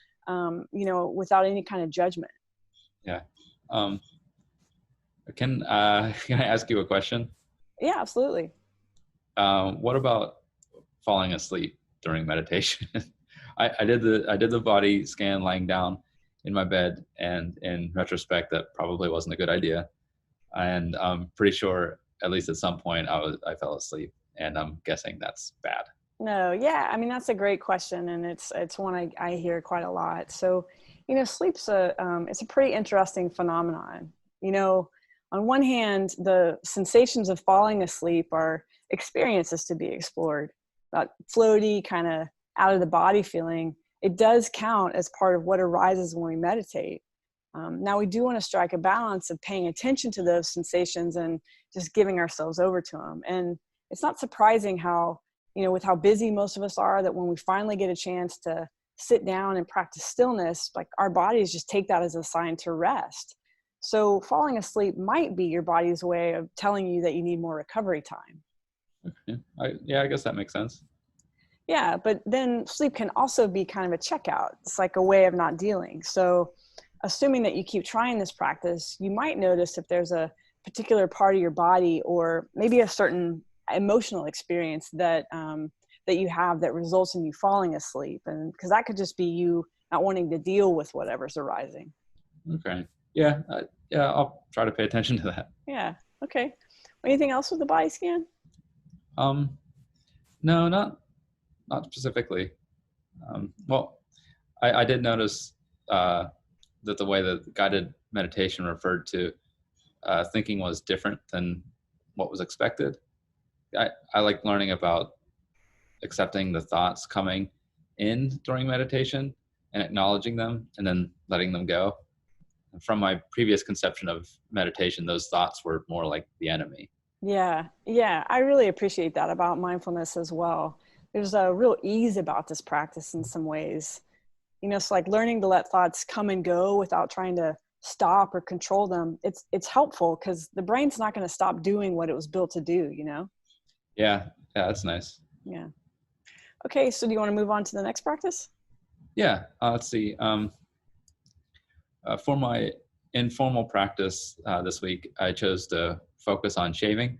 without any kind of judgment. Yeah. Can I ask you a question? Yeah, absolutely. What about falling asleep during meditation? I did the body scan lying down in my bed, and in retrospect, that probably wasn't a good idea. And I'm pretty sure, at least at some point, I fell asleep, and I'm guessing that's bad. No, yeah, I mean that's a great question, and it's one I hear quite a lot. So, sleep's it's a pretty interesting phenomenon. On one hand, the sensations of falling asleep are experiences to be explored. That floaty kind of out of the body feeling, it does count as part of what arises when we meditate. Now, we do want to strike a balance of paying attention to those sensations and just giving ourselves over to them. And it's not surprising how, with how busy most of us are, that when we finally get a chance to sit down and practice stillness, like our bodies just take that as a sign to rest. So falling asleep might be your body's way of telling you that you need more recovery time. Okay. I guess that makes sense. Yeah, but then sleep can also be kind of a checkout. It's like a way of not dealing. So assuming that you keep trying this practice, you might notice if there's a particular part of your body or maybe a certain emotional experience that you have that results in you falling asleep. And because that could just be you not wanting to deal with whatever's arising. Okay. Yeah. I'll try to pay attention to that. Yeah. Okay. Anything else with the body scan? No, not specifically. Well, I did notice that the way that guided meditation referred to thinking was different than what was expected. I like learning about accepting the thoughts coming in during meditation and acknowledging them and then letting them go. And from my previous conception of meditation, those thoughts were more like the enemy. Yeah, yeah, I really appreciate that about mindfulness as well. There's a real ease about this practice in some ways. It's like learning to let thoughts come and go without trying to stop or control them. It's helpful because the brain's not going to stop doing what it was built to do. Yeah, that's nice. Yeah. Okay, so do you want to move on to the next practice? Yeah, let's see. For my informal practice this week, I chose to focus on shaving.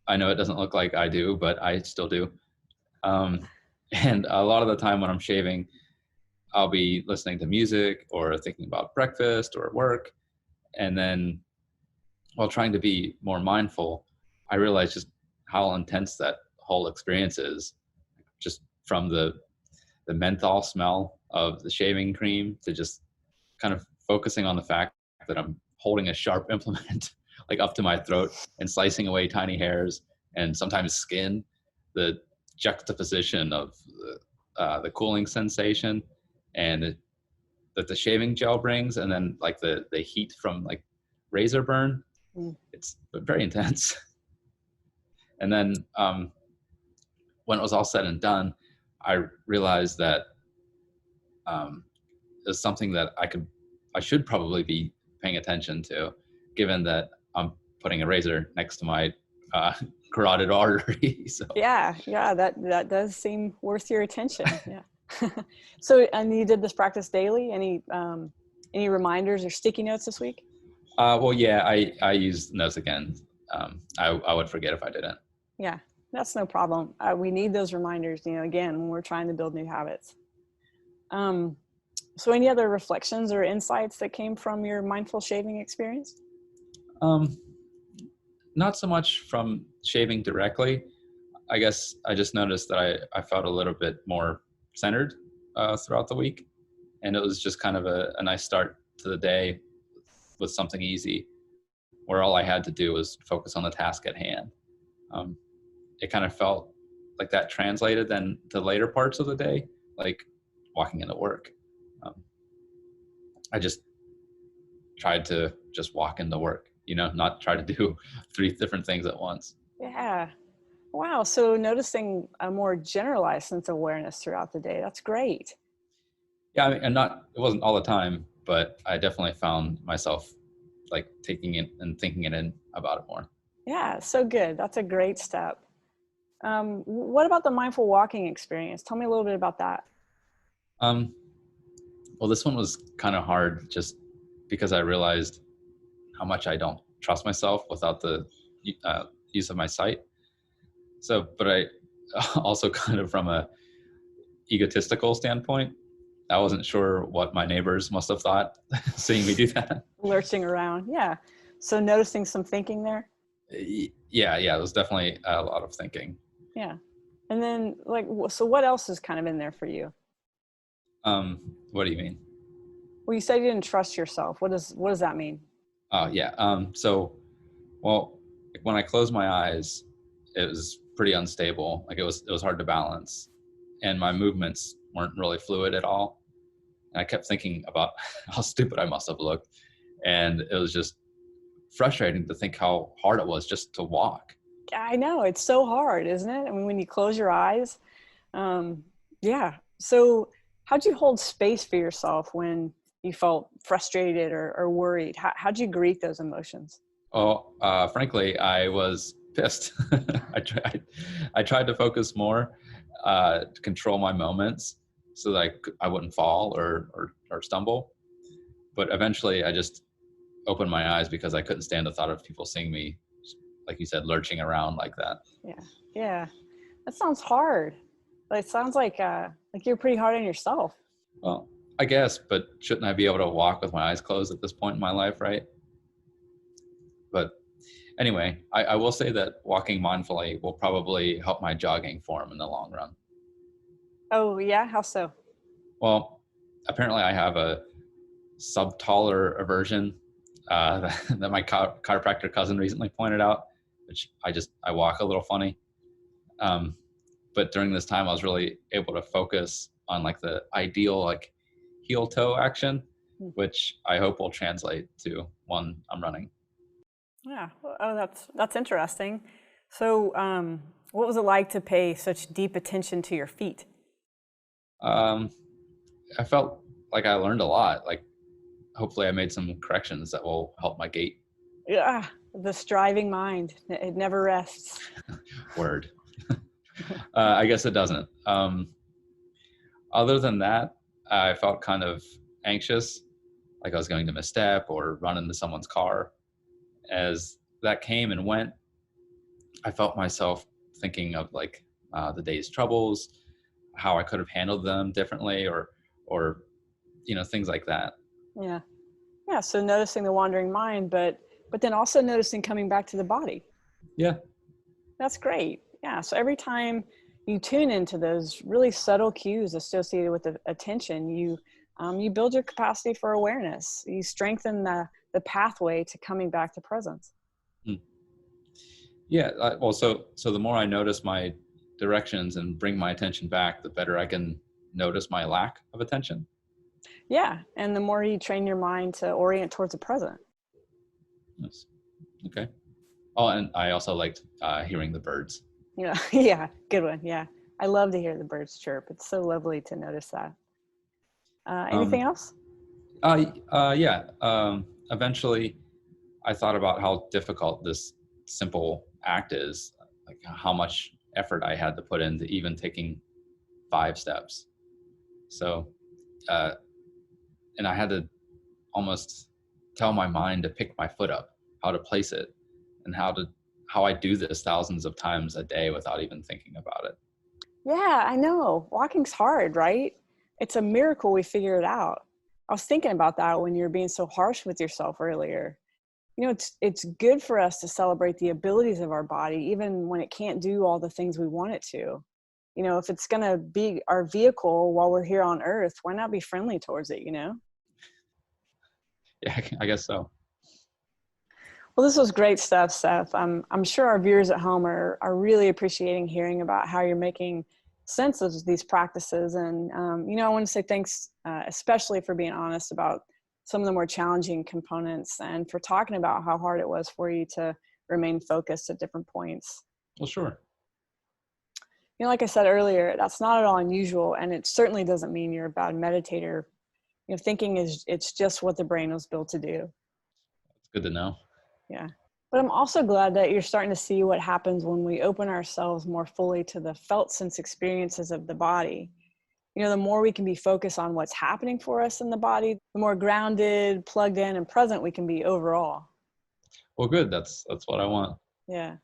I know it doesn't look like I do, but I still do. And a lot of the time when I'm shaving, I'll be listening to music or thinking about breakfast or work. And then while trying to be more mindful, I realized just how intense that whole experience is, just from the menthol smell of the shaving cream to just kind of focusing on the fact that I'm holding a sharp implement like up to my throat and slicing away tiny hairs and sometimes skin, the juxtaposition of the cooling sensation and that the shaving gel brings, and then like the heat from like razor burn. It's very intense. And then when it was all said and done, I realized that is something that I should probably be paying attention to, given that I'm putting a razor next to my carotid artery. So Yeah, that does seem worth your attention. Yeah. So, and you did this practice daily? Any reminders or sticky notes this week? well, yeah, I used notes again. I would forget if I didn't. Yeah, that's no problem. We need those reminders, again, when we're trying to build new habits. So any other reflections or insights that came from your mindful shaving experience? Not so much from shaving directly. I guess I just noticed that I felt a little bit more centered throughout the week. And it was just kind of a nice start to the day with something easy, where all I had to do was focus on the task at hand. It kind of felt like that translated then to later parts of the day, like walking into work. I just tried to just walk into work, not try to do 3 different things at once. Yeah. Wow. So noticing a more generalized sense of awareness throughout the day. That's great. Yeah, I mean, it wasn't all the time, but I definitely found myself like taking it and thinking it in about it more. Yeah. So good. That's a great step. What about the mindful walking experience? Tell me a little bit about that. Well, this one was kind of hard just because I realized how much I don't trust myself without the use of my sight. So, but I also kind of from a egotistical standpoint, I wasn't sure what my neighbors must have thought seeing me do that. Lurching around. Yeah. So noticing some thinking there. Yeah, it was definitely a lot of thinking. Yeah. And then so what else is kind of in there for you? What do you mean? Well, you said you didn't trust yourself. What does that mean? Oh, yeah. Well, when I closed my eyes, it was pretty unstable. Like it was hard to balance, and my movements weren't really fluid at all. And I kept thinking about how stupid I must have looked, and it was just frustrating to think how hard it was just to walk. I know, it's so hard, isn't it? I mean, when you close your eyes, yeah. So how'd you hold space for yourself when you felt frustrated or worried? How'd you greet those emotions? Oh, frankly, I was pissed. I tried to focus more, to control my moments so that I wouldn't fall or stumble. But eventually I just opened my eyes because I couldn't stand the thought of people seeing me, like you said, lurching around like that. Yeah. That sounds hard. It sounds like you're pretty hard on yourself. Well, I guess, but shouldn't I be able to walk with my eyes closed at this point in my life, right? But Anyway, I will say that walking mindfully will probably help my jogging form in the long run. Oh, yeah? How so? Well, apparently I have a subtalar aversion that my chiropractor cousin recently pointed out, which I walk a little funny. Um, but during this time, I was really able to focus on like the ideal like heel toe action, which I hope will translate to when I'm running. Yeah. Oh, that's interesting. So, what was it like to pay such deep attention to your feet? Um, I felt like I learned a lot. Like hopefully I made some corrections that will help my gait. Yeah, the striving mind. It never rests. Word. I guess it doesn't. Other than that, I felt kind of anxious, like I was going to misstep or run into someone's car. As that came and went, I felt myself thinking of like the day's troubles, how I could have handled them differently, or things like that. Yeah. Yeah, so noticing the wandering mind, but then also noticing coming back to the body. Yeah. That's great. Yeah, so every time you tune into those really subtle cues associated with the attention, you build your capacity for awareness. You strengthen the pathway to coming back to presence. Hmm. Yeah. Well, so the more I notice my directions and bring my attention back, the better I can notice my lack of attention. Yeah, and the more you train your mind to orient towards the present. Yes. Okay. Oh, and I also liked hearing the birds. Yeah, yeah, good one. Yeah, I love to hear the birds chirp. It's so lovely to notice that. Anything Um, else? yeah. Eventually, I thought about how difficult this simple act is, like how much effort I had to put into even taking 5 steps. So, uh, and I had to almost tell my mind to pick my foot up, how to place it, and how I do this thousands of times a day without even thinking about it. Yeah, I know. Walking's hard, right? It's a miracle we figure it out. I was thinking about that when you were being so harsh with yourself earlier. It's good for us to celebrate the abilities of our body, even when it can't do all the things we want it to. If it's going to be our vehicle while we're here on earth, why not be friendly towards it, Yeah, I guess so. Well, this was great stuff, Seth. I'm sure our viewers at home are really appreciating hearing about how you're making sense of these practices. And, I want to say thanks, especially for being honest about some of the more challenging components and for talking about how hard it was for you to remain focused at different points. Well, sure. Like I said earlier, that's not at all unusual. And it certainly doesn't mean you're a bad meditator. Thinking it's just what the brain was built to do. It's good to know. Yeah. But I'm also glad that you're starting to see what happens when we open ourselves more fully to the felt sense experiences of the body. The more we can be focused on what's happening for us in the body, the more grounded, plugged in, and present we can be overall. Well, good. That's what I want. Yeah.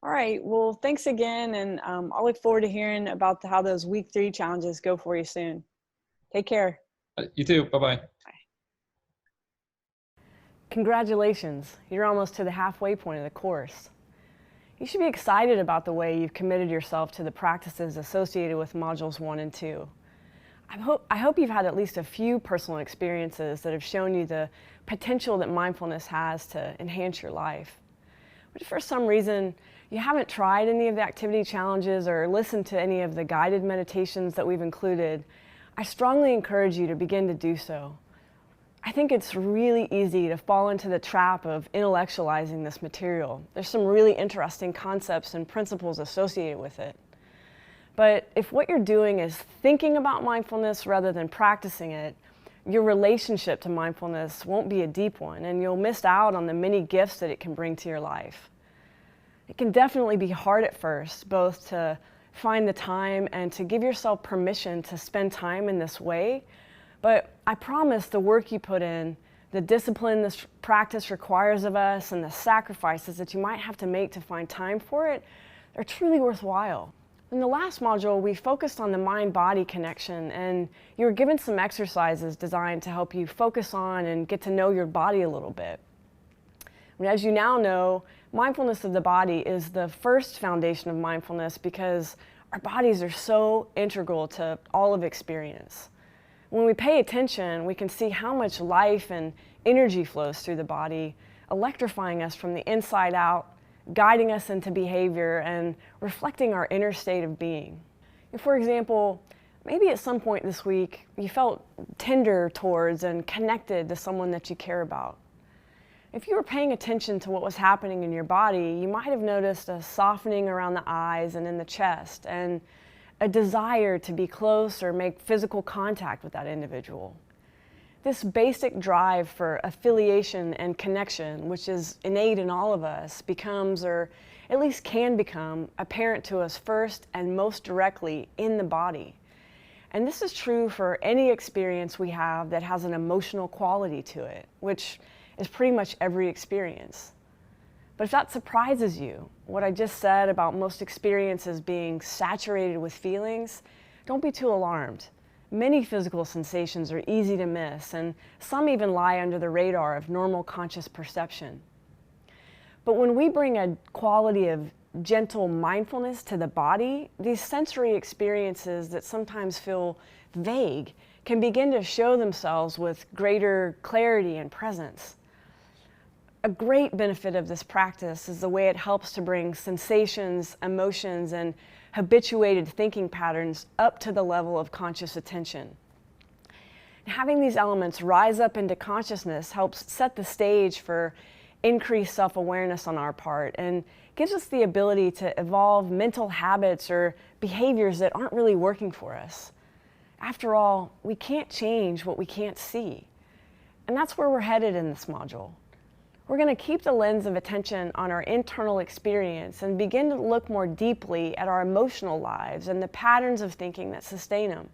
All right. Well, thanks again. And I'll look forward to hearing about how those week 3 challenges go for you soon. Take care. You too. Bye-bye. Congratulations, you're almost to the halfway point of the course. You should be excited about the way you've committed yourself to the practices associated with modules 1 and 2. I hope you've had at least a few personal experiences that have shown you the potential that mindfulness has to enhance your life. But if for some reason you haven't tried any of the activity challenges or listened to any of the guided meditations that we've included, I strongly encourage you to begin to do so. I think it's really easy to fall into the trap of intellectualizing this material. There's some really interesting concepts and principles associated with it. But if what you're doing is thinking about mindfulness rather than practicing it, your relationship to mindfulness won't be a deep one, and you'll miss out on the many gifts that it can bring to your life. It can definitely be hard at first, both to find the time and to give yourself permission to spend time in this way. But I promise the work you put in, the discipline this practice requires of us, and the sacrifices that you might have to make to find time for it, they're truly worthwhile. In the last module, we focused on the mind-body connection, and you were given some exercises designed to help you focus on and get to know your body a little bit. And as you now know, mindfulness of the body is the first foundation of mindfulness because our bodies are so integral to all of experience. When we pay attention, we can see how much life and energy flows through the body, electrifying us from the inside out, guiding us into behavior, and reflecting our inner state of being. For example, maybe at some point this week, you felt tender towards and connected to someone that you care about. If you were paying attention to what was happening in your body, you might have noticed a softening around the eyes and in the chest, and a desire to be close or make physical contact with that individual. This basic drive for affiliation and connection, which is innate in all of us, becomes, or at least can become, apparent to us first and most directly in the body. And this is true for any experience we have that has an emotional quality to it, which is pretty much every experience. But if that surprises you, what I just said about most experiences being saturated with feelings, don't be too alarmed. Many physical sensations are easy to miss, and some even lie under the radar of normal conscious perception. But when we bring a quality of gentle mindfulness to the body, these sensory experiences that sometimes feel vague can begin to show themselves with greater clarity and presence. A great benefit of this practice is the way it helps to bring sensations, emotions, and habituated thinking patterns up to the level of conscious attention. Having these elements rise up into consciousness helps set the stage for increased self-awareness on our part and gives us the ability to evolve mental habits or behaviors that aren't really working for us. After all, we can't change what we can't see. And that's where we're headed in this module. We're going to keep the lens of attention on our internal experience and begin to look more deeply at our emotional lives and the patterns of thinking that sustain them.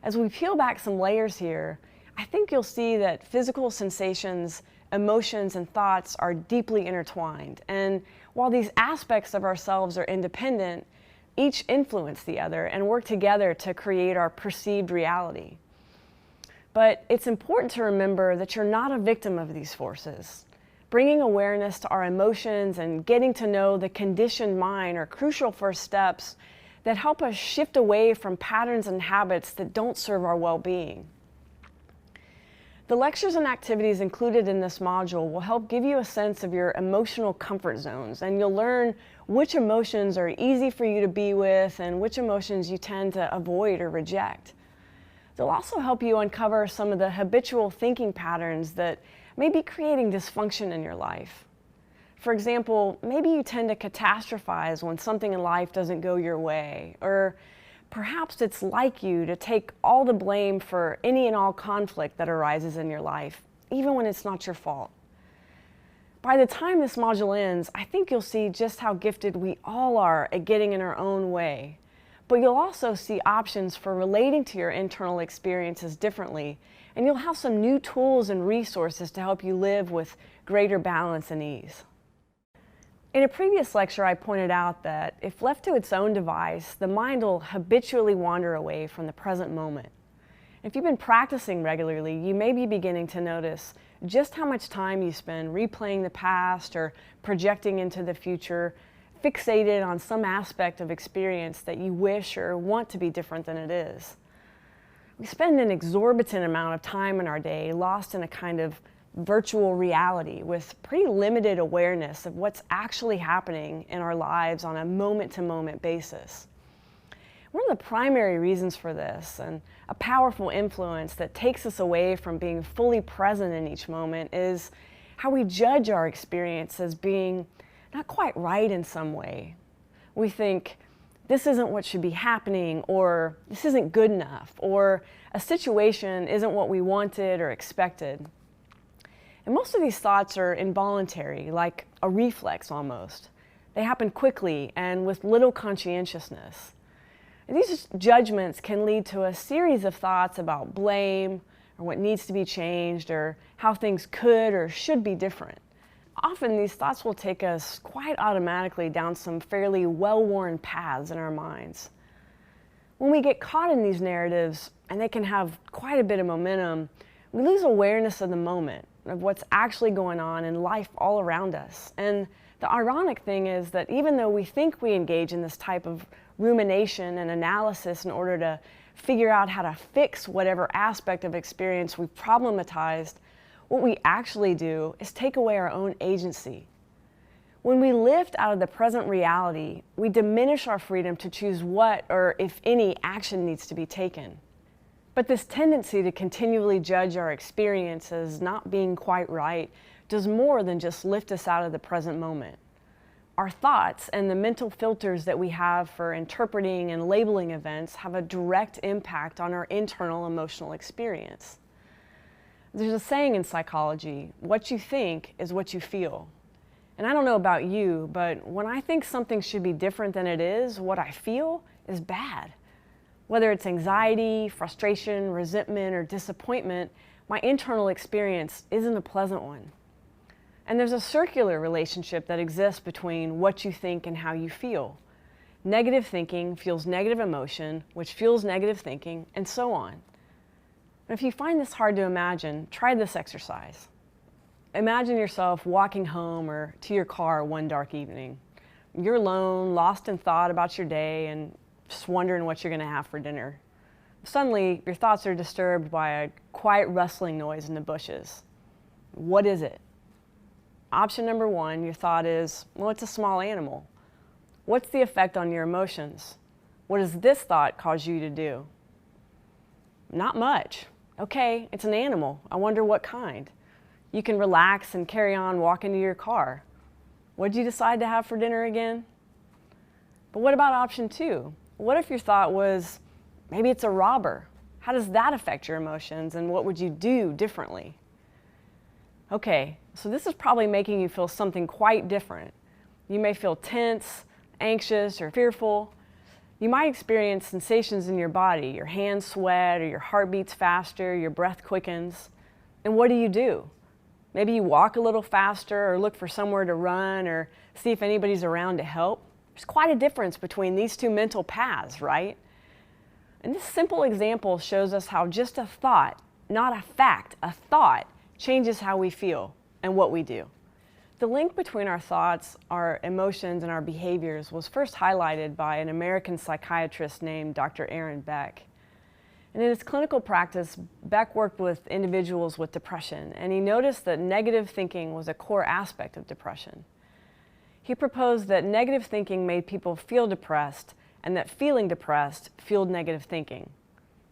As we peel back some layers here, I think you'll see that physical sensations, emotions, and thoughts are deeply intertwined. And while these aspects of ourselves are independent, each influence the other and work together to create our perceived reality. But it's important to remember that you're not a victim of these forces. Bringing awareness to our emotions and getting to know the conditioned mind are crucial first steps that help us shift away from patterns and habits that don't serve our well-being. The lectures and activities included in this module will help give you a sense of your emotional comfort zones, and you'll learn which emotions are easy for you to be with and which emotions you tend to avoid or reject. They'll also help you uncover some of the habitual thinking patterns that may be creating dysfunction in your life. For example, maybe you tend to catastrophize when something in life doesn't go your way, or perhaps it's like you to take all the blame for any and all conflict that arises in your life, even when it's not your fault. By the time this module ends, I think you'll see just how gifted we all are at getting in our own way. But you'll also see options for relating to your internal experiences differently, and you'll have some new tools and resources to help you live with greater balance and ease. In a previous lecture, I pointed out that if left to its own device, the mind will habitually wander away from the present moment. If you've been practicing regularly, you may be beginning to notice just how much time you spend replaying the past or projecting into the future, fixated on some aspect of experience that you wish or want to be different than it is. We spend an exorbitant amount of time in our day lost in a kind of virtual reality with pretty limited awareness of what's actually happening in our lives on a moment-to-moment basis. One of the primary reasons for this, and a powerful influence that takes us away from being fully present in each moment, is how we judge our experience as being not quite right in some way. We think, this isn't what should be happening, or this isn't good enough, or a situation isn't what we wanted or expected. And most of these thoughts are involuntary, like a reflex almost. They happen quickly and with little conscientiousness. And these judgments can lead to a series of thoughts about blame, or what needs to be changed, or how things could or should be different. Often these thoughts will take us quite automatically down some fairly well-worn paths in our minds. When we get caught in these narratives, and they can have quite a bit of momentum, we lose awareness of the moment, of what's actually going on in life all around us. And the ironic thing is that even though we think we engage in this type of rumination and analysis in order to figure out how to fix whatever aspect of experience we've problematized, what we actually do is take away our own agency. When we lift out of the present reality, we diminish our freedom to choose what, or if any, action needs to be taken. But this tendency to continually judge our experience as not being quite right does more than just lift us out of the present moment. Our thoughts and the mental filters that we have for interpreting and labeling events have a direct impact on our internal emotional experience. There's a saying in psychology, what you think is what you feel. And I don't know about you, but when I think something should be different than it is, what I feel is bad. Whether it's anxiety, frustration, resentment, or disappointment, my internal experience isn't a pleasant one. And there's a circular relationship that exists between what you think and how you feel. Negative thinking fuels negative emotion, which fuels negative thinking, and so on. And if you find this hard to imagine, try this exercise. Imagine yourself walking home or to your car one dark evening. You're alone, lost in thought about your day, and just wondering what you're going to have for dinner. Suddenly, your thoughts are disturbed by a quiet rustling noise in the bushes. What is it? Option number one, your thought is, well, it's a small animal. What's the effect on your emotions? What does this thought cause you to do? Not much. Okay, it's an animal. I wonder what kind. You can relax and carry on walking to your car. What did you decide to have for dinner again? But what about option two? What if your thought was, maybe it's a robber? How does that affect your emotions, and what would you do differently? Okay, so this is probably making you feel something quite different. You may feel tense, anxious, or fearful. You might experience sensations in your body. Your hands sweat, or your heart beats faster, your breath quickens. And what do? Maybe you walk a little faster, or look for somewhere to run, or see if anybody's around to help. There's quite a difference between these two mental paths, right? And this simple example shows us how just a thought, not a fact, a thought, changes how we feel and what we do. The link between our thoughts, our emotions, and our behaviors was first highlighted by an American psychiatrist named Dr. Aaron Beck. And in his clinical practice, Beck worked with individuals with depression, and he noticed that negative thinking was a core aspect of depression. He proposed that negative thinking made people feel depressed, and that feeling depressed fueled negative thinking,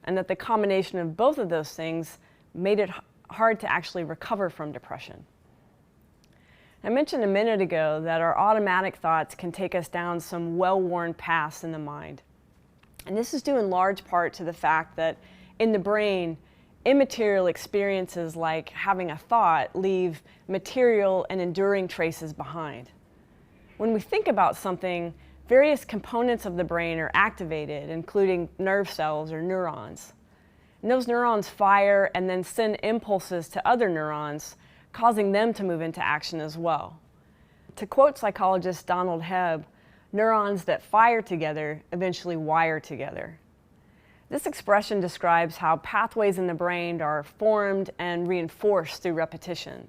and that the combination of both of those things made it hard to actually recover from depression. I mentioned a minute ago that our automatic thoughts can take us down some well-worn paths in the mind. And this is due in large part to the fact that in the brain, immaterial experiences like having a thought leave material and enduring traces behind. When we think about something, various components of the brain are activated, including nerve cells or neurons. And those neurons fire and then send impulses to other neurons, causing them to move into action as well. To quote psychologist Donald Hebb, neurons that fire together eventually wire together. This expression describes how pathways in the brain are formed and reinforced through repetition.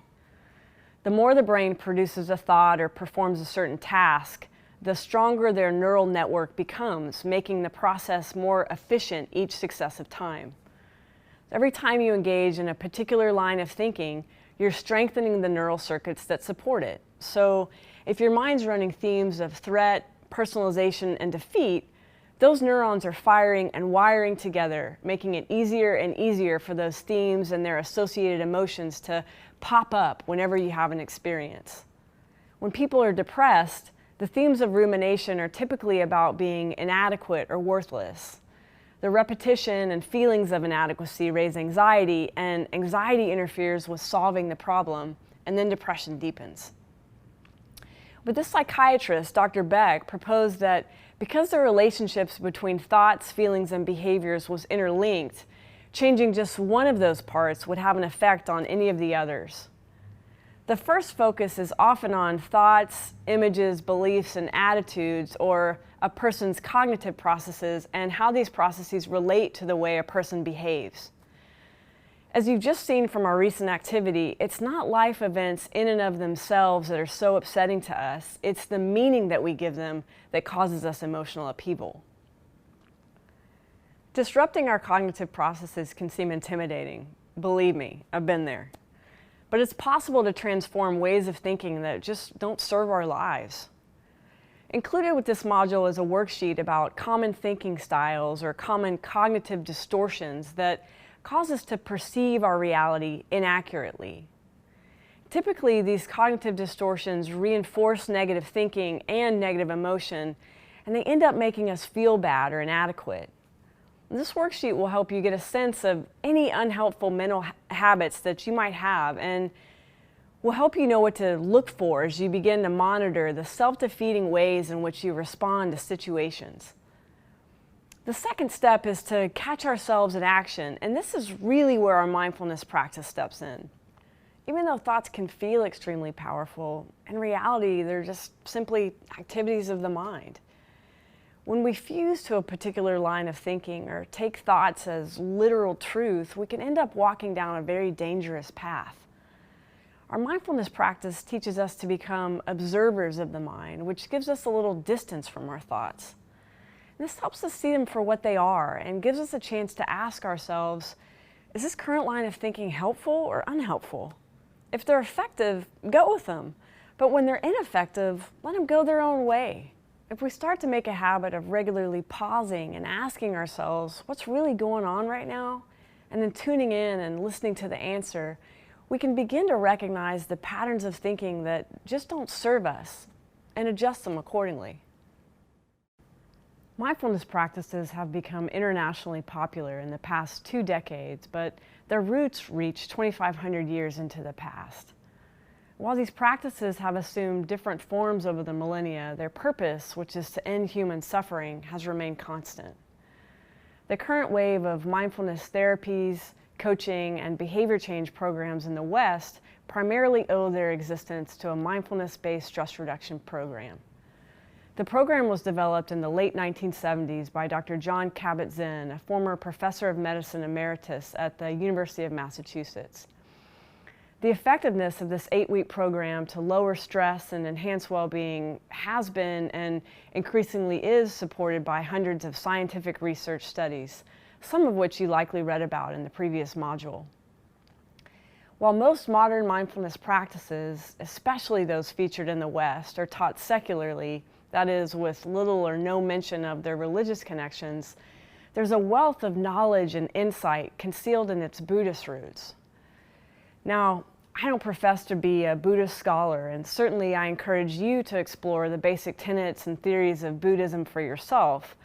The more the brain produces a thought or performs a certain task, the stronger their neural network becomes, making the process more efficient each successive time. Every time you engage in a particular line of thinking, you're strengthening the neural circuits that support it. So if your mind's running themes of threat, personalization, and defeat, those neurons are firing and wiring together, making it easier and easier for those themes and their associated emotions to pop up whenever you have an experience. When people are depressed, the themes of rumination are typically about being inadequate or worthless. The repetition and feelings of inadequacy raise anxiety, and anxiety interferes with solving the problem, and then depression deepens. But this psychiatrist, Dr. Beck, proposed that because the relationships between thoughts, feelings, and behaviors was interlinked, changing just one of those parts would have an effect on any of the others. The first focus is often on thoughts, images, beliefs, and attitudes, or a person's cognitive processes and how these processes relate to the way a person behaves. As you've just seen from our recent activity, it's not life events in and of themselves that are so upsetting to us, it's the meaning that we give them that causes us emotional upheaval. Disrupting our cognitive processes can seem intimidating. Believe me, I've been there. But it's possible to transform ways of thinking that just don't serve our lives. Included with this module is a worksheet about common thinking styles or common cognitive distortions that cause us to perceive our reality inaccurately. Typically, these cognitive distortions reinforce negative thinking and negative emotion, and they end up making us feel bad or inadequate. This worksheet will help you get a sense of any unhelpful mental habits that you might have, and will help you know what to look for as you begin to monitor the self-defeating ways in which you respond to situations. The second step is to catch ourselves in action, and this is really where our mindfulness practice steps in. Even though thoughts can feel extremely powerful, in reality they're just simply activities of the mind. When we fuse to a particular line of thinking or take thoughts as literal truth, we can end up walking down a very dangerous path. Our mindfulness practice teaches us to become observers of the mind, which gives us a little distance from our thoughts. This helps us see them for what they are and gives us a chance to ask ourselves, is this current line of thinking helpful or unhelpful? If they're effective, go with them. But when they're ineffective, let them go their own way. If we start to make a habit of regularly pausing and asking ourselves what's really going on right now, and then tuning in and listening to the answer, we can begin to recognize the patterns of thinking that just don't serve us and adjust them accordingly. Mindfulness practices have become internationally popular in the past 2 decades, but their roots reach 2,500 years into the past. While these practices have assumed different forms over the millennia, their purpose, which is to end human suffering, has remained constant. The current wave of mindfulness therapies, coaching, and behavior change programs in the West primarily owe their existence to a mindfulness-based stress reduction program. The program was developed in the late 1970s by Dr. John Kabat-Zinn, a former professor of medicine emeritus at the University of Massachusetts. The effectiveness of this 8-week program to lower stress and enhance well-being has been and increasingly is supported by hundreds of scientific research studies, some of which you likely read about in the previous module. While most modern mindfulness practices, especially those featured in the West, are taught secularly, that is, with little or no mention of their religious connections, there's a wealth of knowledge and insight concealed in its Buddhist roots. Now, I don't profess to be a Buddhist scholar, and certainly I encourage you to explore the basic tenets and theories of Buddhism for yourself,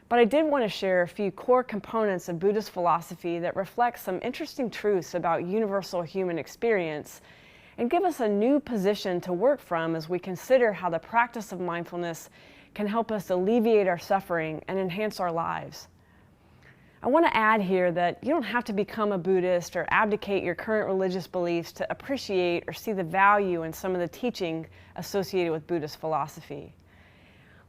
but I did want to share a few core components of Buddhist philosophy that reflect some interesting truths about universal human experience and give us a new position to work from as we consider how the practice of mindfulness can help us alleviate our suffering and enhance our lives. I want to add here that you don't have to become a Buddhist or abdicate your current religious beliefs to appreciate or see the value in some of the teaching associated with Buddhist philosophy.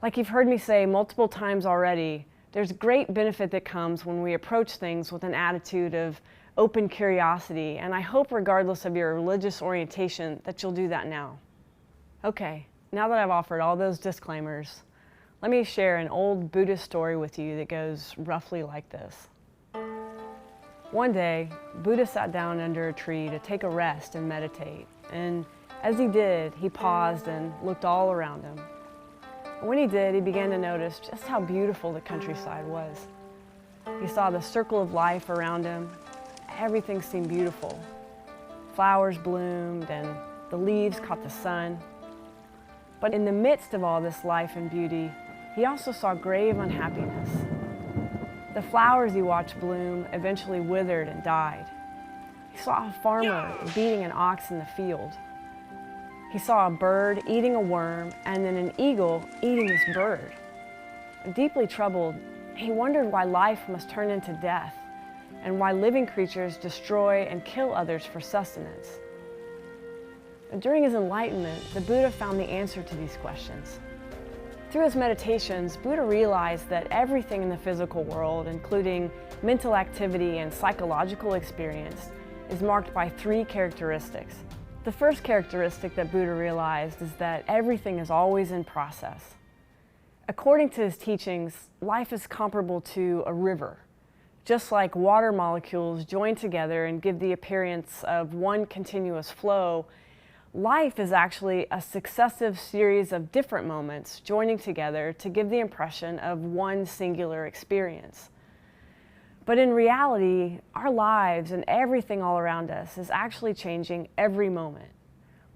Like you've heard me say multiple times already, there's great benefit that comes when we approach things with an attitude of open curiosity, and I hope regardless of your religious orientation that you'll do that now. Okay, now that I've offered all those disclaimers, let me share an old Buddhist story with you that goes roughly like this. One day, Buddha sat down under a tree to take a rest and meditate, and as he did, he paused and looked all around him. When he did, he began to notice just how beautiful the countryside was. He saw the circle of life around him. Everything seemed beautiful. Flowers bloomed and the leaves caught the sun. But in the midst of all this life and beauty, he also saw grave unhappiness. The flowers he watched bloom eventually withered and died. He saw a farmer beating an ox in the field. He saw a bird eating a worm and then an eagle eating this bird. Deeply troubled, he wondered why life must turn into death and why living creatures destroy and kill others for sustenance. During his enlightenment, the Buddha found the answer to these questions. Through his meditations, Buddha realized that everything in the physical world, including mental activity and psychological experience, is marked by 3 characteristics. The first characteristic that Buddha realized is that everything is always in process. According to his teachings, life is comparable to a river. Just like water molecules join together and give the appearance of one continuous flow, life is actually a successive series of different moments joining together to give the impression of one singular experience. But in reality, our lives and everything all around us is actually changing every moment.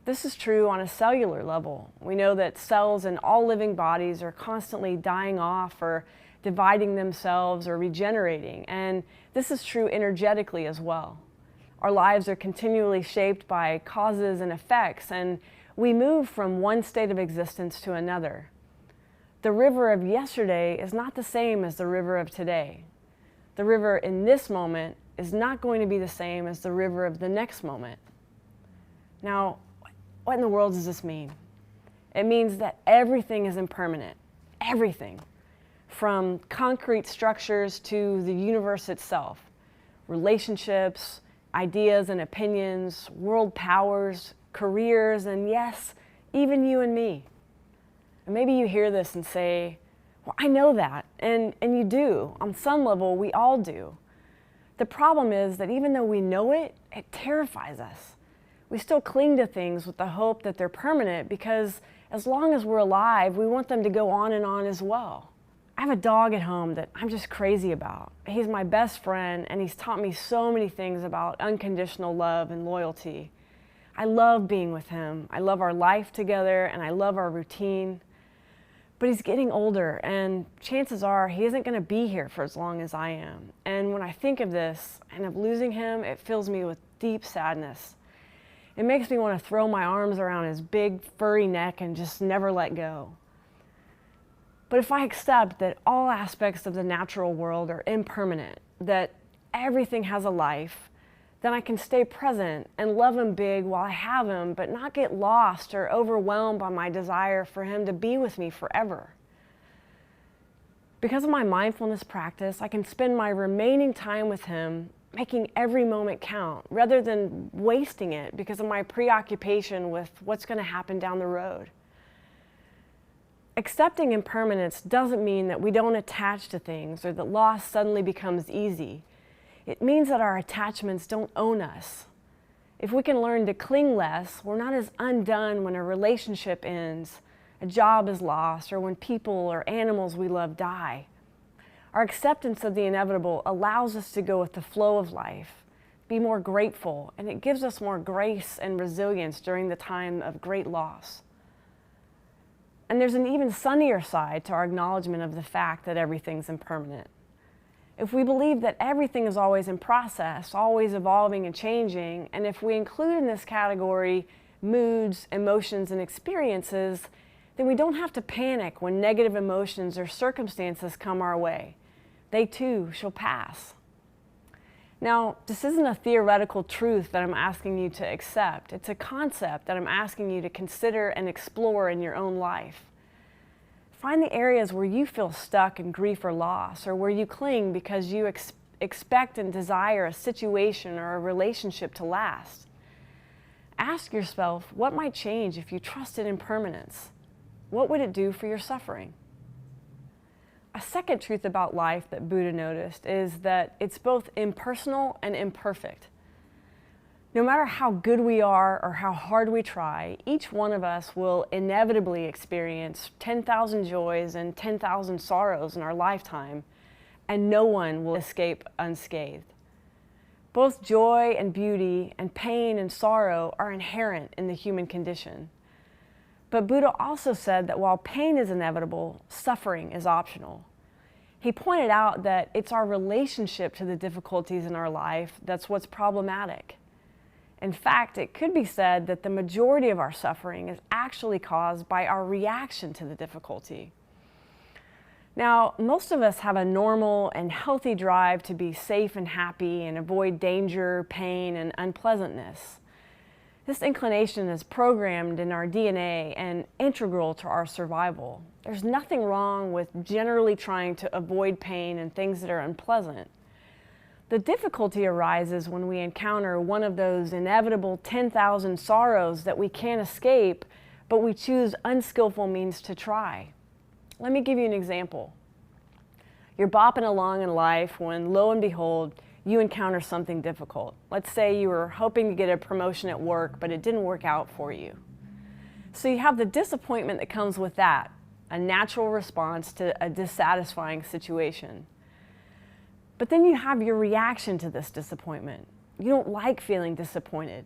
This is true on a cellular level. We know that cells in all living bodies are constantly dying off or dividing themselves or regenerating, and this is true energetically as well. Our lives are continually shaped by causes and effects, and we move from one state of existence to another. The river of yesterday is not the same as the river of today. The river in this moment is not going to be the same as the river of the next moment. Now, what in the world does this mean? It means that everything is impermanent. Everything. From concrete structures to the universe itself. Relationships, ideas and opinions, world powers, careers, and yes, even you and me. And maybe you hear this and say, well, I know that, and you do. On some level, we all do. The problem is that even though we know it, it terrifies us. We still cling to things with the hope that they're permanent because as long as we're alive, we want them to go on and on as well. I have a dog at home that I'm just crazy about. He's my best friend, and he's taught me so many things about unconditional love and loyalty. I love being with him. I love our life together, and I love our routine. But he's getting older, and chances are he isn't going to be here for as long as I am. And when I think of this and of losing him, it fills me with deep sadness. It makes me want to throw my arms around his big, furry neck and just never let go. But if I accept that all aspects of the natural world are impermanent, that everything has a life, then I can stay present and love him big while I have him, but not get lost or overwhelmed by my desire for him to be with me forever. Because of my mindfulness practice, I can spend my remaining time with him making every moment count rather than wasting it because of my preoccupation with what's going to happen down the road. Accepting impermanence doesn't mean that we don't attach to things or that loss suddenly becomes easy. It means that our attachments don't own us. If we can learn to cling less, we're not as undone when a relationship ends, a job is lost, or when people or animals we love die. Our acceptance of the inevitable allows us to go with the flow of life, be more grateful, and it gives us more grace and resilience during the time of great loss. And there's an even sunnier side to our acknowledgement of the fact that everything's impermanent. If we believe that everything is always in process, always evolving and changing, and if we include in this category moods, emotions, and experiences, then we don't have to panic when negative emotions or circumstances come our way. They too shall pass. Now, this isn't a theoretical truth that I'm asking you to accept. It's a concept that I'm asking you to consider and explore in your own life. Find the areas where you feel stuck in grief or loss, or where you cling because you expect and desire a situation or a relationship to last. Ask yourself, what might change if you trusted impermanence? What would it do for your suffering? A second truth about life that Buddha noticed is that it's both impersonal and imperfect. No matter how good we are or how hard we try, each one of us will inevitably experience 10,000 joys and 10,000 sorrows in our lifetime, and no one will escape unscathed. Both joy and beauty and pain and sorrow are inherent in the human condition. But Buddha also said that while pain is inevitable, suffering is optional. He pointed out that it's our relationship to the difficulties in our life that's what's problematic. In fact, it could be said that the majority of our suffering is actually caused by our reaction to the difficulty. Now, most of us have a normal and healthy drive to be safe and happy and avoid danger, pain, and unpleasantness. This inclination is programmed in our DNA and integral to our survival. There's nothing wrong with generally trying to avoid pain and things that are unpleasant. The difficulty arises when we encounter one of those inevitable 10,000 sorrows that we can't escape, but we choose unskillful means to try. Let me give you an example. You're bopping along in life when, lo and behold, you encounter something difficult. Let's say you were hoping to get a promotion at work, but it didn't work out for you. So you have the disappointment that comes with that, a natural response to a dissatisfying situation. But then you have your reaction to this disappointment. You don't like feeling disappointed.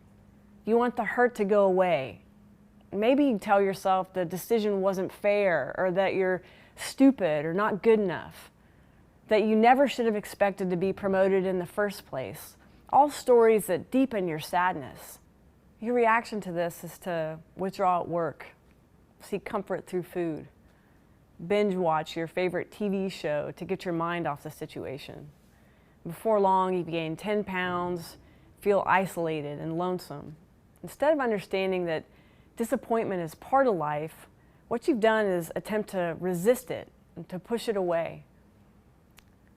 You want the hurt to go away. Maybe you tell yourself the decision wasn't fair, or that you're stupid or not good enough, that you never should have expected to be promoted in the first place. All stories that deepen your sadness. Your reaction to this is to withdraw at work, seek comfort through food, binge watch your favorite TV show to get your mind off the situation. Before long, you gain 10 pounds, feel isolated and lonesome. Instead of understanding that disappointment is part of life, what you've done is attempt to resist it and to push it away.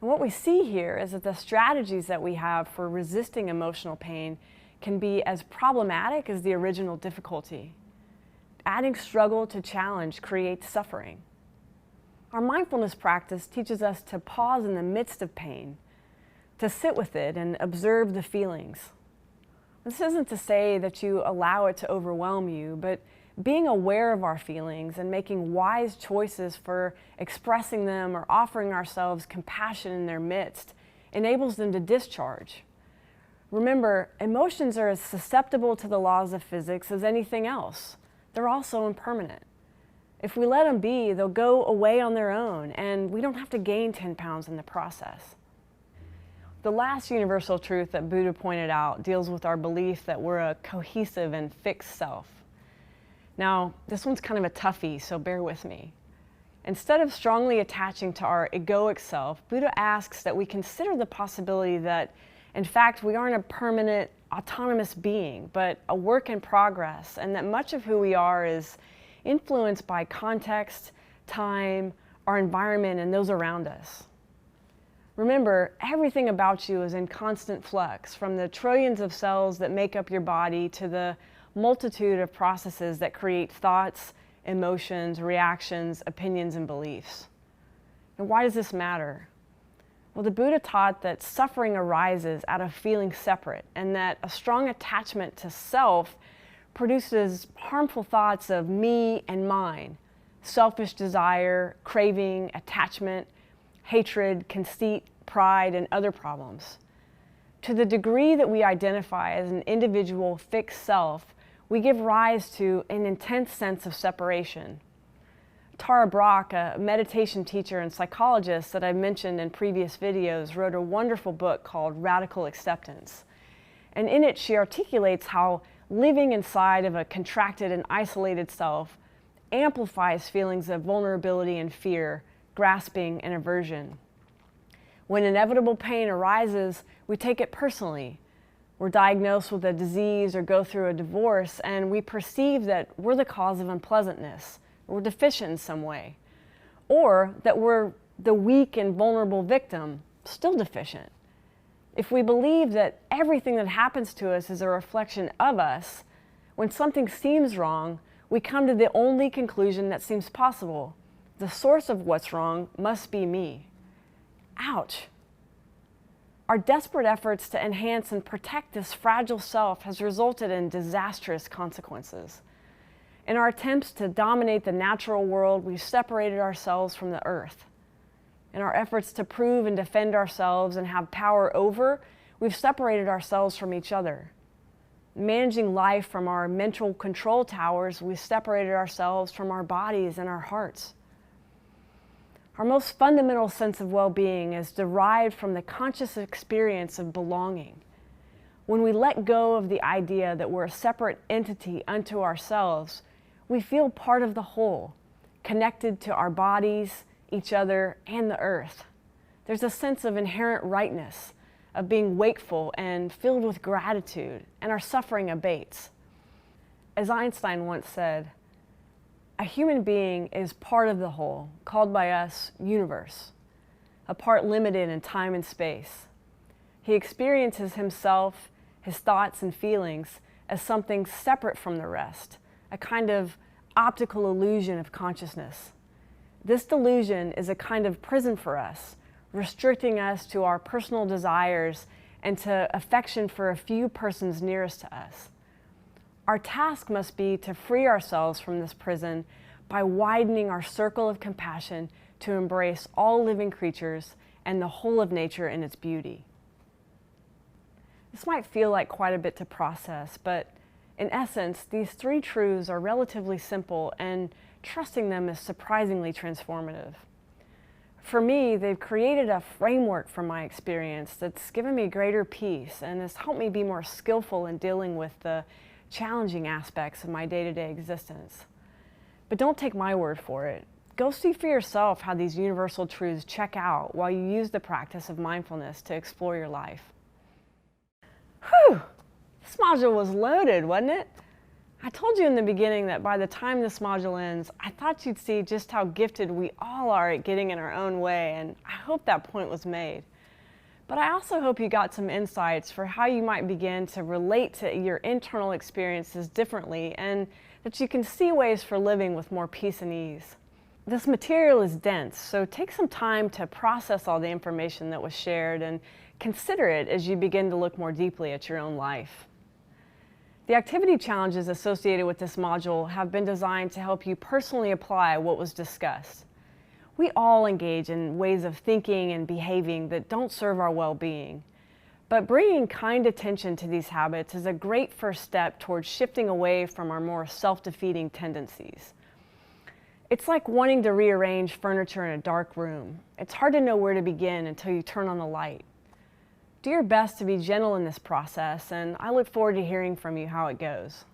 And what we see here is that the strategies that we have for resisting emotional pain can be as problematic as the original difficulty. Adding struggle to challenge creates suffering. Our mindfulness practice teaches us to pause in the midst of pain, to sit with it and observe the feelings. This isn't to say that you allow it to overwhelm you, but being aware of our feelings and making wise choices for expressing them or offering ourselves compassion in their midst enables them to discharge. Remember, emotions are as susceptible to the laws of physics as anything else. They're also impermanent. If we let them be, they'll go away on their own, and we don't have to gain 10 pounds in the process. The last universal truth that Buddha pointed out deals with our belief that we're a cohesive and fixed self. Now, this one's kind of a toughie, so bear with me. Instead of strongly attaching to our egoic self, Buddha asks that we consider the possibility that, in fact, we aren't a permanent, autonomous being, but a work in progress, and that much of who we are is influenced by context, time, our environment, and those around us. Remember, everything about you is in constant flux, from the trillions of cells that make up your body to the multitude of processes that create thoughts, emotions, reactions, opinions, and beliefs. And why does this matter? Well, the Buddha taught that suffering arises out of feeling separate, and that a strong attachment to self produces harmful thoughts of me and mine, selfish desire, craving, attachment, hatred, conceit, pride, and other problems. To the degree that we identify as an individual fixed self, we give rise to an intense sense of separation. Tara Brach, a meditation teacher and psychologist that I've mentioned in previous videos, wrote a wonderful book called Radical Acceptance. And in it, she articulates how living inside of a contracted and isolated self amplifies feelings of vulnerability and fear, grasping and aversion. When inevitable pain arises, we take it personally. We're diagnosed with a disease or go through a divorce, and we perceive that we're the cause of unpleasantness, we're deficient in some way, or that we're the weak and vulnerable victim, still deficient. If we believe that everything that happens to us is a reflection of us, when something seems wrong, we come to the only conclusion that seems possible. The source of what's wrong must be me. Ouch. Our desperate efforts to enhance and protect this fragile self has resulted in disastrous consequences. In our attempts to dominate the natural world, we've separated ourselves from the earth. In our efforts to prove and defend ourselves and have power over, we've separated ourselves from each other. Managing life from our mental control towers, we've separated ourselves from our bodies and our hearts. Our most fundamental sense of well-being is derived from the conscious experience of belonging. When we let go of the idea that we're a separate entity unto ourselves, we feel part of the whole, connected to our bodies, each other, and the earth. There's a sense of inherent rightness, of being wakeful and filled with gratitude, and our suffering abates. As Einstein once said, a human being is part of the whole, called by us universe, a part limited in time and space. He experiences himself, his thoughts and feelings, as something separate from the rest, a kind of optical illusion of consciousness. This delusion is a kind of prison for us, restricting us to our personal desires and to affection for a few persons nearest to us. Our task must be to free ourselves from this prison by widening our circle of compassion to embrace all living creatures and the whole of nature in its beauty. This might feel like quite a bit to process, but in essence, these three truths are relatively simple, and trusting them is surprisingly transformative. For me, they've created a framework for my experience that's given me greater peace and has helped me be more skillful in dealing with the challenging aspects of my day-to-day existence. But don't take my word for it. Go see for yourself how these universal truths check out while you use the practice of mindfulness to explore your life. Whew! This module was loaded, wasn't it? I told you in the beginning that by the time this module ends, I thought you'd see just how gifted we all are at getting in our own way, and I hope that point was made. But I also hope you got some insights for how you might begin to relate to your internal experiences differently, and that you can see ways for living with more peace and ease. This material is dense, so take some time to process all the information that was shared and consider it as you begin to look more deeply at your own life. The activity challenges associated with this module have been designed to help you personally apply what was discussed. We all engage in ways of thinking and behaving that don't serve our well-being, but bringing kind attention to these habits is a great first step towards shifting away from our more self-defeating tendencies. It's like wanting to rearrange furniture in a dark room. It's hard to know where to begin until you turn on the light. Do your best to be gentle in this process, and I look forward to hearing from you how it goes.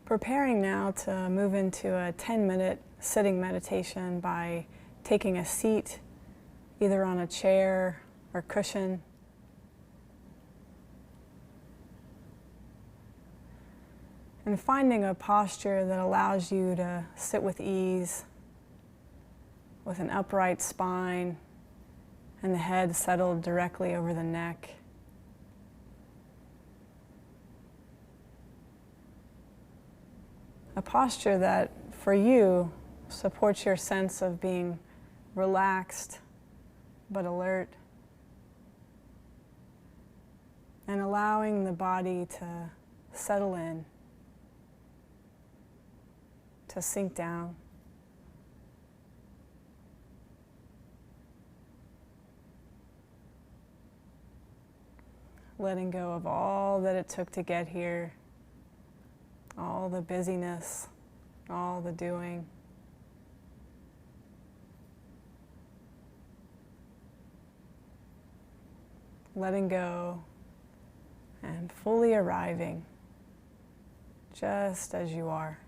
Preparing now to move into a 10-minute sitting meditation by taking a seat either on a chair or cushion. And finding a posture that allows you to sit with ease, with an upright spine and the head settled directly over the neck. A posture that, for you, supports your sense of being relaxed but alert, and allowing the body to settle in, to sink down. Letting go of all that it took to get here, all the busyness, all the doing. Letting go and fully arriving just as you are.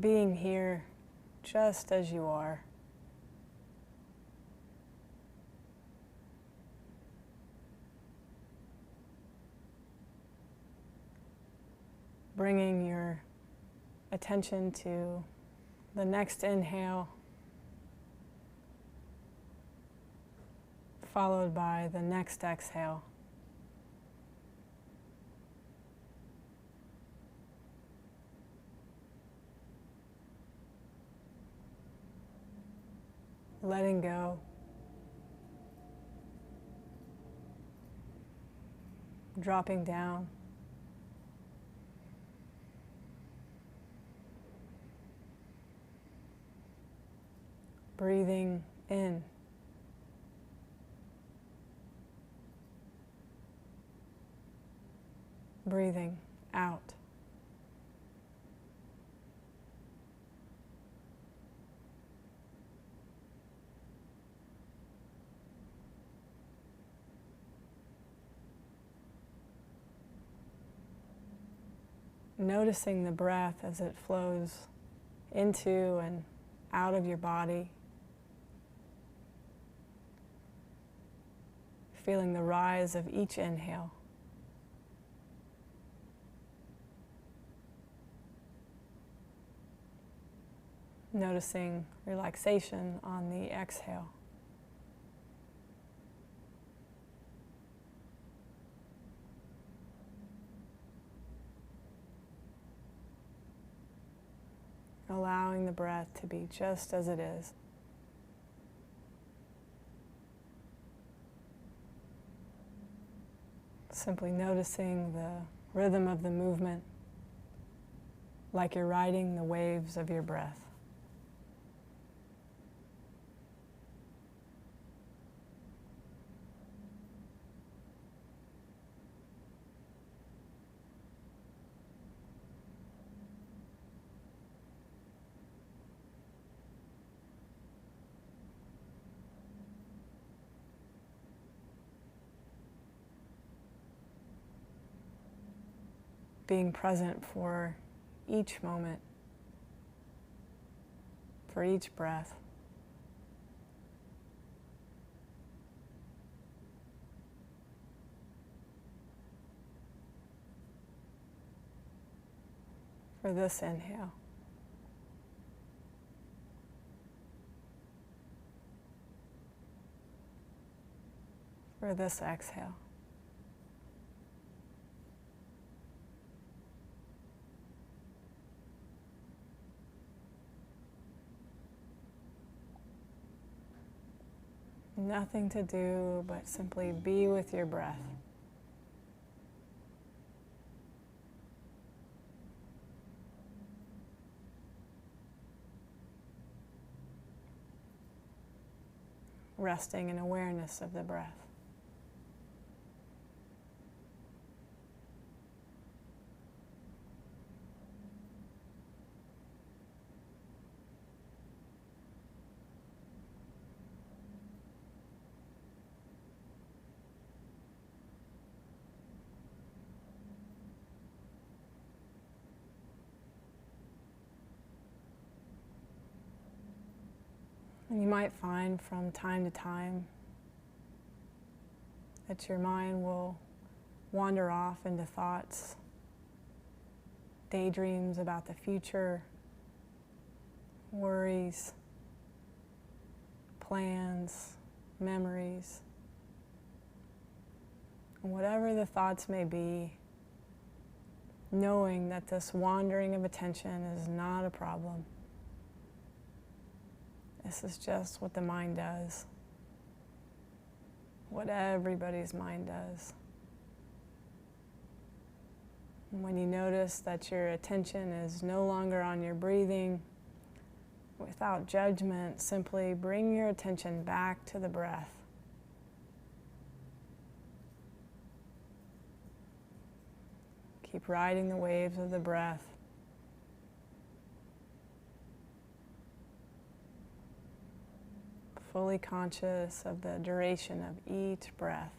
Being here just as you are. Bringing your attention to the next inhale, followed by the next exhale. Letting go. Dropping down. Breathing in. Breathing out. noticing the breath as it flows into and out of your body. Feeling the rise of each inhale. Noticing relaxation on the exhale. Allowing the breath to be just as it is. Simply noticing the rhythm of the movement, like you're riding the waves of your breath. Being present for each moment, for each breath. For this inhale. For this exhale. Nothing to do but simply be with your breath. Resting in awareness of the breath. And you might find from time to time that your mind will wander off into thoughts, daydreams about the future, worries, plans, memories. And whatever the thoughts may be, knowing that this wandering of attention is not a problem. This is just what the mind does, what everybody's mind does. And when you notice that your attention is no longer on your breathing, without judgment, simply bring your attention back to the breath. Keep riding the waves of the breath. Fully conscious of the duration of each breath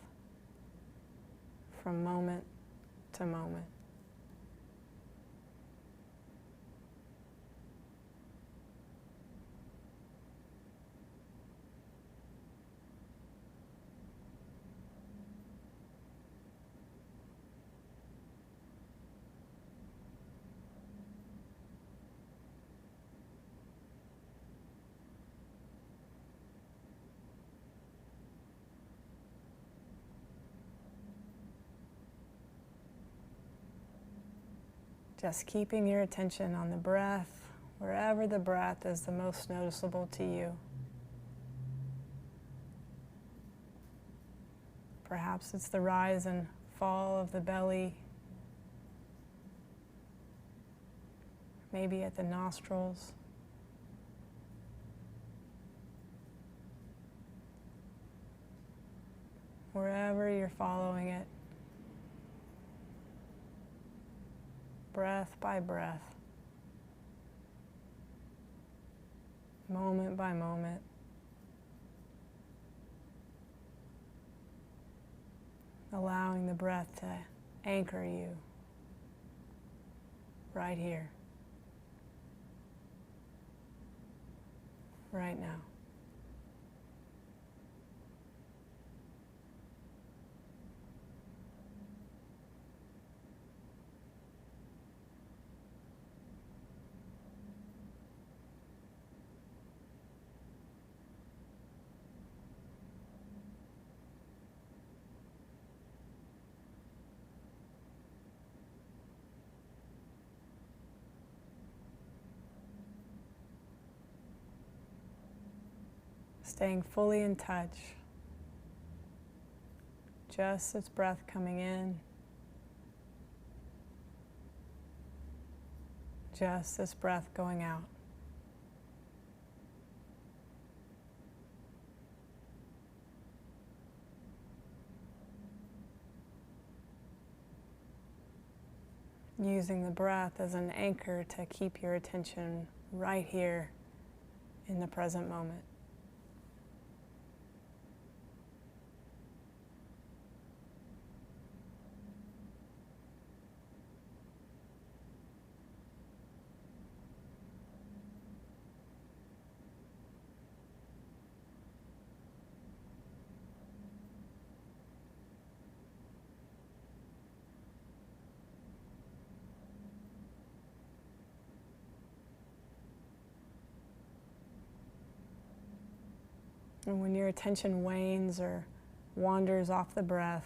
from moment to moment. Just keeping your attention on the breath, wherever the breath is the most noticeable to you. Perhaps it's the rise and fall of the belly, maybe at the nostrils. Wherever you're following it. Breath by breath, moment by moment, allowing the breath to anchor you, right here, right now. Staying fully in touch, just its breath coming in, just this breath going out. Using the breath as an anchor to keep your attention right here in the present moment. And when your attention wanes or wanders off the breath,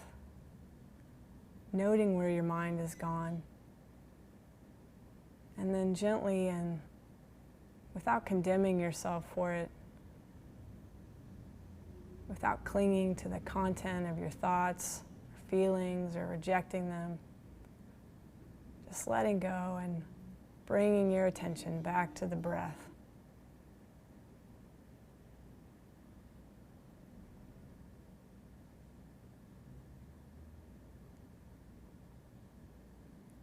noting where your mind is gone, and then gently and without condemning yourself for it, without clinging to the content of your thoughts, or feelings, or rejecting them, just letting go and bringing your attention back to the breath.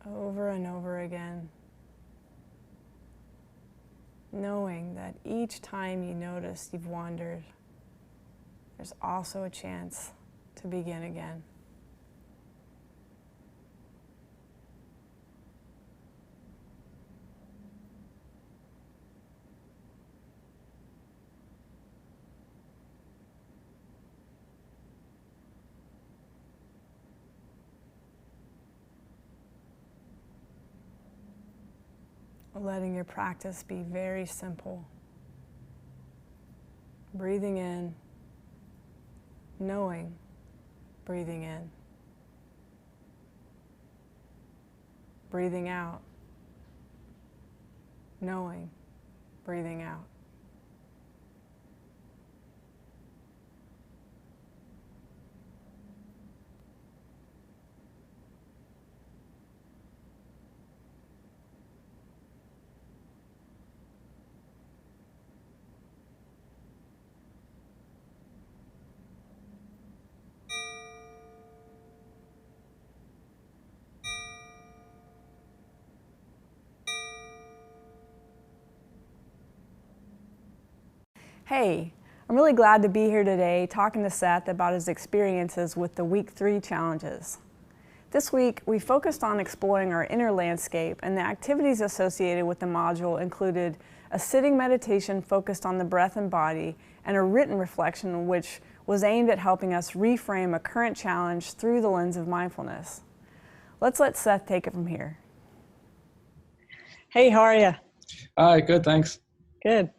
Over and over again, knowing that each time you notice you've wandered, there's also a chance to begin again. Letting your practice be very simple. Breathing in, knowing, breathing in. Breathing out, knowing, breathing out. Hey, I'm really glad to be here today talking to Seth about his experiences with the Week 3 challenges. This week, we focused on exploring our inner landscape, and the activities associated with the module included a sitting meditation focused on the breath and body, and a written reflection which was aimed at helping us reframe a current challenge through the lens of mindfulness. Let's let Seth take it from here. Hey, how are you? Hi, good, thanks. Good.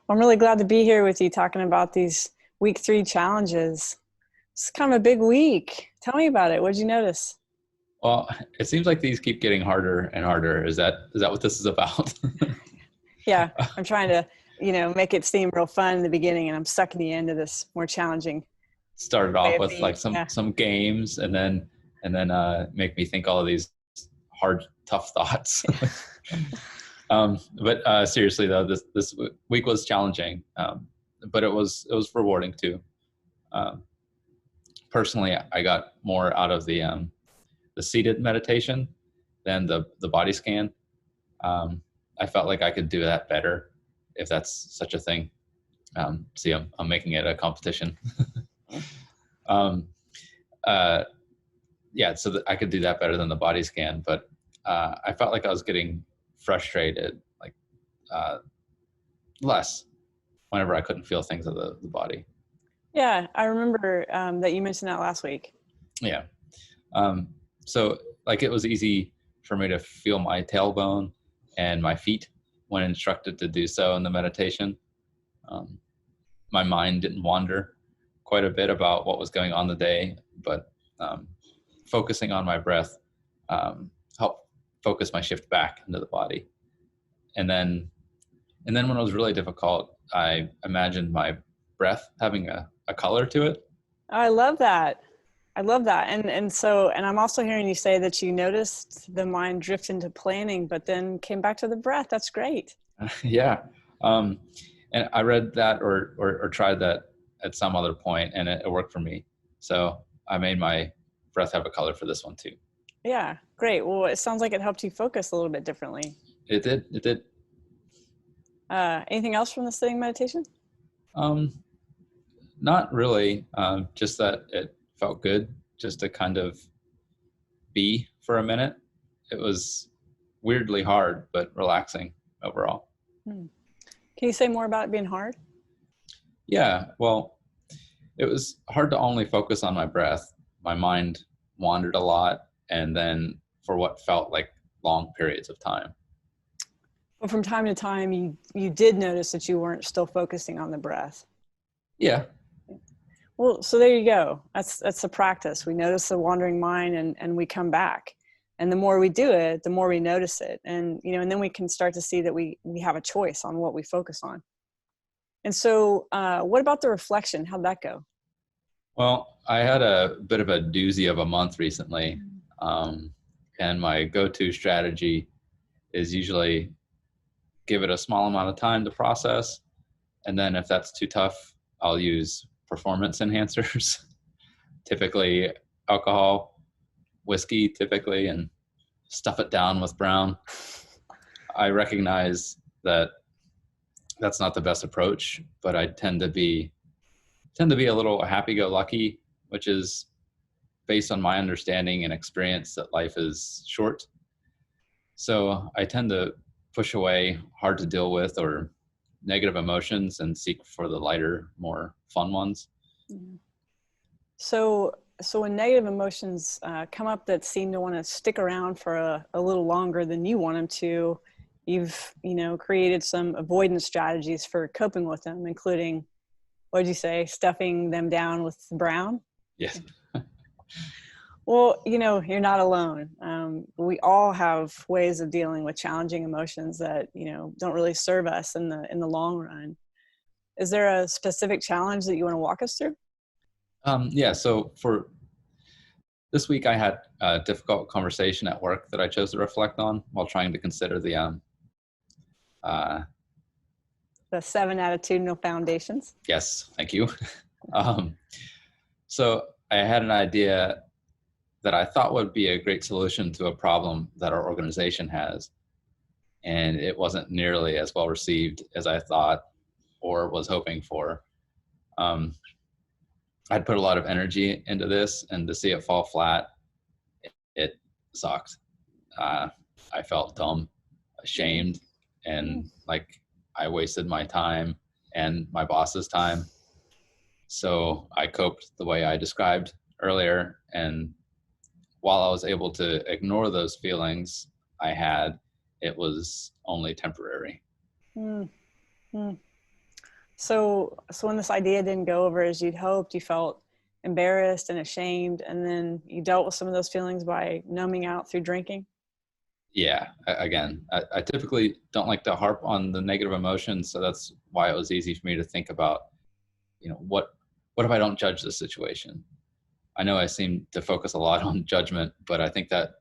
Well, I'm really glad to be here with you talking about these Week 3 challenges. It's kind of a big week. Tell me about it. What did you notice? Well, it seems like these keep getting harder and harder. Is that what this is about? Yeah, I'm trying to, make it seem real fun in the beginning, and I'm sucking you into this more challenging. Started off with like yeah. some games, and then make me think all of these hard, tough thoughts. But seriously though, this week was challenging, but it was rewarding too. Personally, I got more out of the seated meditation than the body scan. I felt like I could do that better, if that's such a thing. See, I'm making it a competition. Yeah, so that I could do that better than the body scan, but I felt like I was getting frustrated, like less whenever I couldn't feel things of the body. Yeah, I remember that you mentioned that last week. Yeah. So like it was easy for me to feel my tailbone and my feet when instructed to do so in the meditation. My mind didn't wander quite a bit about what was going on the day, but focusing on my breath helped focus my shift back into the body. And then when it was really difficult, I imagined my breath having a color to it. I love that. I love that. And I'm also hearing you say that you noticed the mind drift into planning, but then came back to the breath. That's great. Yeah. And I read that or tried that at some other point, and it worked for me. So I made my breath have a color for this one too. Yeah, great. Well, it sounds like it helped you focus a little bit differently. It did. Anything else from the sitting meditation? Not really. Just that it felt good just to kind of be for a minute. It was weirdly hard, but relaxing overall. Can you say more about it being hard? Yeah, well, it was hard to only focus on my breath. My mind wandered a lot, and then for what felt like long periods of time. But from time to time, you did notice that you weren't still focusing on the breath. Yeah. Well, so there you go. That's the practice. We notice the wandering mind and we come back. And the more we do it, the more we notice it. And, and then we can start to see that we have a choice on what we focus on. And so what about the reflection? How'd that go? Well, I had a bit of a doozy of a month recently. And my go-to strategy is usually give it a small amount of time to process. And then if that's too tough, I'll use performance enhancers, typically alcohol, whiskey typically, and stuff it down with brown. I recognize that that's not the best approach, but I tend to be a little happy-go-lucky, which is based on my understanding and experience that life is short. So I tend to push away hard to deal with or negative emotions and seek for the lighter, more fun ones. So when negative emotions come up that seem to want to stick around for a little longer than you want them to, you've created some avoidance strategies for coping with them, including, what'd you say, stuffing them down with brown? Yes. Well, you're not alone. We all have ways of dealing with challenging emotions that don't really serve us in the long run. Is there a specific challenge that you want to walk us through? Yeah. So for this week, I had a difficult conversation at work that I chose to reflect on while trying to consider the 7 attitudinal foundations. Yes, thank you. So I had an idea that I thought would be a great solution to a problem that our organization has. And it wasn't nearly as well received as I thought or was hoping for. I'd put a lot of energy into this, and to see it fall flat, it sucked. I felt dumb, ashamed, and like I wasted my time and my boss's time. So I coped the way I described earlier, and while I was able to ignore those feelings I had, it was only temporary. So when this idea didn't go over as you'd hoped, you felt embarrassed and ashamed, and then you dealt with some of those feelings by numbing out through drinking? Yeah, again, I typically don't like to harp on the negative emotions, so that's why it was easy for me to think about, what if I don't judge this situation? I know I seem to focus a lot on judgment, but I think that's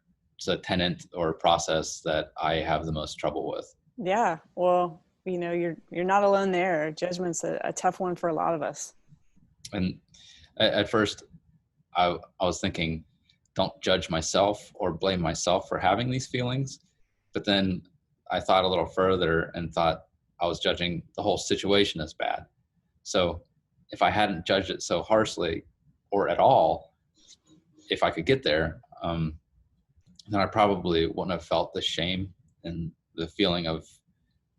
a tenet or process that I have the most trouble with. Yeah, well, you're not alone there. Judgment's a tough one for a lot of us. And at first, I was thinking, don't judge myself or blame myself for having these feelings. But then I thought a little further and thought I was judging the whole situation as bad. So if I hadn't judged it so harshly or at all, if I could get there, then I probably wouldn't have felt the shame and the feeling of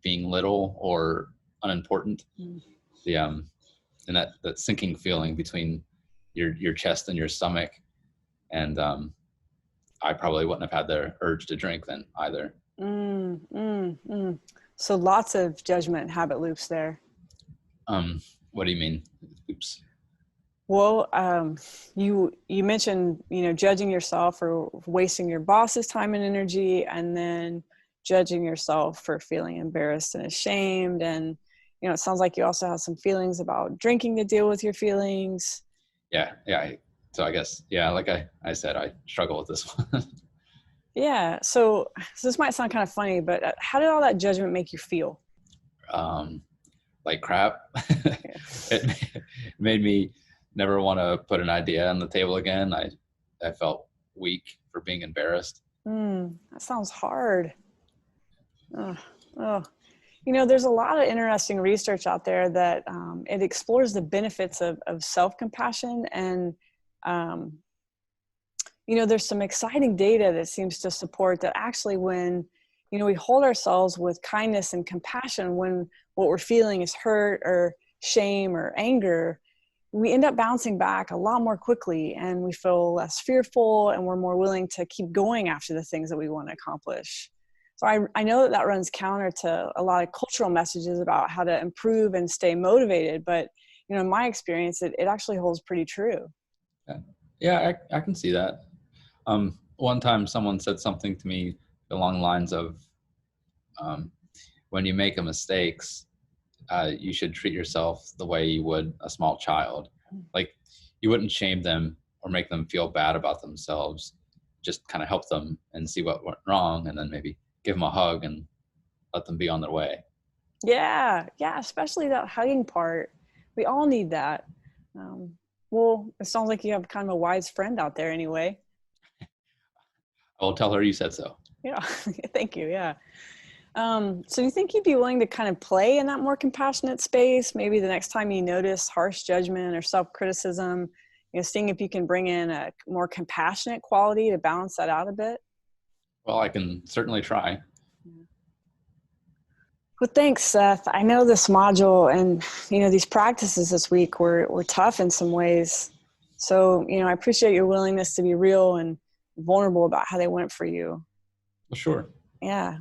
being little or unimportant. The and that sinking feeling between your chest and your stomach. And I probably wouldn't have had the urge to drink then either. So lots of judgment habit loops there. What do you mean? Oops. Well, you mentioned, judging yourself for wasting your boss's time and energy, and then judging yourself for feeling embarrassed and ashamed. And, it sounds like you also have some feelings about drinking to deal with your feelings. Yeah. So I guess, like I said, I struggle with this one. Yeah. So this might sound kind of funny, but how did all that judgment make you feel? Like crap. It made me never want to put an idea on the table again. I felt weak for being embarrassed. That sounds hard. There's a lot of interesting research out there that it explores the benefits of self-compassion. And, there's some exciting data that seems to support that actually when, we hold ourselves with kindness and compassion, when what we're feeling is hurt or shame or anger, we end up bouncing back a lot more quickly, and we feel less fearful, and we're more willing to keep going after the things that we want to accomplish. So I know that runs counter to a lot of cultural messages about how to improve and stay motivated, but in my experience, it actually holds pretty true. Yeah, I can see that. One time someone said something to me along the lines of, when you make a mistakes, you should treat yourself the way you would a small child. Like, you wouldn't shame them or make them feel bad about themselves. Just kind of help them and see what went wrong, and then maybe give them a hug and let them be on their way. Yeah, especially that hugging part. We all need that. Well, it sounds like you have kind of a wise friend out there anyway. I'll tell her you said so. Yeah, thank you, yeah. So you think you'd be willing to kind of play in that more compassionate space? Maybe the next time you notice harsh judgment or self-criticism, seeing if you can bring in a more compassionate quality to balance that out a bit? Well, I can certainly try. Well, thanks, Seth. I know this module and, these practices this week were tough in some ways. So, I appreciate your willingness to be real and vulnerable about how they went for you. Well, sure. Yeah.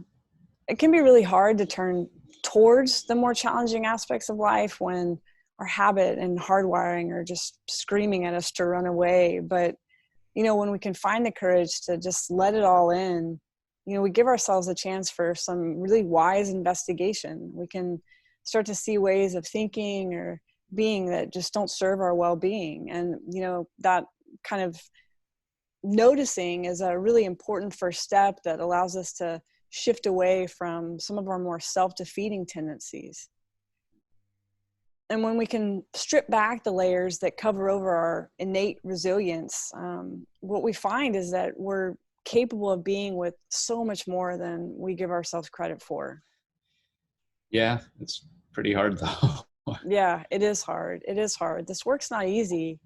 It can be really hard to turn towards the more challenging aspects of life when our habit and hardwiring are just screaming at us to run away. But, when we can find the courage to just let it all in, we give ourselves a chance for some really wise investigation. We can start to see ways of thinking or being that just don't serve our well-being. And, that kind of noticing is a really important first step that allows us to shift away from some of our more self-defeating tendencies. And when we can strip back the layers that cover over our innate resilience, what we find is that we're capable of being with so much more than we give ourselves credit for. Yeah, it's pretty hard though. Yeah, it is hard. It is hard. This work's not easy.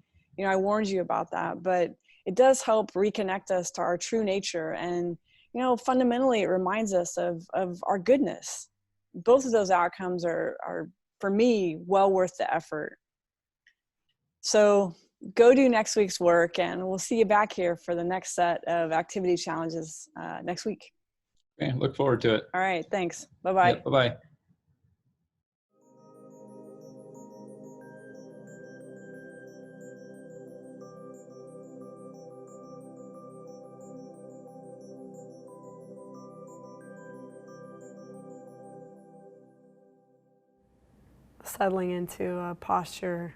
I warned you about that, but it does help reconnect us to our true nature. And, fundamentally, it reminds us of our goodness. Both of those outcomes are, for me, well worth the effort. So go do next week's work, and we'll see you back here for the next set of activity challenges next week. Okay, look forward to it. All right, thanks. Bye-bye. Yep, bye-bye. Settling into a posture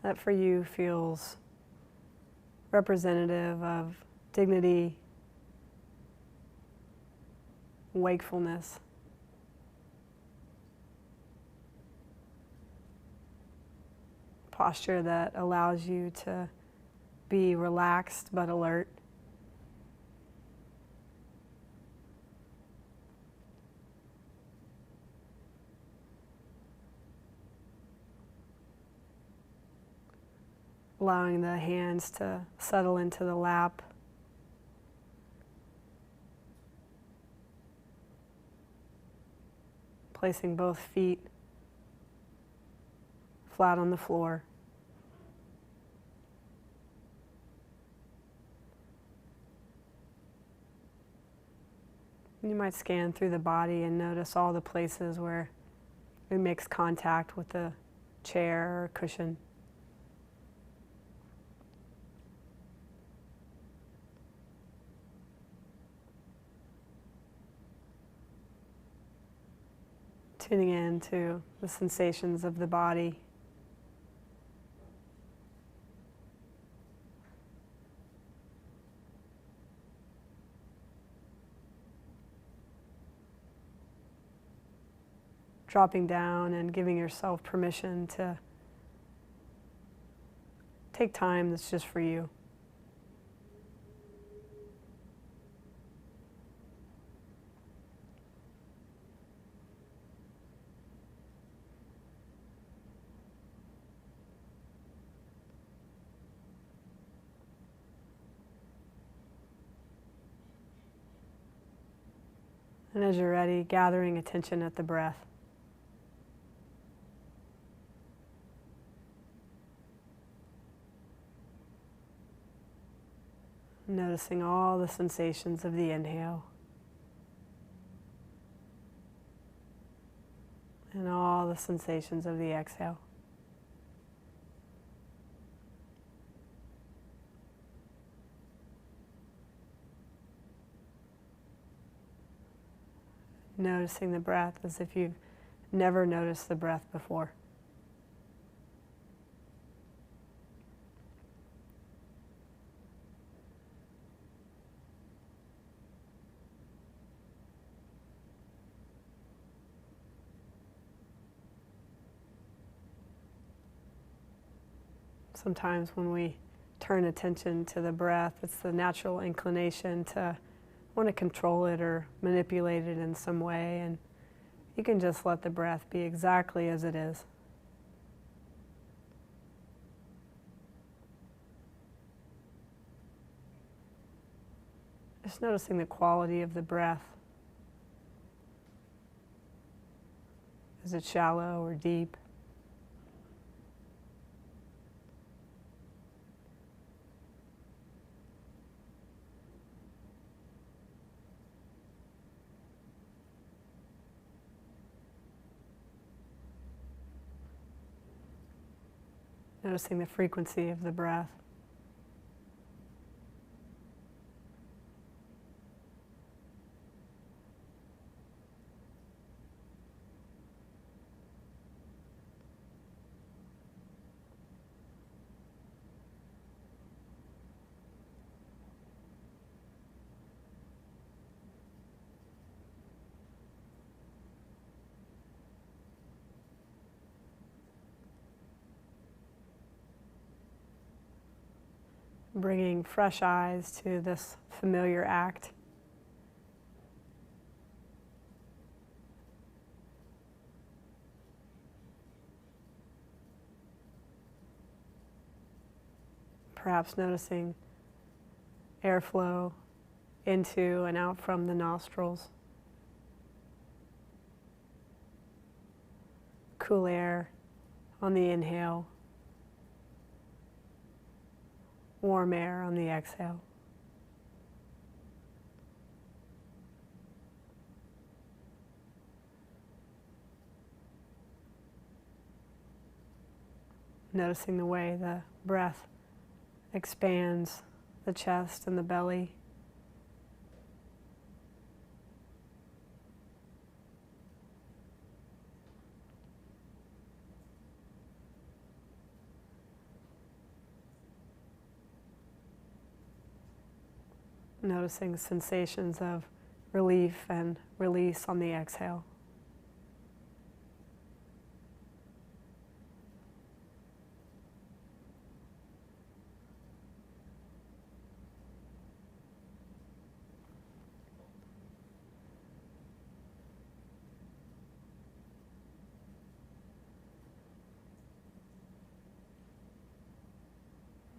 that for you feels representative of dignity, wakefulness. Posture that allows you to be relaxed but alert. Allowing the hands to settle into the lap. placing both feet flat on the floor. You might scan through the body and notice all the places where it makes contact with the chair or cushion. Tuning in to the sensations of the body. Dropping down and giving yourself permission to take time that's just for you. And as you're ready, gathering attention at the breath. Noticing all the sensations of the inhale and all the sensations of the exhale. Noticing the breath as if you've never noticed the breath before. Sometimes when we turn attention to the breath, it's the natural inclination to want to control it or manipulate it in some way, and you can just let the breath be exactly as it is. Just noticing the quality of the breath. Is it shallow or deep? Noticing the frequency of the breath. Bringing fresh eyes to this familiar act. Perhaps noticing airflow into and out from the nostrils. Cool air on the inhale. Warm air on the exhale. Noticing the way the breath expands the chest and the belly. Noticing sensations of relief and release on the exhale.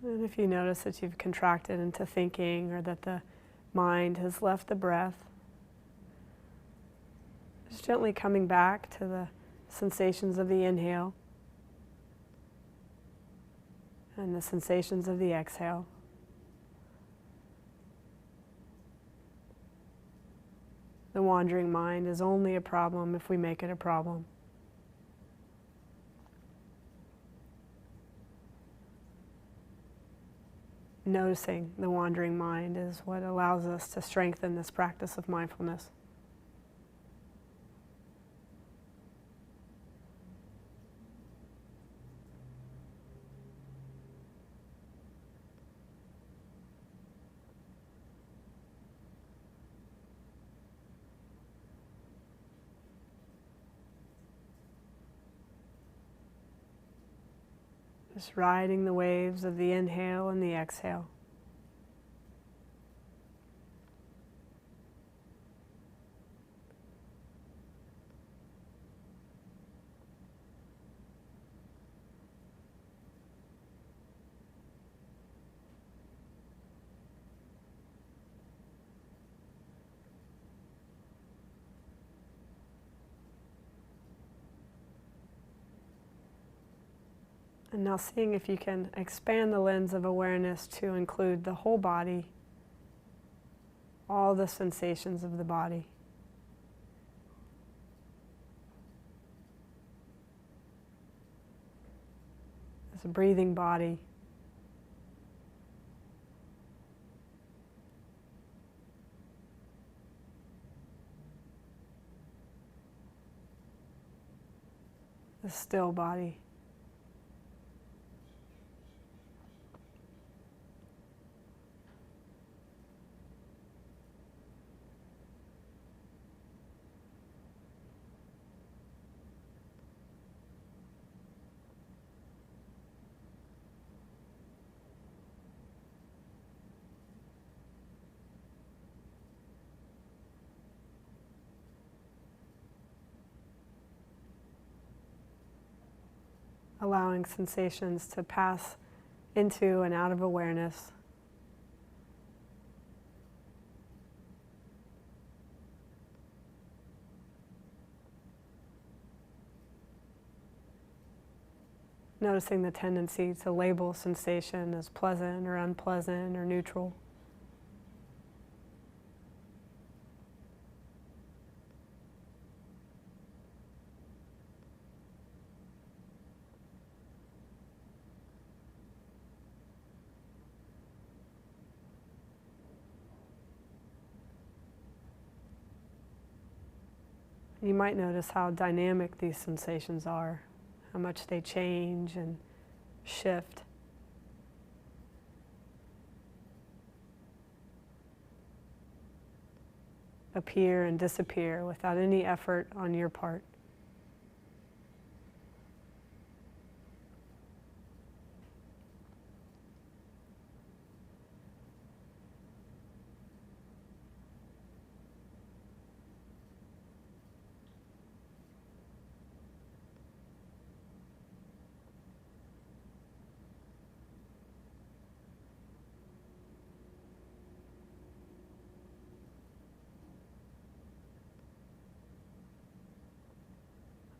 And if you notice that you've contracted into thinking or that the mind has left the breath, Just gently coming back to the sensations of the inhale and the sensations of the exhale. The wandering mind is only a problem if we make it a problem. Noticing the wandering mind is what allows us to strengthen this practice of mindfulness. Just riding the waves of the inhale and the exhale. And now seeing if you can expand the lens of awareness to include the whole body, all the sensations of the body. It's a breathing body. The still body. Allowing sensations to pass into and out of awareness. Noticing the tendency to label sensation as pleasant or unpleasant or neutral. You might notice how dynamic these sensations are, how much they change and shift. Appear and disappear without any effort on your part.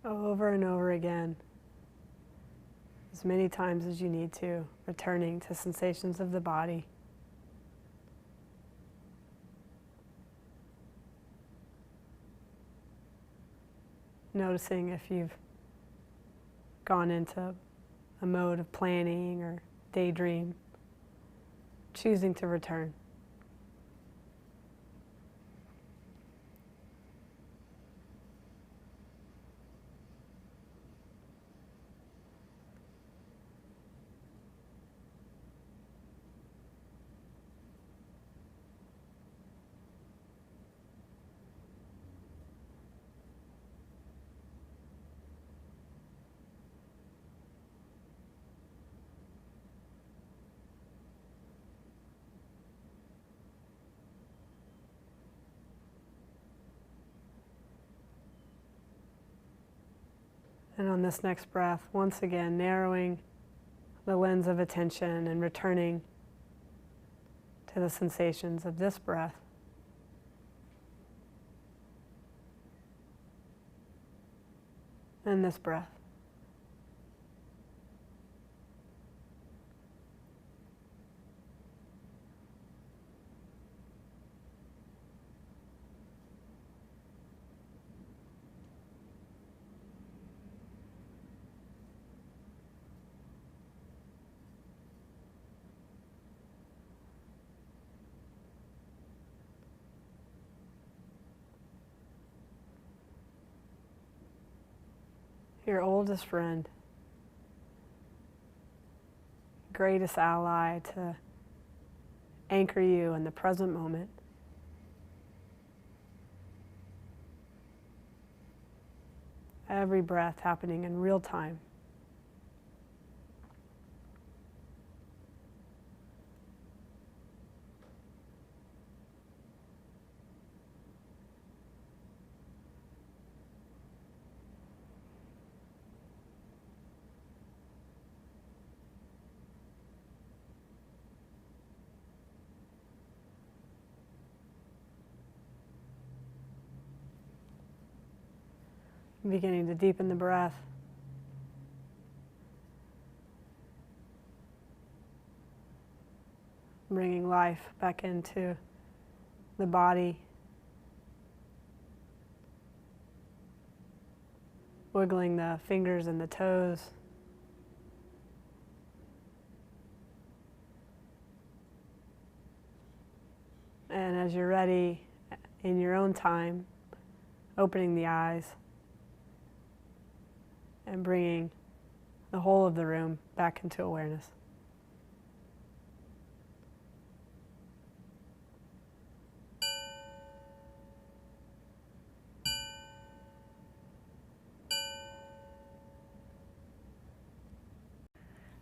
Over and over again, as many times as you need to, returning to sensations of the body. Noticing if you've gone into a mode of planning or daydream, choosing to return. And on this next breath, once again, narrowing the lens of attention and returning to the sensations of this breath. and this breath. Your oldest friend, greatest ally to anchor you in the present moment. Every breath happening in real time. Beginning to deepen the breath. Bringing life back into the body. Wiggling the fingers and the toes. And as you're ready, in your own time, opening the eyes and bringing the whole of the room back into awareness.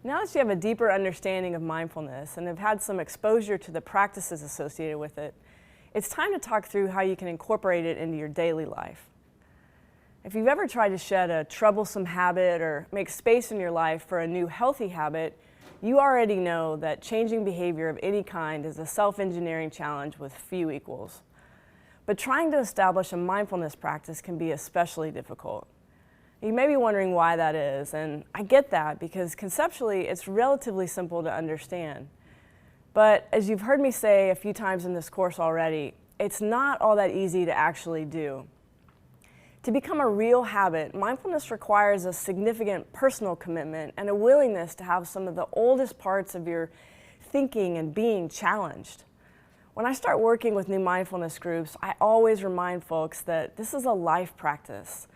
Now that you have a deeper understanding of mindfulness and have had some exposure to the practices associated with it, it's time to talk through how you can incorporate it into your daily life. If you've ever tried to shed a troublesome habit or make space in your life for a new healthy habit, you already know that changing behavior of any kind is a self-engineering challenge with few equals. But trying to establish a mindfulness practice can be especially difficult. You may be wondering why that is, and I get that because conceptually it's relatively simple to understand. But as you've heard me say a few times in this course already, it's not all that easy to actually do. To become a real habit, mindfulness requires a significant personal commitment and a willingness to have some of the oldest parts of your thinking and being challenged. When I start working with new mindfulness groups, I always remind folks that this is a life practice.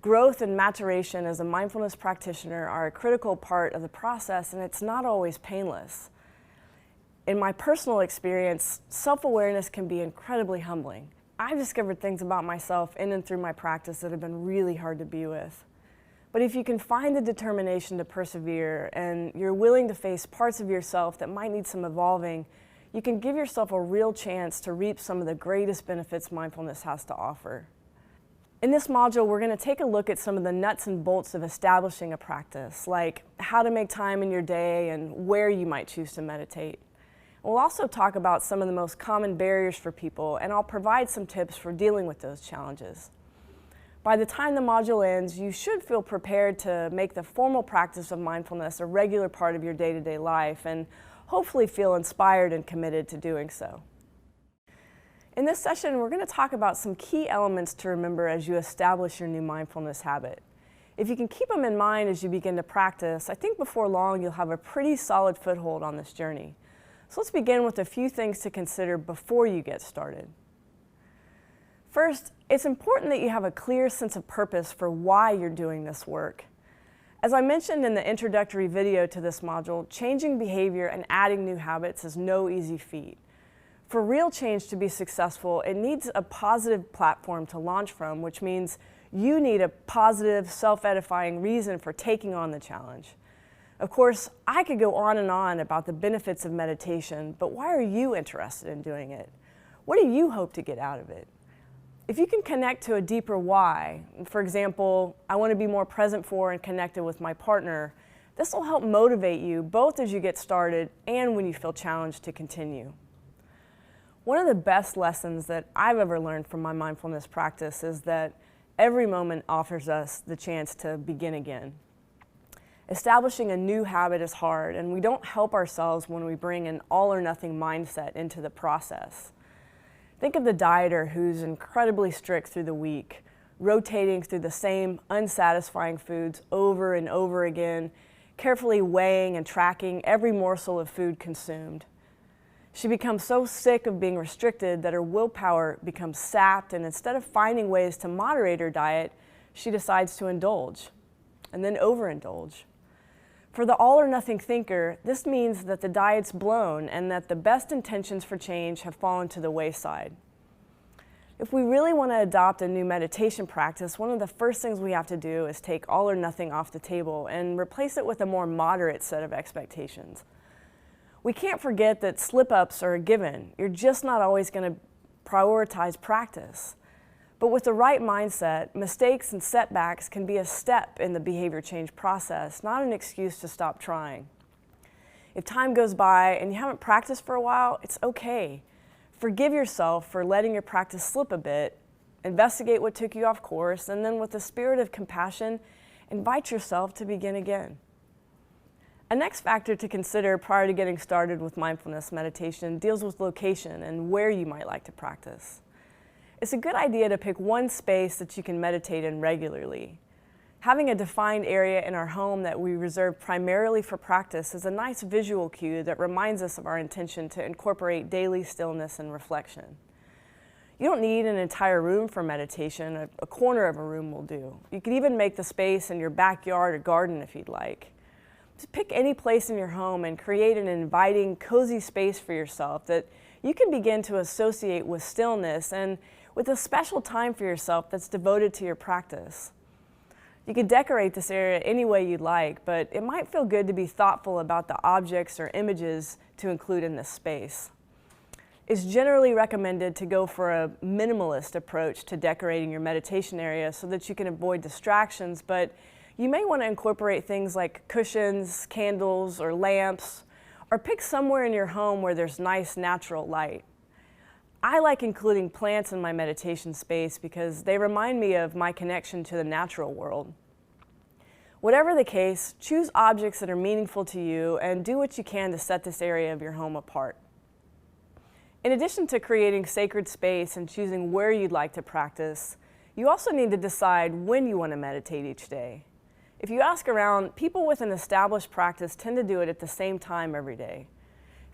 Growth and maturation as a mindfulness practitioner are a critical part of the process, and it's not always painless. In my personal experience, self-awareness can be incredibly humbling. I've discovered things about myself in and through my practice that have been really hard to be with. But if you can find the determination to persevere and you're willing to face parts of yourself that might need some evolving, you can give yourself a real chance to reap some of the greatest benefits mindfulness has to offer. In this module, we're going to take a look at some of the nuts and bolts of establishing a practice, like how to make time in your day and where you might choose to meditate. We'll also talk about some of the most common barriers for people, and I'll provide some tips for dealing with those challenges. By the time the module ends, you should feel prepared to make the formal practice of mindfulness a regular part of your day-to-day life and hopefully feel inspired and committed to doing so. In this session, we're going to talk about some key elements to remember as you establish your new mindfulness habit. If you can keep them in mind as you begin to practice, I think before long you'll have a pretty solid foothold on this journey. So let's begin with a few things to consider before you get started. First, it's important that you have a clear sense of purpose for why you're doing this work. As I mentioned in the introductory video to this module, changing behavior and adding new habits is no easy feat. For real change to be successful, it needs a positive platform to launch from, which means you need a positive, self-edifying reason for taking on the challenge. Of course, I could go on and on about the benefits of meditation, but why are you interested in doing it? What do you hope to get out of it? If you can connect to a deeper why, for example, I want to be more present for and connected with my partner, this will help motivate you both as you get started and when you feel challenged to continue. One of the best lessons that I've ever learned from my mindfulness practice is that every moment offers us the chance to begin again. Establishing a new habit is hard, and we don't help ourselves when we bring an all-or-nothing mindset into the process. Think of the dieter who's incredibly strict through the week, rotating through the same unsatisfying foods over and over again, carefully weighing and tracking every morsel of food consumed. She becomes so sick of being restricted that her willpower becomes sapped, and instead of finding ways to moderate her diet, she decides to indulge, and then overindulge. For the all-or-nothing thinker, this means that the diet's blown and that the best intentions for change have fallen to the wayside. If we really want to adopt a new meditation practice, one of the first things we have to do is take all or nothing off the table and replace it with a more moderate set of expectations. We can't forget that slip-ups are a given. You're just not always going to prioritize practice. But with the right mindset, mistakes and setbacks can be a step in the behavior change process, not an excuse to stop trying. If time goes by and you haven't practiced for a while, it's okay. Forgive yourself for letting your practice slip a bit, investigate what took you off course, and then with a spirit of compassion, invite yourself to begin again. A next factor to consider prior to getting started with mindfulness meditation deals with location and where you might like to practice. It's a good idea to pick one space that you can meditate in regularly. Having a defined area in our home that we reserve primarily for practice is a nice visual cue that reminds us of our intention to incorporate daily stillness and reflection. You don't need an entire room for meditation. A corner of a room will do. You could even make the space in your backyard or garden if you'd like. Just pick any place in your home and create an inviting, cozy space for yourself that you can begin to associate with stillness and with a special time for yourself that's devoted to your practice. You could decorate this area any way you'd like, but it might feel good to be thoughtful about the objects or images to include in this space. It's generally recommended to go for a minimalist approach to decorating your meditation area so that you can avoid distractions, but you may want to incorporate things like cushions, candles, or lamps, or pick somewhere in your home where there's nice natural light. I like including plants in my meditation space because they remind me of my connection to the natural world. Whatever the case, choose objects that are meaningful to you and do what you can to set this area of your home apart. In addition to creating sacred space and choosing where you'd like to practice, you also need to decide when you want to meditate each day. If you ask around, people with an established practice tend to do it at the same time every day.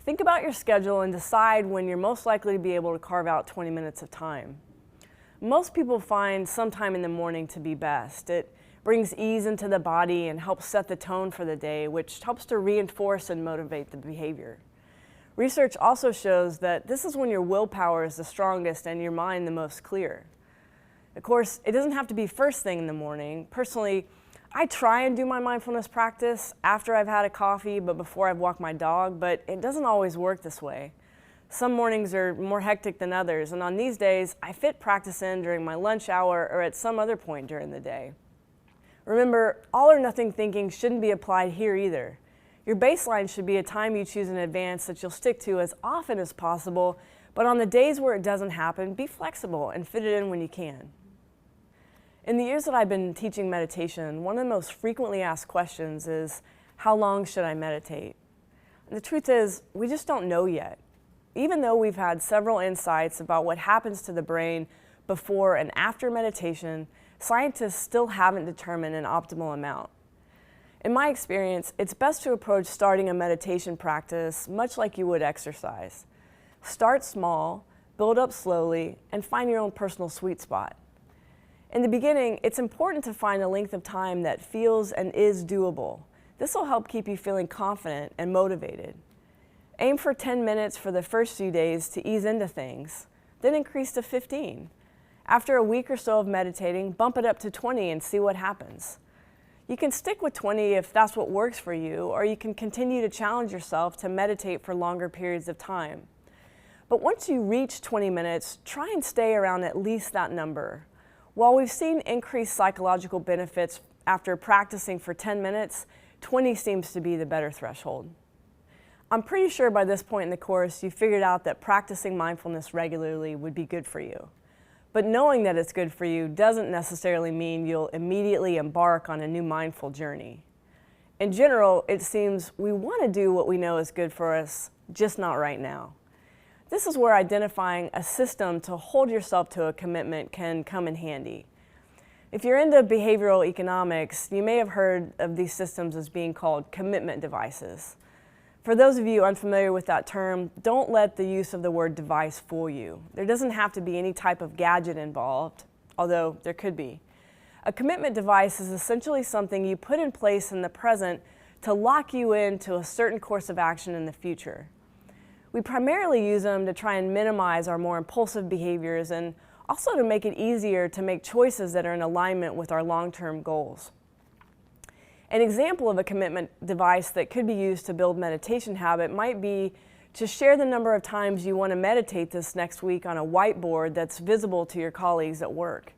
Think about your schedule and decide when you're most likely to be able to carve out 20 minutes of time. Most people find sometime in the morning to be best. It brings ease into the body and helps set the tone for the day, which helps to reinforce and motivate the behavior. Research also shows that this is when your willpower is the strongest and your mind the most clear. Of course, it doesn't have to be first thing in the morning. Personally, I try and do my mindfulness practice after I've had a coffee, but before I've walked my dog, but it doesn't always work this way. Some mornings are more hectic than others, and on these days, I fit practice in during my lunch hour or at some other point during the day. Remember, all or nothing thinking shouldn't be applied here either. Your baseline should be a time you choose in advance that you'll stick to as often as possible, but on the days where it doesn't happen, be flexible and fit it in when you can. In the years that I've been teaching meditation, one of the most frequently asked questions is, how long should I meditate? And the truth is, we just don't know yet. Even though we've had several insights about what happens to the brain before and after meditation, scientists still haven't determined an optimal amount. In my experience, it's best to approach starting a meditation practice much like you would exercise. Start small, build up slowly, and find your own personal sweet spot. In the beginning, it's important to find a length of time that feels and is doable. This will help keep you feeling confident and motivated. Aim for 10 minutes for the first few days to ease into things, then increase to 15. After a week or so of meditating, bump it up to 20 and see what happens. You can stick with 20 if that's what works for you, or you can continue to challenge yourself to meditate for longer periods of time. But once you reach 20 minutes, try and stay around at least that number. While we've seen increased psychological benefits after practicing for 10 minutes, 20 seems to be the better threshold. I'm pretty sure by this point in the course you figured out that practicing mindfulness regularly would be good for you. But knowing that it's good for you doesn't necessarily mean you'll immediately embark on a new mindful journey. In general, it seems we want to do what we know is good for us, just not right now. This is where identifying a system to hold yourself to a commitment can come in handy. If you're into behavioral economics, you may have heard of these systems as being called commitment devices. For those of you unfamiliar with that term, don't let the use of the word device fool you. There doesn't have to be any type of gadget involved, although there could be. A commitment device is essentially something you put in place in the present to lock you into a certain course of action in the future. We primarily use them to try and minimize our more impulsive behaviors and also to make it easier to make choices that are in alignment with our long-term goals. An example of a commitment device that could be used to build meditation habit might be to share the number of times you want to meditate this next week on a whiteboard that's visible to your colleagues at work.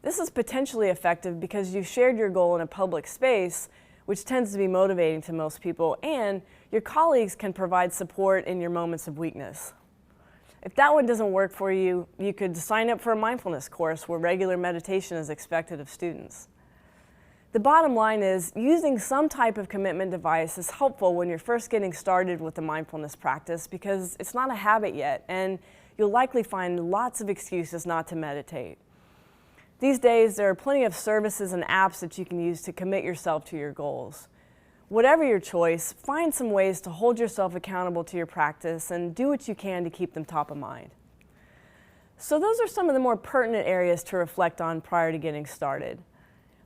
This is potentially effective because you shared your goal in a public space, which tends to be motivating to most people, and your colleagues can provide support in your moments of weakness. If that one doesn't work for you, you could sign up for a mindfulness course where regular meditation is expected of students. The bottom line is, using some type of commitment device is helpful when you're first getting started with the mindfulness practice because it's not a habit yet, and you'll likely find lots of excuses not to meditate. These days, there are plenty of services and apps that you can use to commit yourself to your goals. Whatever your choice, find some ways to hold yourself accountable to your practice and do what you can to keep them top of mind. So those are some of the more pertinent areas to reflect on prior to getting started.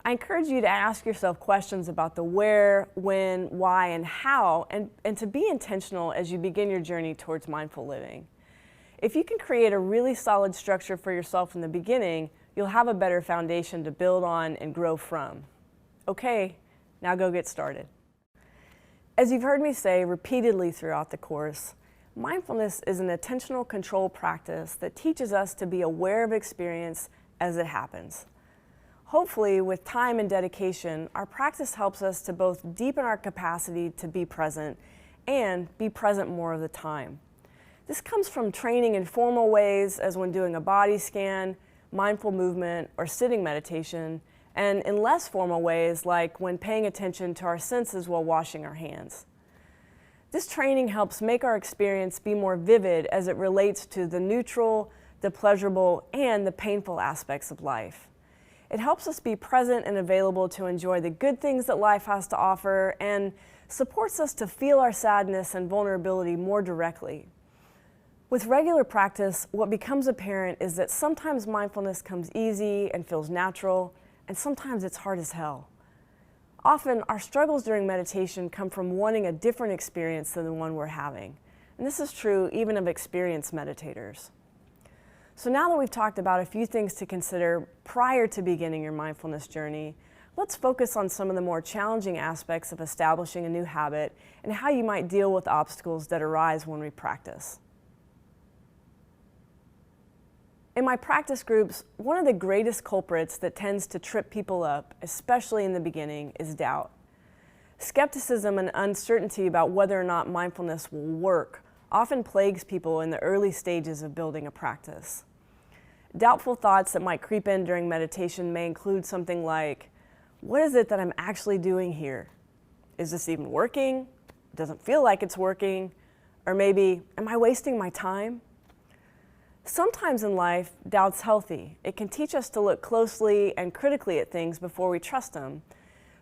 I encourage you to ask yourself questions about the where, when, why, and how, and to be intentional as you begin your journey towards mindful living. If you can create a really solid structure for yourself in the beginning, you'll have a better foundation to build on and grow from. Okay, now go get started. As you've heard me say repeatedly throughout the course, mindfulness is an attentional control practice that teaches us to be aware of experience as it happens. Hopefully, with time and dedication, our practice helps us to both deepen our capacity to be present and be present more of the time. This comes from training in formal ways, as when doing a body scan, mindful movement, or sitting meditation, and in less formal ways, like when paying attention to our senses while washing our hands. This training helps make our experience be more vivid as it relates to the neutral, the pleasurable, and the painful aspects of life. It helps us be present and available to enjoy the good things that life has to offer and supports us to feel our sadness and vulnerability more directly. With regular practice, what becomes apparent is that sometimes mindfulness comes easy and feels natural, and sometimes it's hard as hell. Often, our struggles during meditation come from wanting a different experience than the one we're having. And this is true even of experienced meditators. So now that we've talked about a few things to consider prior to beginning your mindfulness journey, let's focus on some of the more challenging aspects of establishing a new habit and how you might deal with obstacles that arise when we practice. In my practice groups, one of the greatest culprits that tends to trip people up, especially in the beginning, is doubt. Skepticism and uncertainty about whether or not mindfulness will work often plagues people in the early stages of building a practice. Doubtful thoughts that might creep in during meditation may include something like, what is it that I'm actually doing here? Is this even working? It doesn't feel like it's working. Or maybe, am I wasting my time? Sometimes in life, doubt's healthy. It can teach us to look closely and critically at things before we trust them.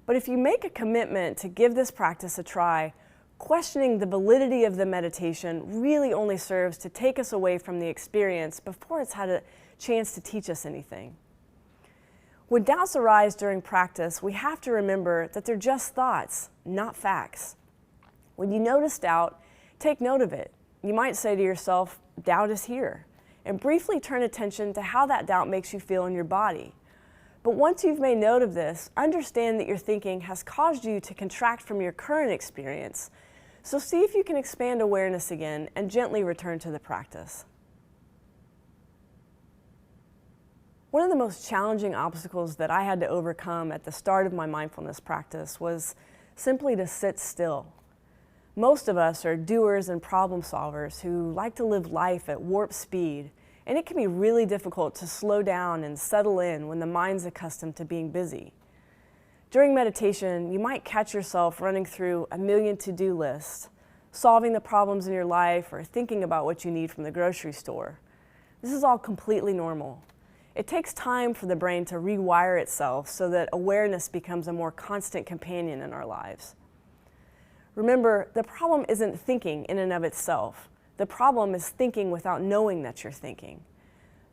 But if you make a commitment to give this practice a try, questioning the validity of the meditation really only serves to take us away from the experience before it's had a chance to teach us anything. When doubts arise during practice, we have to remember that they're just thoughts, not facts. When you notice doubt, take note of it. You might say to yourself, doubt is here, and briefly turn attention to how that doubt makes you feel in your body. But once you've made note of this, understand that your thinking has caused you to contract from your current experience. So see if you can expand awareness again and gently return to the practice. One of the most challenging obstacles that I had to overcome at the start of my mindfulness practice was simply to sit still. Most of us are doers and problem solvers who like to live life at warp speed, and it can be really difficult to slow down and settle in when the mind's accustomed to being busy. During meditation, you might catch yourself running through a million to-do lists, solving the problems in your life, or thinking about what you need from the grocery store. This is all completely normal. It takes time for the brain to rewire itself so that awareness becomes a more constant companion in our lives. Remember, the problem isn't thinking in and of itself. The problem is thinking without knowing that you're thinking.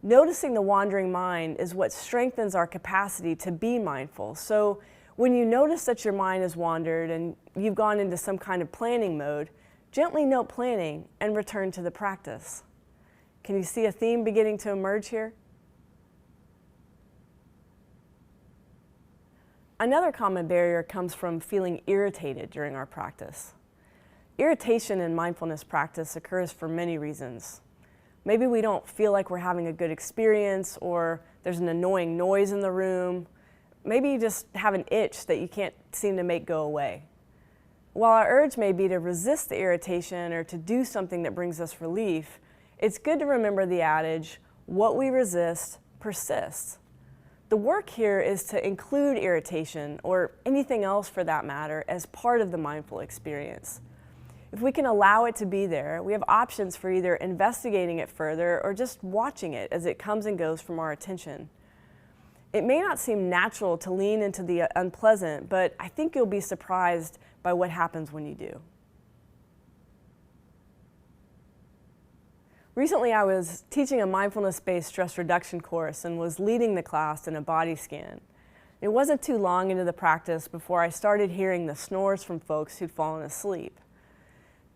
Noticing the wandering mind is what strengthens our capacity to be mindful. So when you notice that your mind has wandered and you've gone into some kind of planning mode, gently note planning and return to the practice. Can you see a theme beginning to emerge here? Another common barrier comes from feeling irritated during our practice. Irritation in mindfulness practice occurs for many reasons. Maybe we don't feel like we're having a good experience, or there's an annoying noise in the room. Maybe you just have an itch that you can't seem to make go away. While our urge may be to resist the irritation or to do something that brings us relief, it's good to remember the adage, what we resist persists. The work here is to include irritation, or anything else for that matter, as part of the mindful experience. If we can allow it to be there, we have options for either investigating it further or just watching it as it comes and goes from our attention. It may not seem natural to lean into the unpleasant, but I think you'll be surprised by what happens when you do. Recently, I was teaching a mindfulness-based stress reduction course and was leading the class in a body scan. It wasn't too long into the practice before I started hearing the snores from folks who'd fallen asleep.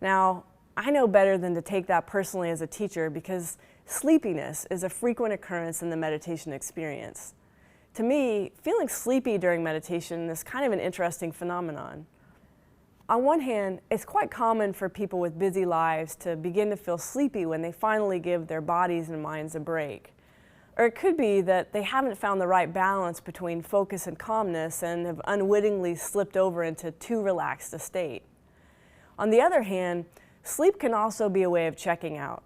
Now, I know better than to take that personally as a teacher because sleepiness is a frequent occurrence in the meditation experience. To me, feeling sleepy during meditation is kind of an interesting phenomenon. On one hand, it's quite common for people with busy lives to begin to feel sleepy when they finally give their bodies and minds a break. Or it could be that they haven't found the right balance between focus and calmness and have unwittingly slipped over into too relaxed a state. On the other hand, sleep can also be a way of checking out.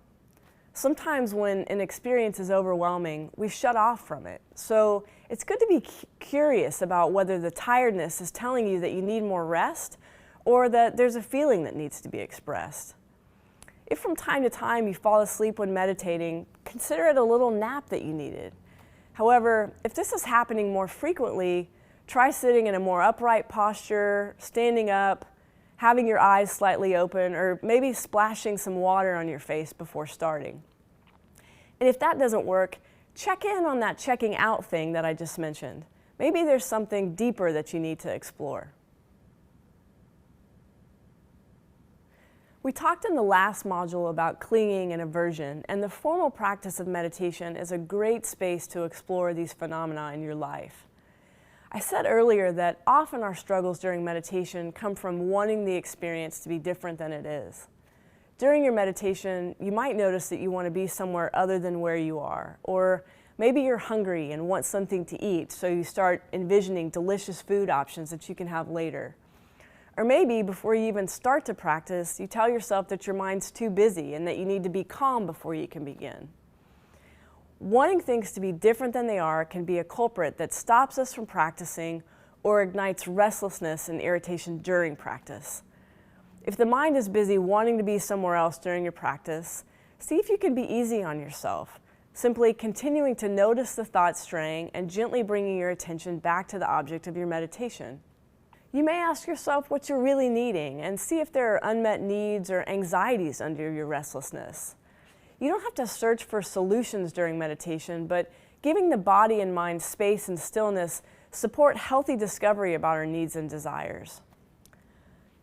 Sometimes when an experience is overwhelming, we shut off from it. So it's good to be curious about whether the tiredness is telling you that you need more rest or that there's a feeling that needs to be expressed. If from time to time you fall asleep when meditating, consider it a little nap that you needed. However, if this is happening more frequently, try sitting in a more upright posture, standing up, having your eyes slightly open, or maybe splashing some water on your face before starting. And if that doesn't work, check in on that checking out thing that I just mentioned. Maybe there's something deeper that you need to explore. We talked in the last module about clinging and aversion, and the formal practice of meditation is a great space to explore these phenomena in your life. I said earlier that often our struggles during meditation come from wanting the experience to be different than it is. During your meditation, you might notice that you want to be somewhere other than where you are, or maybe you're hungry and want something to eat, so you start envisioning delicious food options that you can have later. Or maybe before you even start to practice, you tell yourself that your mind's too busy and that you need to be calm before you can begin. Wanting things to be different than they are can be a culprit that stops us from practicing or ignites restlessness and irritation during practice. If the mind is busy wanting to be somewhere else during your practice, see if you can be easy on yourself, simply continuing to notice the thoughts straying and gently bringing your attention back to the object of your meditation. You may ask yourself what you're really needing and see if there are unmet needs or anxieties under your restlessness. You don't have to search for solutions during meditation, but giving the body and mind space and stillness support healthy discovery about our needs and desires.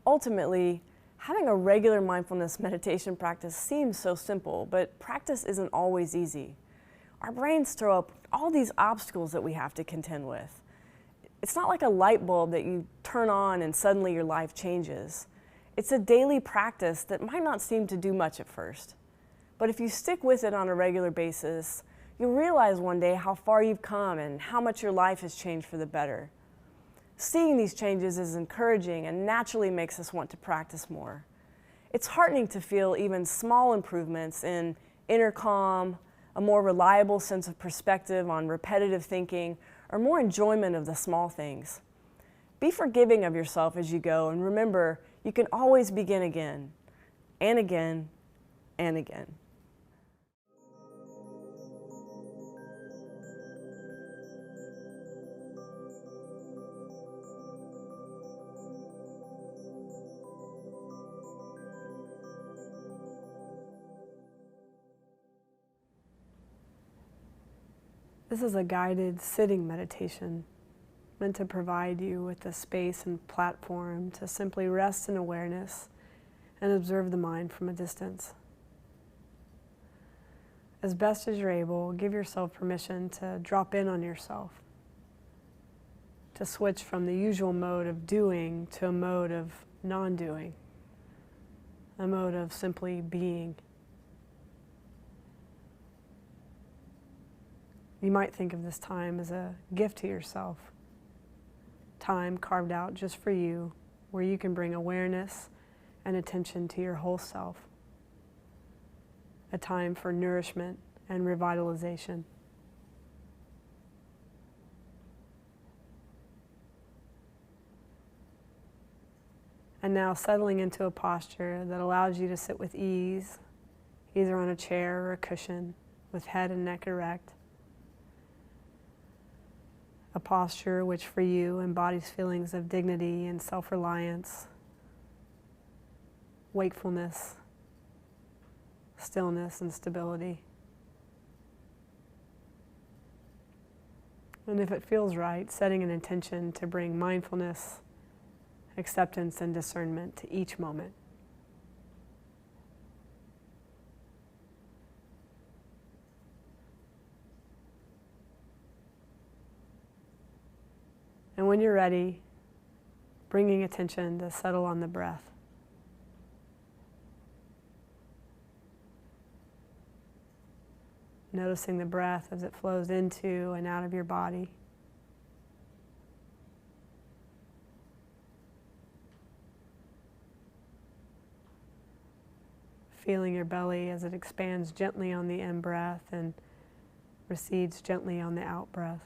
Ultimately, having a regular mindfulness meditation practice seems so simple, but practice isn't always easy. Our brains throw up all these obstacles that we have to contend with. It's not like a light bulb that you turn on and suddenly your life changes. It's a daily practice that might not seem to do much at first. But if you stick with it on a regular basis, you'll realize one day how far you've come and how much your life has changed for the better. Seeing these changes is encouraging and naturally makes us want to practice more. It's heartening to feel even small improvements in inner calm, a more reliable sense of perspective on repetitive thinking, or more enjoyment of the small things. Be forgiving of yourself as you go, and remember, you can always begin again, and again, and again. This is a guided sitting meditation meant to provide you with the space and platform to simply rest in awareness and observe the mind from a distance. As best as you're able, give yourself permission to drop in on yourself, to switch from the usual mode of doing to a mode of non-doing, a mode of simply being. You might think of this time as a gift to yourself, time carved out just for you, where you can bring awareness and attention to your whole self, a time for nourishment and revitalization. And now settling into a posture that allows you to sit with ease, either on a chair or a cushion, with head and neck erect. A posture which for you embodies feelings of dignity and self-reliance, wakefulness, stillness, and stability. And if it feels right, setting an intention to bring mindfulness, acceptance, and discernment to each moment. And when you're ready, bringing attention to settle on the breath. Noticing the breath as it flows into and out of your body. Feeling your belly as it expands gently on the in-breath and recedes gently on the out-breath.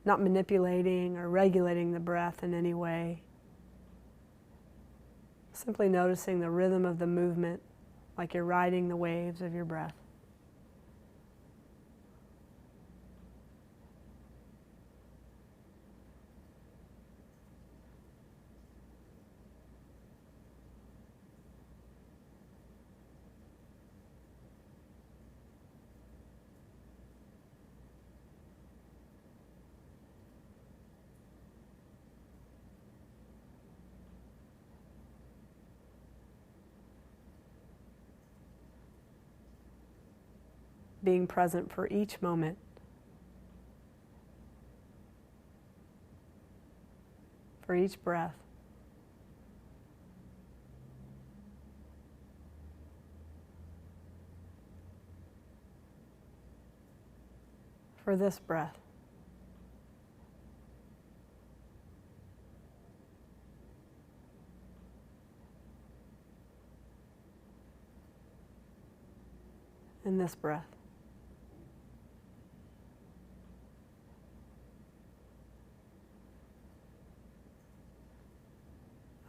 Not manipulating or regulating the breath in any way. Simply noticing the rhythm of the movement, like you're riding the waves of your breath. Being present for each moment. For each breath. For this breath. And this breath.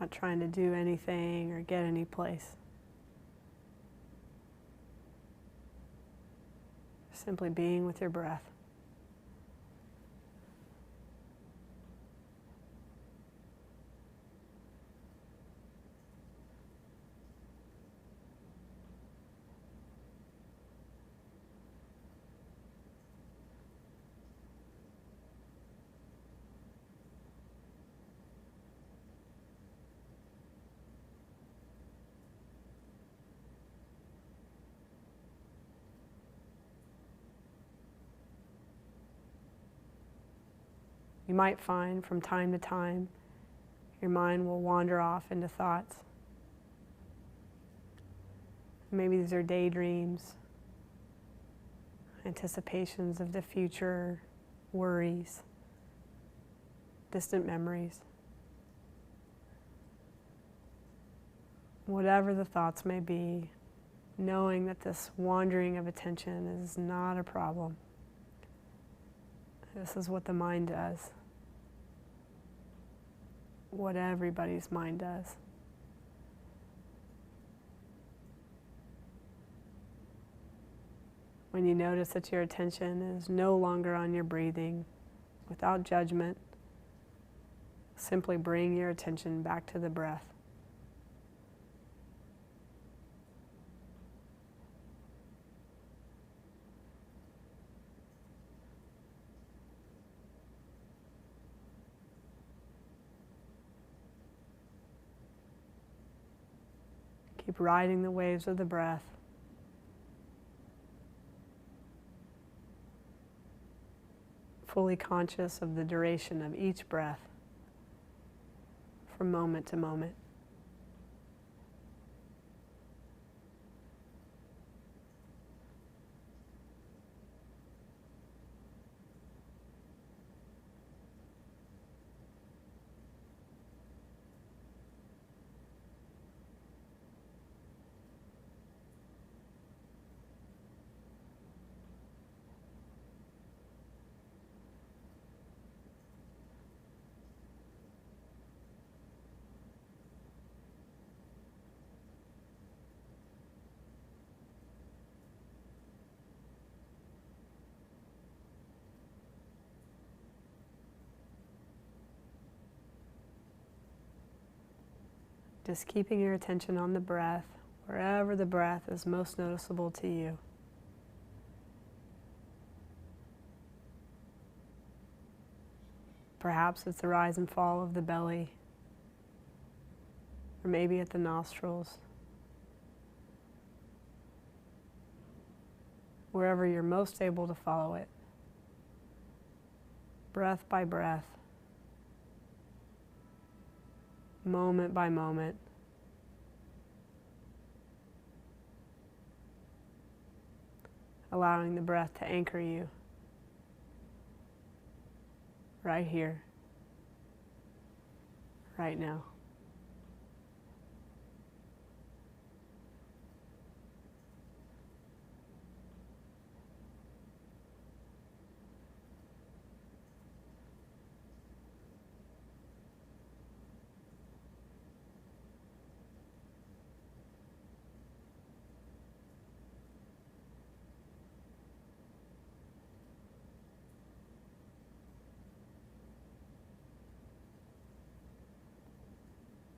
Not trying to do anything or get any place. Simply being with your breath. You might find from time to time your mind will wander off into thoughts. Maybe these are daydreams, anticipations of the future, worries, distant memories. Whatever the thoughts may be, knowing that this wandering of attention is not a problem. This is what the mind does, what everybody's mind does. When you notice that your attention is no longer on your breathing, without judgment, simply bring your attention back to the breath. Keep riding the waves of the breath. Fully conscious of the duration of each breath from moment to moment. Just keeping your attention on the breath, wherever the breath is most noticeable to you. Perhaps it's the rise and fall of the belly, or maybe at the nostrils. Wherever you're most able to follow it, breath by breath, moment by moment. Allowing the breath to anchor you right here, right now.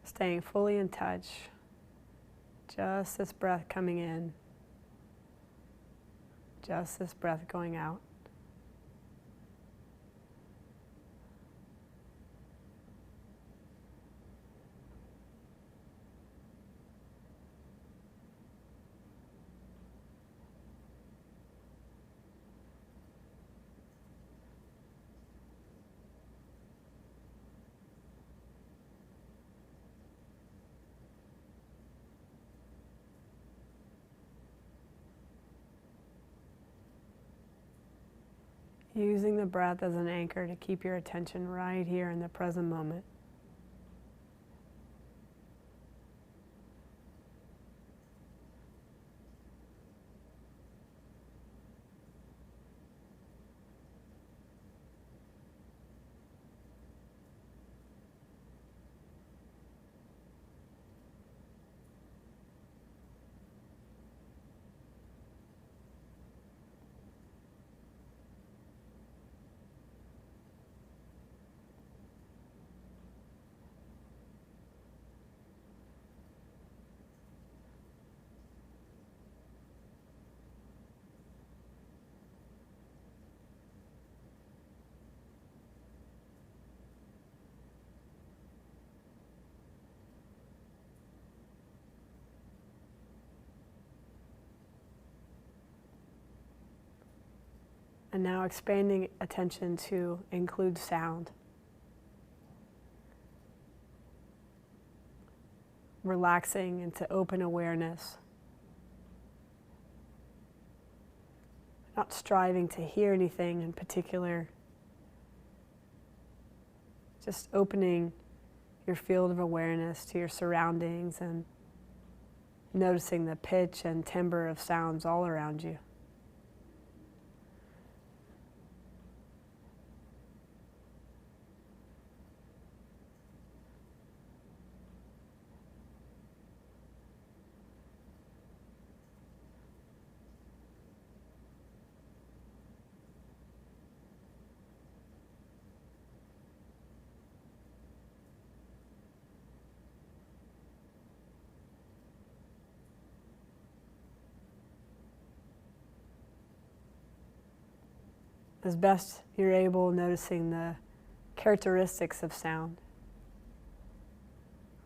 Staying fully in touch, just this breath coming in, just this breath going out. Using the breath as an anchor to keep your attention right here in the present moment. And now expanding attention to include sound. Relaxing into open awareness. Not striving to hear anything in particular. Just opening your field of awareness to your surroundings and noticing the pitch and timbre of sounds all around you. As best you're able, noticing the characteristics of sound,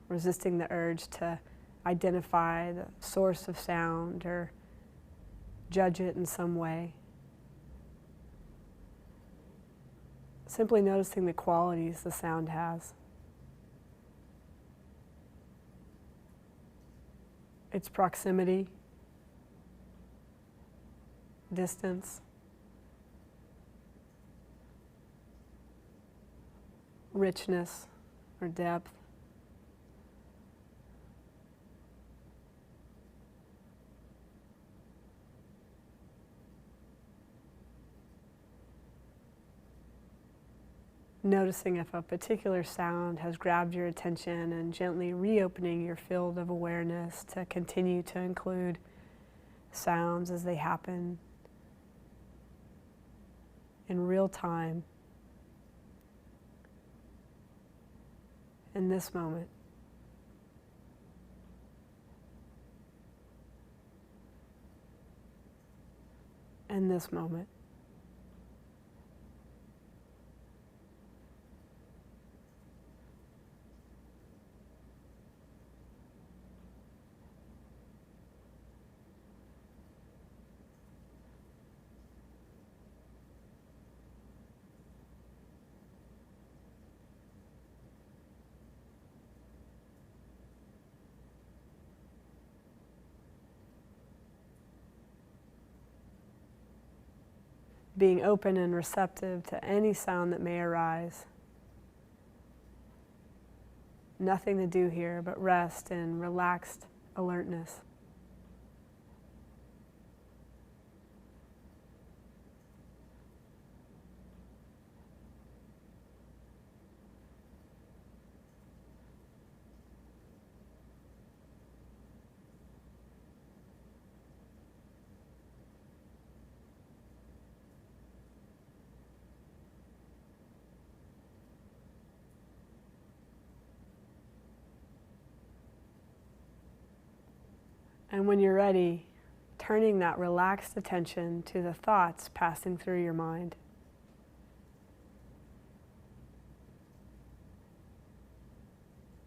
resisting the urge to identify the source of sound or judge it in some way. Simply noticing the qualities the sound has. Its proximity, distance, richness or depth. Noticing if a particular sound has grabbed your attention and gently reopening your field of awareness to continue to include sounds as they happen in real time, in this moment. In this moment. Being open and receptive to any sound that may arise. Nothing to do here but rest in relaxed alertness. And when you're ready, turning that relaxed attention to the thoughts passing through your mind.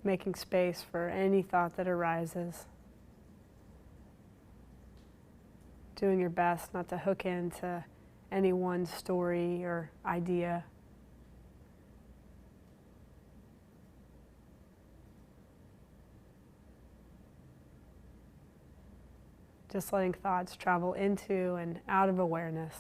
Making space for any thought that arises. Doing your best not to hook into any one story or idea. Just letting thoughts travel into and out of awareness.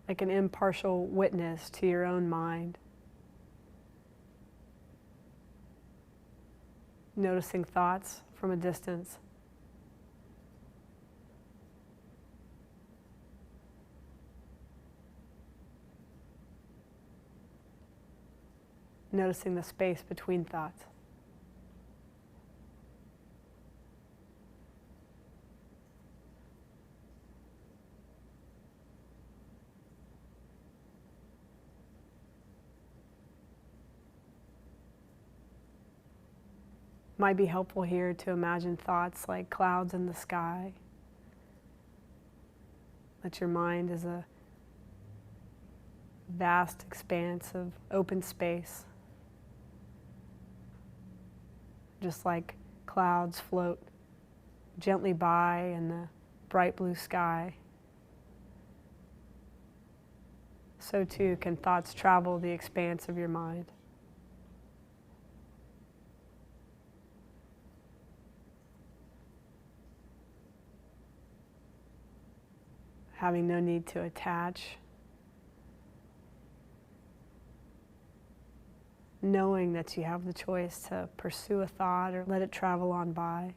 Like an impartial witness to your own mind. Noticing thoughts from a distance. Noticing the space between thoughts. Might be helpful here to imagine thoughts like clouds in the sky. That your mind is a vast expanse of open space. Just like clouds float gently by in the bright blue sky, so too can thoughts travel the expanse of your mind. Having no need to attach knowing that you have the choice to pursue a thought or let it travel on by.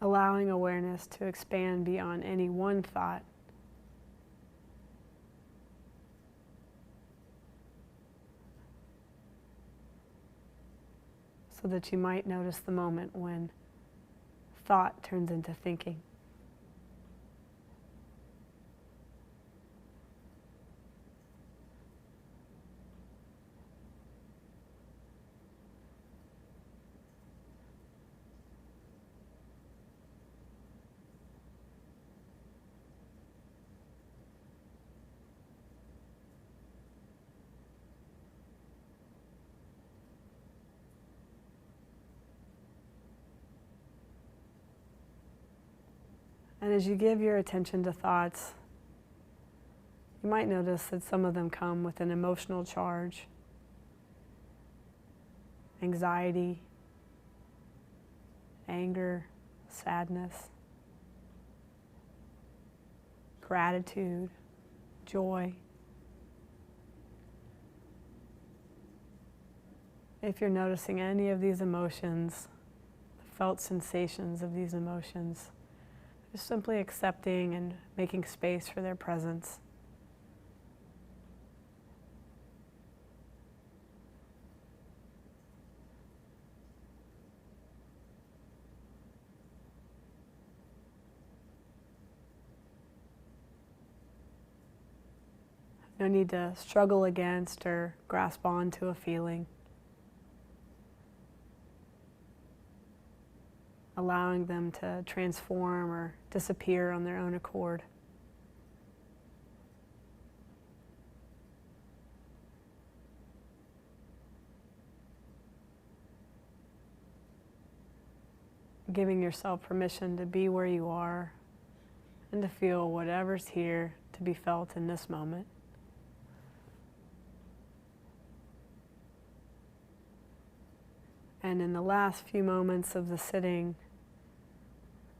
Allowing awareness to expand beyond any one thought. So that you might notice the moment when thought turns into thinking. And as you give your attention to thoughts, you might notice that some of them come with an emotional charge, anxiety, anger, sadness, gratitude, joy. If you're noticing any of these emotions, the felt sensations of these emotions, just simply accepting and making space for their presence. No need to struggle against or grasp onto a feeling. Allowing them to transform or disappear on their own accord. Giving yourself permission to be where you are and to feel whatever's here to be felt in this moment. And in the last few moments of the sitting,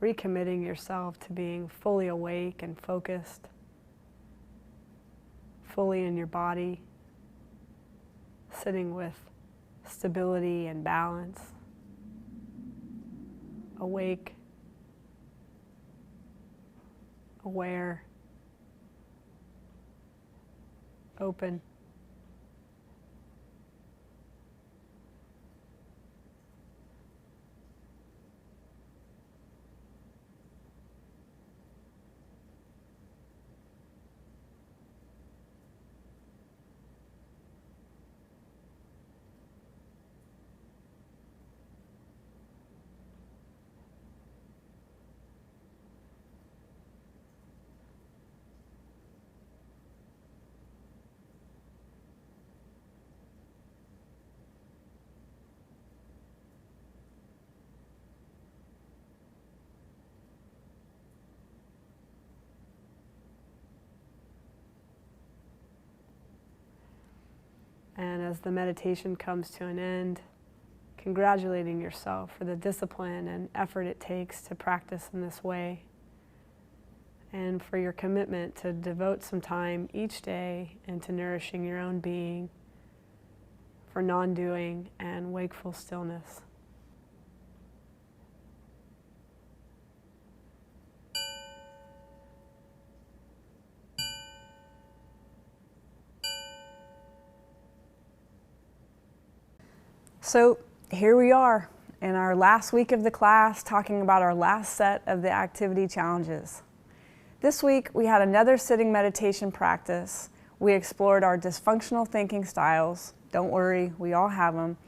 recommitting yourself to being fully awake and focused, fully in your body, sitting with stability and balance, awake, aware, open. And as the meditation comes to an end, congratulating yourself for the discipline and effort it takes to practice in this way, and for your commitment to devote some time each day into nourishing your own being, for non-doing and wakeful stillness. So here we are in our last week of the class, talking about our last set of the activity challenges. This week we had another sitting meditation practice. We explored our dysfunctional thinking styles. Don't worry, we all have them.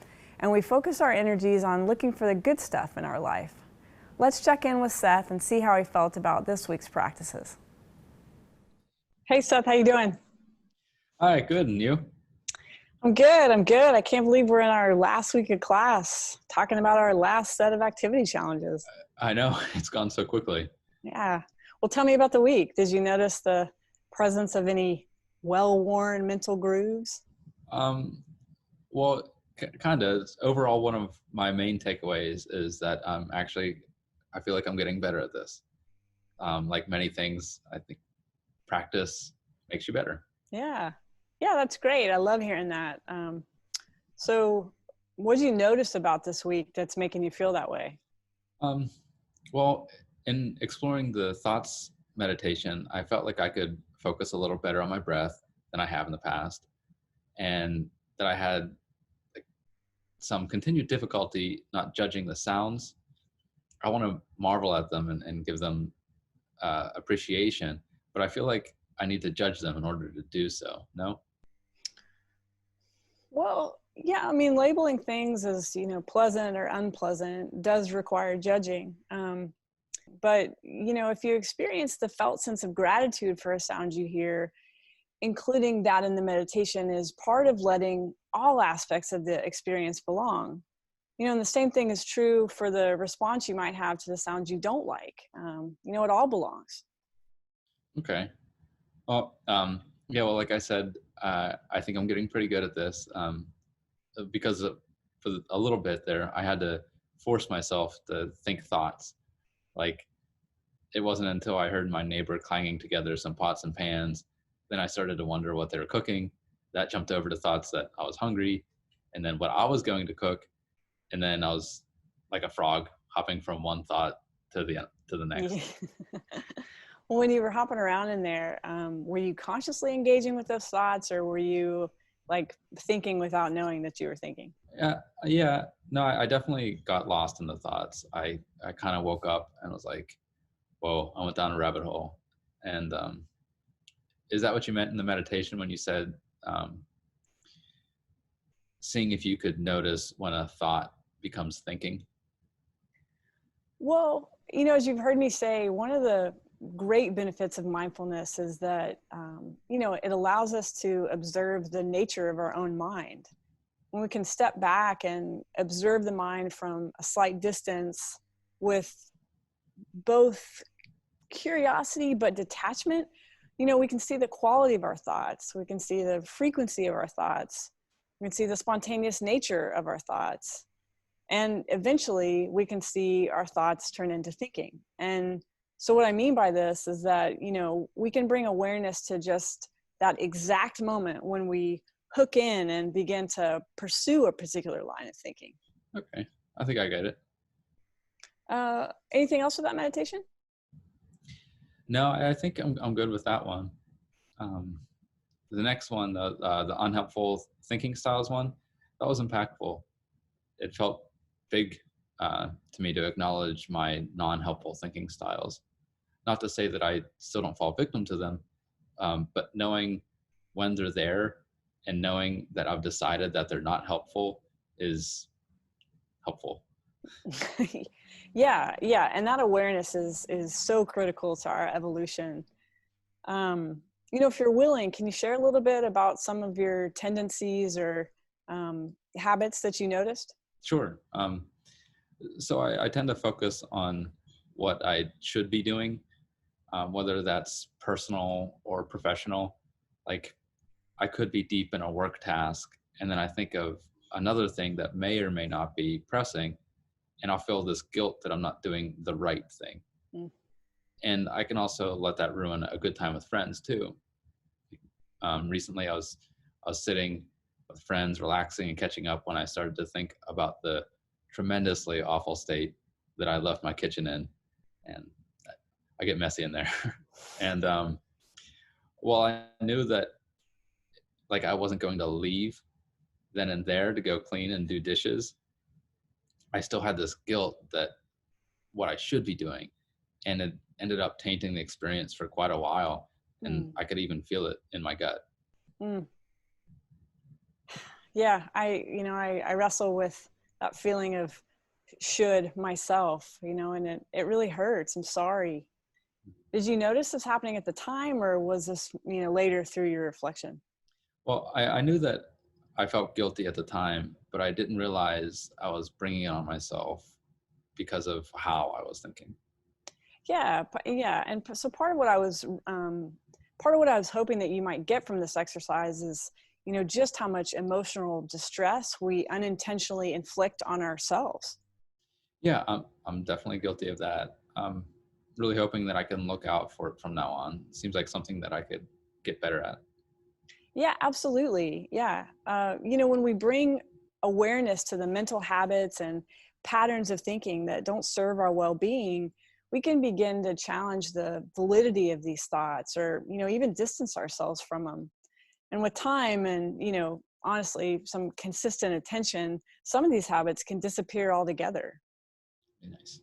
And we focused our energies on looking for the good stuff in our life. Let's check in with Seth and see how he felt about this week's practices. Hey Seth, how you doing? Hi, good, and you? I'm good. I can't believe we're in our last week of class talking about our last set of activity challenges. I know, it's gone so quickly. Yeah. Well, tell me about the week. Did you notice the presence of any well-worn mental grooves? Well, kind of. Overall, one of my main takeaways is that actually, I feel like I'm getting better at this. Like many things, I think practice makes you better. Yeah. Yeah, that's great. I love hearing that. So what did you notice about this week that's making you feel that way? Um, well, in exploring the thoughts meditation, I felt like I could focus a little better on my breath than I have in the past, and that I had like some continued difficulty not judging the sounds. I want to marvel at them and give them appreciation, but I feel like I need to judge them in order to do so. No? Well, yeah, I mean, labeling things as, pleasant or unpleasant does require judging. But, if you experience the felt sense of gratitude for a sound you hear, including that in the meditation is part of letting all aspects of the experience belong. And the same thing is true for the response you might have to the sounds you don't like. It all belongs. Okay. Well, yeah. Well, like I said, I think I'm getting pretty good at this because for a little bit there, I had to force myself to think thoughts. Like it wasn't until I heard my neighbor clanging together some pots and pans, then I started to wonder what they were cooking. That jumped over to thoughts that I was hungry, and then what I was going to cook, and then I was like a frog hopping from one thought to the next. Well, when you were hopping around in there, were you consciously engaging with those thoughts, or were you like thinking without knowing that you were thinking? Yeah. No, I definitely got lost in the thoughts. I kind of woke up and was like, whoa, I went down a rabbit hole. And is that what you meant in the meditation when you said seeing if you could notice when a thought becomes thinking? Well, as you've heard me say, one of the great benefits of mindfulness is that, it allows us to observe the nature of our own mind. When we can step back and observe the mind from a slight distance with both curiosity but detachment, we can see the quality of our thoughts. We can see the frequency of our thoughts. We can see the spontaneous nature of our thoughts. And eventually we can see our thoughts turn into thinking. And so what I mean by this is that, we can bring awareness to just that exact moment when we hook in and begin to pursue a particular line of thinking. Okay, I think I get it. Anything else with that meditation? No, I think I'm good with that one. The next one, the unhelpful thinking styles one, that was impactful. It felt big to me to acknowledge my non-helpful thinking styles. Not to say that I still don't fall victim to them, but knowing when they're there and knowing that I've decided that they're not helpful is helpful. Yeah. And that awareness is so critical to our evolution. If you're willing, can you share a little bit about some of your tendencies or habits that you noticed? Sure. So I tend to focus on what I should be doing, whether that's personal or professional. Like I could be deep in a work task, and then I think of another thing that may or may not be pressing, and I'll feel this guilt that I'm not doing the right thing. Mm. And I can also let that ruin a good time with friends too. Recently, I was sitting with friends, relaxing and catching up when I started to think about the tremendously awful state that I left my kitchen in, and I get messy in there. And well, I knew that like I wasn't going to leave then and there to go clean and do dishes. I still had this guilt that what I should be doing, and it ended up tainting the experience for quite a while, and I could even feel it in my gut. Yeah, I wrestle with that feeling of should myself, and it really hurts. I'm sorry. Did you notice this happening at the time, or was this, later through your reflection? Well, I knew that I felt guilty at the time, but I didn't realize I was bringing it on myself because of how I was thinking. Yeah. And so part of what I was hoping that you might get from this exercise is, just how much emotional distress we unintentionally inflict on ourselves. Yeah, I'm definitely guilty of that. I'm really hoping that I can look out for it from now on. It seems like something that I could get better at. Yeah, absolutely. Yeah. When we bring awareness to the mental habits and patterns of thinking that don't serve our well-being, we can begin to challenge the validity of these thoughts, or, even distance ourselves from them. And with time and, honestly, some consistent attention, some of these habits can disappear altogether. Be nice.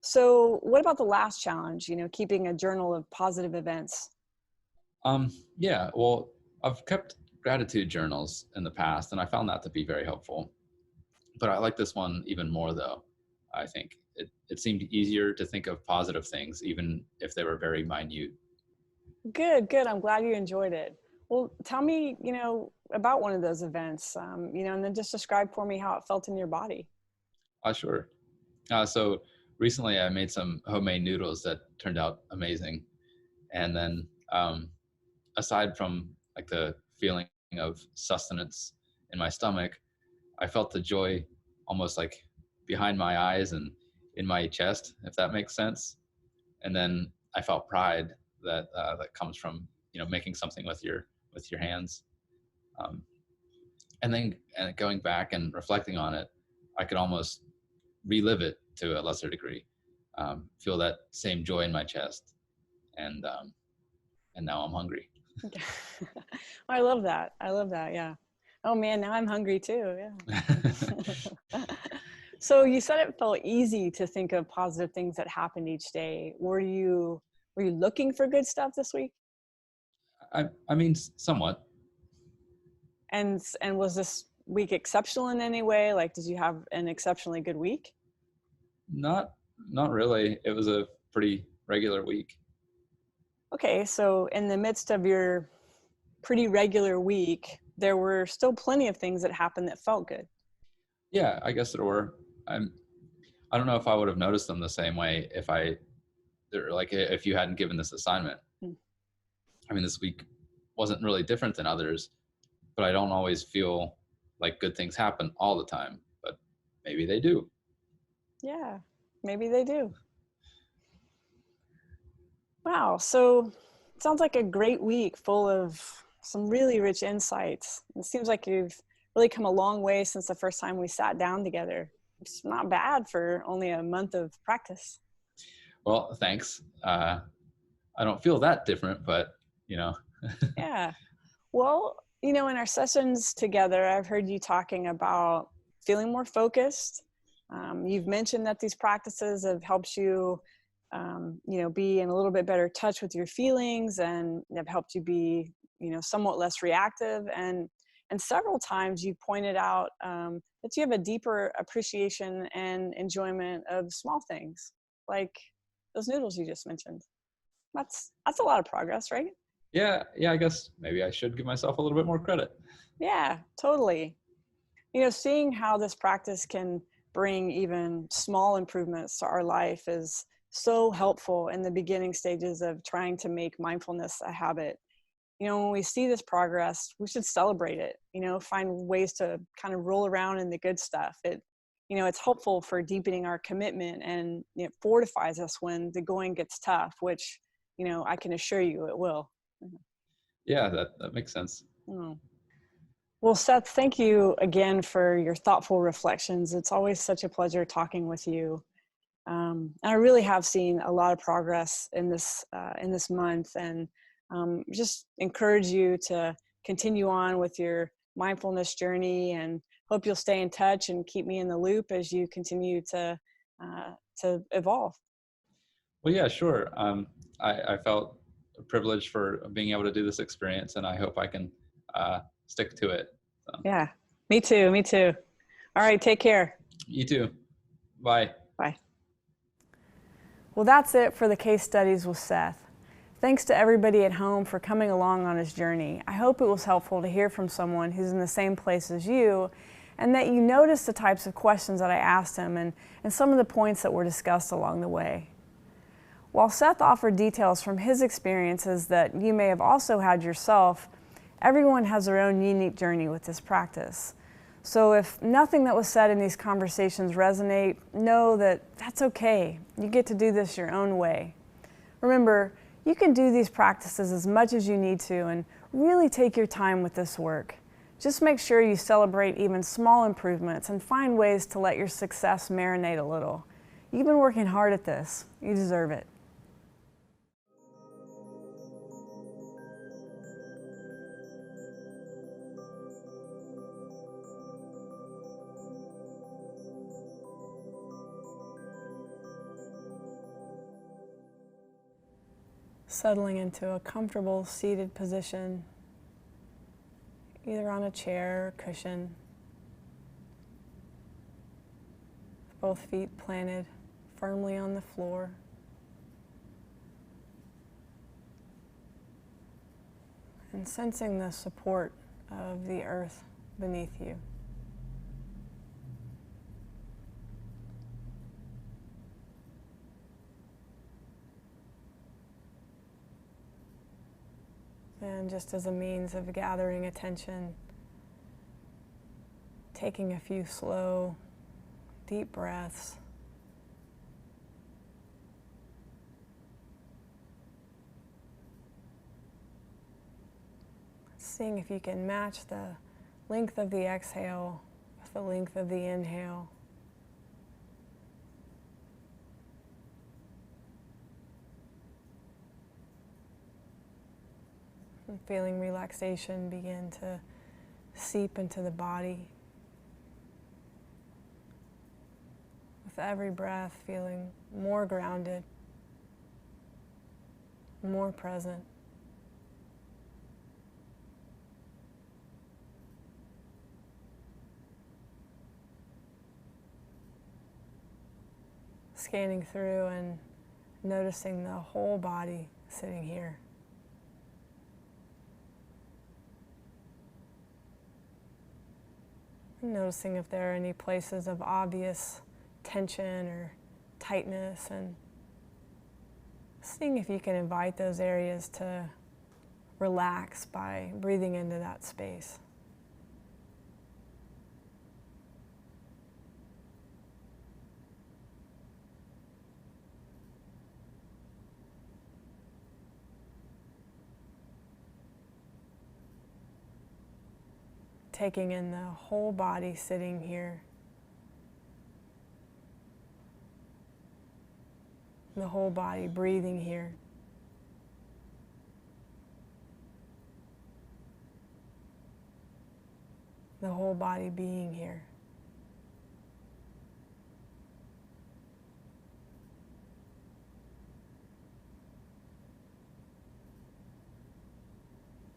So what about the last challenge, keeping a journal of positive events? Yeah, well, I've kept gratitude journals in the past, and I found that to be very helpful. But I like this one even more, though. I think it seemed easier to think of positive things, even if they were very minute. Good, good. I'm glad you enjoyed it. Well, tell me, about one of those events, and then just describe for me how it felt in your body. Sure. So recently I made some homemade noodles that turned out amazing. And then aside from like the feeling of sustenance in my stomach, I felt the joy almost like behind my eyes and in my chest, if that makes sense. And then I felt pride that comes from making something with your hands. Um, and then going back and reflecting on it, I could almost relive it to a lesser degree, feel that same joy in my chest, and now I'm hungry. I love that. I love that. Yeah. Oh man, now I'm hungry too. Yeah. So you said it felt easy to think of positive things that happened each day. Were you looking for good stuff this week? I mean, somewhat. And was this week exceptional in any way? Like, did you have an exceptionally good week? Not really. It was a pretty regular week. Okay, so in the midst of your pretty regular week, there were still plenty of things that happened that felt good. Yeah, I guess there were. I don't know if I would have noticed them the same way if you hadn't given this assignment. Mm. I mean, this week wasn't really different than others, but I don't always feel like good things happen all the time, but maybe they do. Yeah, maybe they do. Wow, so it sounds like a great week full of some really rich insights. It seems like you've really come a long way since the first time we sat down together. It's not bad for only a month of practice. Well, thanks. I don't feel that different, but Yeah. Well, in our sessions together, I've heard you talking about feeling more focused. You've mentioned that these practices have helped you, be in a little bit better touch with your feelings, and have helped you be, somewhat less reactive. And several times you pointed out that you have a deeper appreciation and enjoyment of small things, like those noodles you just mentioned. That's a lot of progress, right? yeah, I guess maybe I should give myself a little bit more credit. Yeah, totally. Seeing how this practice can bring even small improvements to our life is so helpful in the beginning stages of trying to make mindfulness a habit. When we see this progress, we should celebrate it, find ways to kind of roll around in the good stuff. It's helpful for deepening our commitment, and it fortifies us when the going gets tough, which, I can assure you it will. Yeah, that makes sense. Mm. Well, Seth, thank you again for your thoughtful reflections. It's always such a pleasure talking with you. And I really have seen a lot of progress in this month, and just encourage you to continue on with your mindfulness journey, and hope you'll stay in touch and keep me in the loop as you continue to evolve. Well, yeah, sure. I felt privileged for being able to do this experience, and I hope I can stick to it. So. Yeah, me too. Me too. All right, take care. You too. Bye. Bye. Well, that's it for the case studies with Seth. Thanks to everybody at home for coming along on his journey. I hope it was helpful to hear from someone who's in the same place as you, and that you noticed the types of questions that I asked him, and some of the points that were discussed along the way. While Seth offered details from his experiences that you may have also had yourself, Everyone has their own unique journey with this practice. So if nothing that was said in these conversations resonate, know that that's okay. You get to do this your own way. Remember, you can do these practices as much as you need to and really take your time with this work. Just make sure you celebrate even small improvements and find ways to let your success marinate a little. You've been working hard at this. You deserve it. Settling into a comfortable seated position, either on a chair or cushion, with both feet planted firmly on the floor. And sensing the support of the earth beneath you. And just as a means of gathering attention, taking a few slow, deep breaths. Seeing if you can match the length of the exhale with the length of the inhale. And feeling relaxation begin to seep into the body. With every breath, feeling more grounded, more present. Scanning through and noticing the whole body sitting here. Noticing if there are any places of obvious tension or tightness, and seeing if you can invite those areas to relax by breathing into that space. Taking in the whole body sitting here. The whole body breathing here. The whole body being here.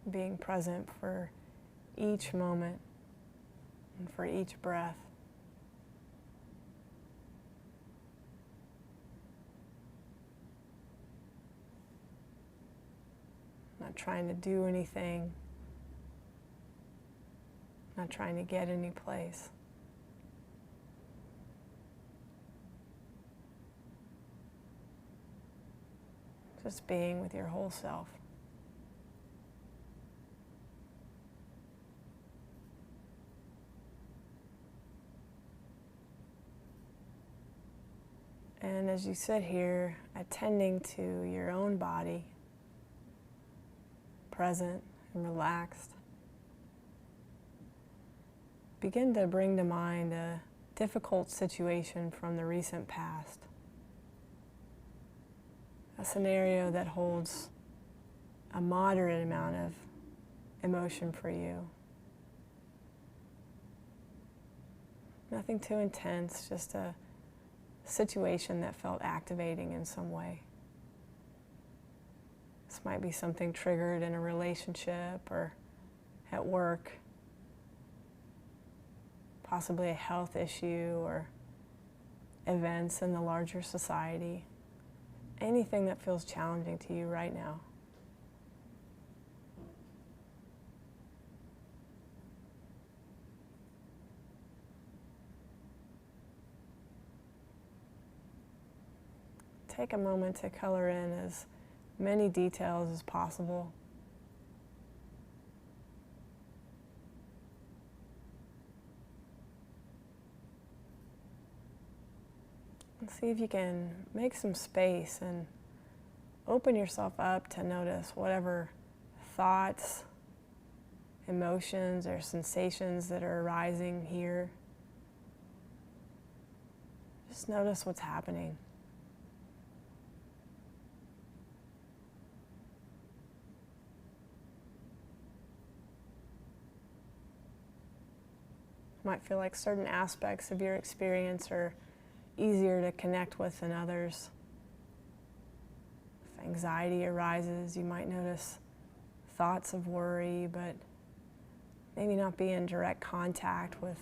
Being present for each moment and for each breath. Not trying to do anything, not trying to get any place. Just being with your whole self. And as you sit here, attending to your own body, present and relaxed, begin to bring to mind a difficult situation from the recent past. A scenario that holds a moderate amount of emotion for you. Nothing too intense, just a situation that felt activating in some way. This might be something triggered in a relationship or at work, possibly a health issue or events in the larger society. Anything that feels challenging to you right now. Take a moment to color in as many details as possible. See if you can make some space and open yourself up to notice whatever thoughts, emotions, or sensations that are arising here. Just notice what's happening. You might feel like certain aspects of your experience are easier to connect with than others. If anxiety arises, you might notice thoughts of worry, but maybe not be in direct contact with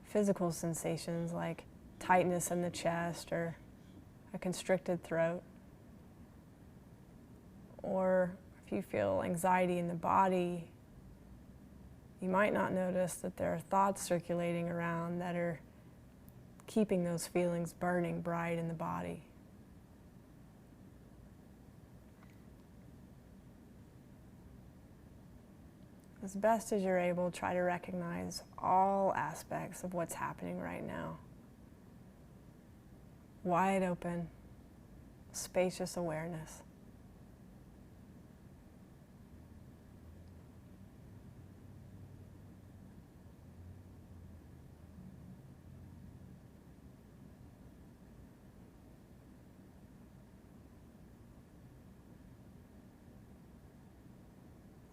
physical sensations like tightness in the chest or a constricted throat. Or if you feel anxiety in the body, you might not notice that there are thoughts circulating around that are keeping those feelings burning bright in the body. As best as you're able, try to recognize all aspects of what's happening right now. Wide open, spacious awareness.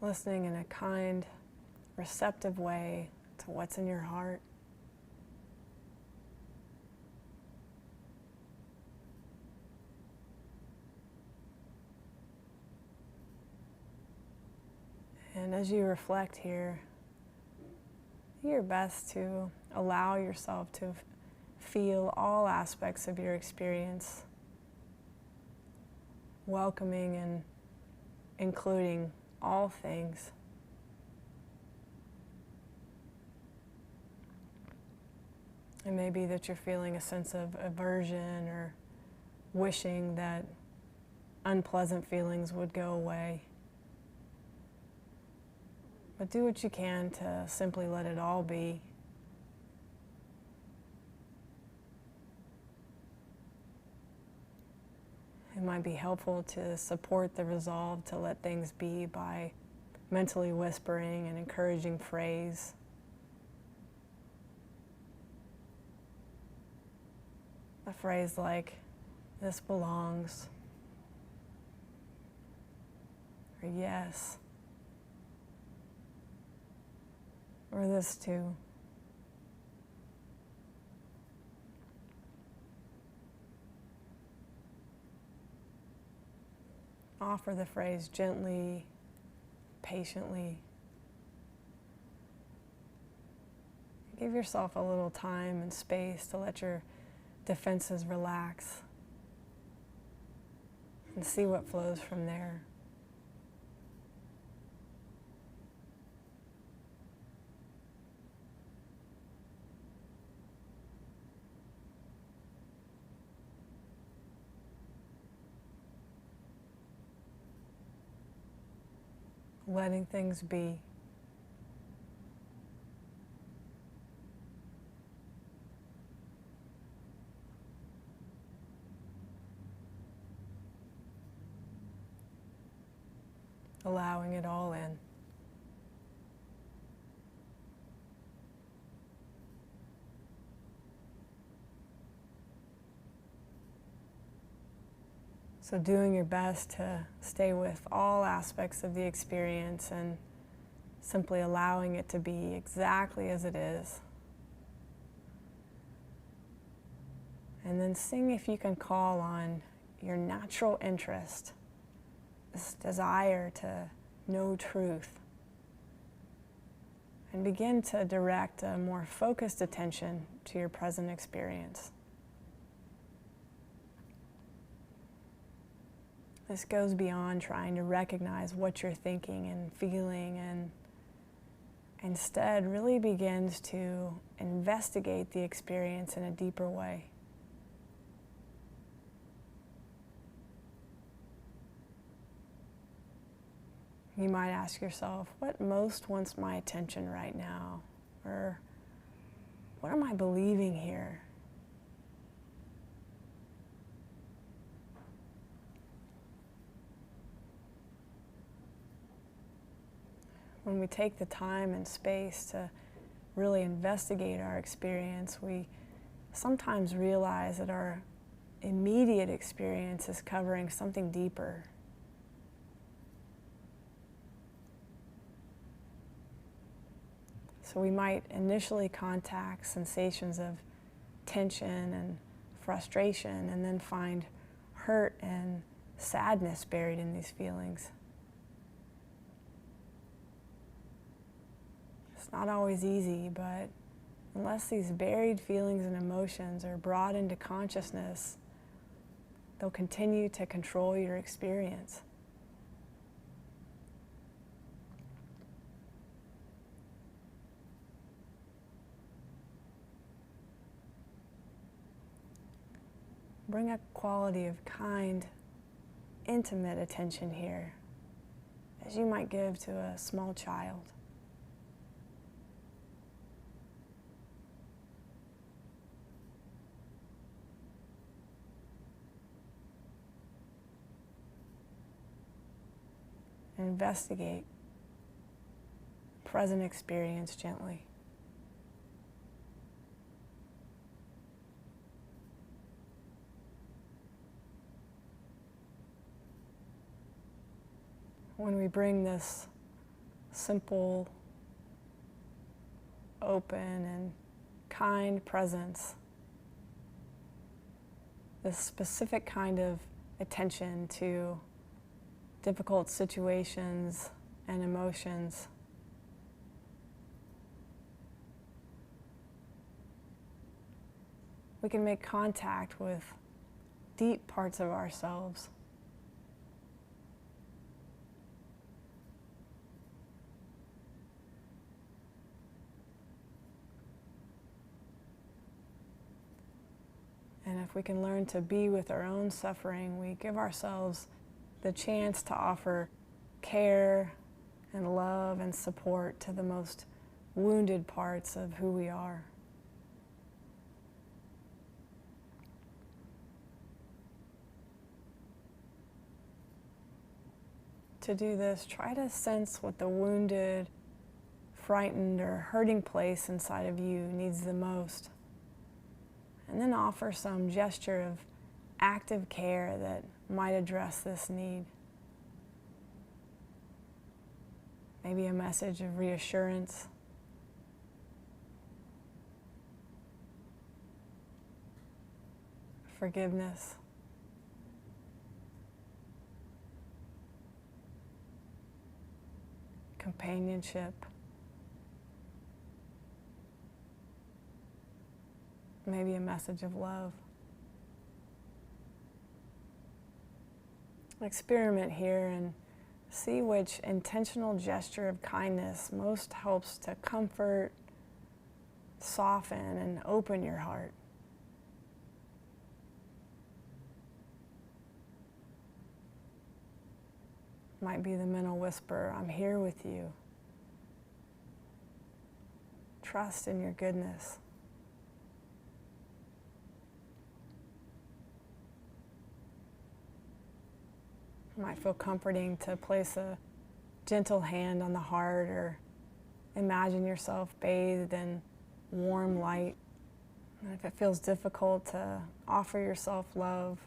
Listening in a kind, receptive way to what's in your heart. And as you reflect here, do your best to allow yourself to feel all aspects of your experience, welcoming and including all things. It may be that you're feeling a sense of aversion or wishing that unpleasant feelings would go away. But do what you can to simply let it all be. It might be helpful to support the resolve to let things be by mentally whispering an encouraging phrase. A phrase like, "This belongs," or "Yes," or "This too." Offer the phrase gently, patiently. Give yourself a little time and space to let your defenses relax and see what flows from there. Letting things be. Allowing it all in. So doing your best to stay with all aspects of the experience and simply allowing it to be exactly as it is. And then seeing if you can call on your natural interest, this desire to know truth, and begin to direct a more focused attention to your present experience. This goes beyond trying to recognize what you're thinking and feeling, and instead really begins to investigate the experience in a deeper way. You might ask yourself, what most wants my attention right now? Or what am I believing here? When we take the time and space to really investigate our experience, we sometimes realize that our immediate experience is covering something deeper. So we might initially contact sensations of tension and frustration, and then find hurt and sadness buried in these feelings. It's not always easy, but unless these buried feelings and emotions are brought into consciousness, they'll continue to control your experience. Bring a quality of kind, intimate attention here, as you might give to a small child. Investigate present experience gently. When we bring this simple, open, and kind presence, this specific kind of attention to difficult situations and emotions, we can make contact with deep parts of ourselves. And if we can learn to be with our own suffering, we give ourselves the chance to offer care and love and support to the most wounded parts of who we are. To do this, try to sense what the wounded, frightened, or hurting place inside of you needs the most. And then offer some gesture of active care that might address this need. Maybe a message of reassurance, forgiveness, companionship, maybe a message of love. Experiment here and see which intentional gesture of kindness most helps to comfort, soften, and open your heart. Might be the mental whisper, "I'm here with you." Trust in your goodness. It might feel comforting to place a gentle hand on the heart, or imagine yourself bathed in warm light. And if it feels difficult to offer yourself love,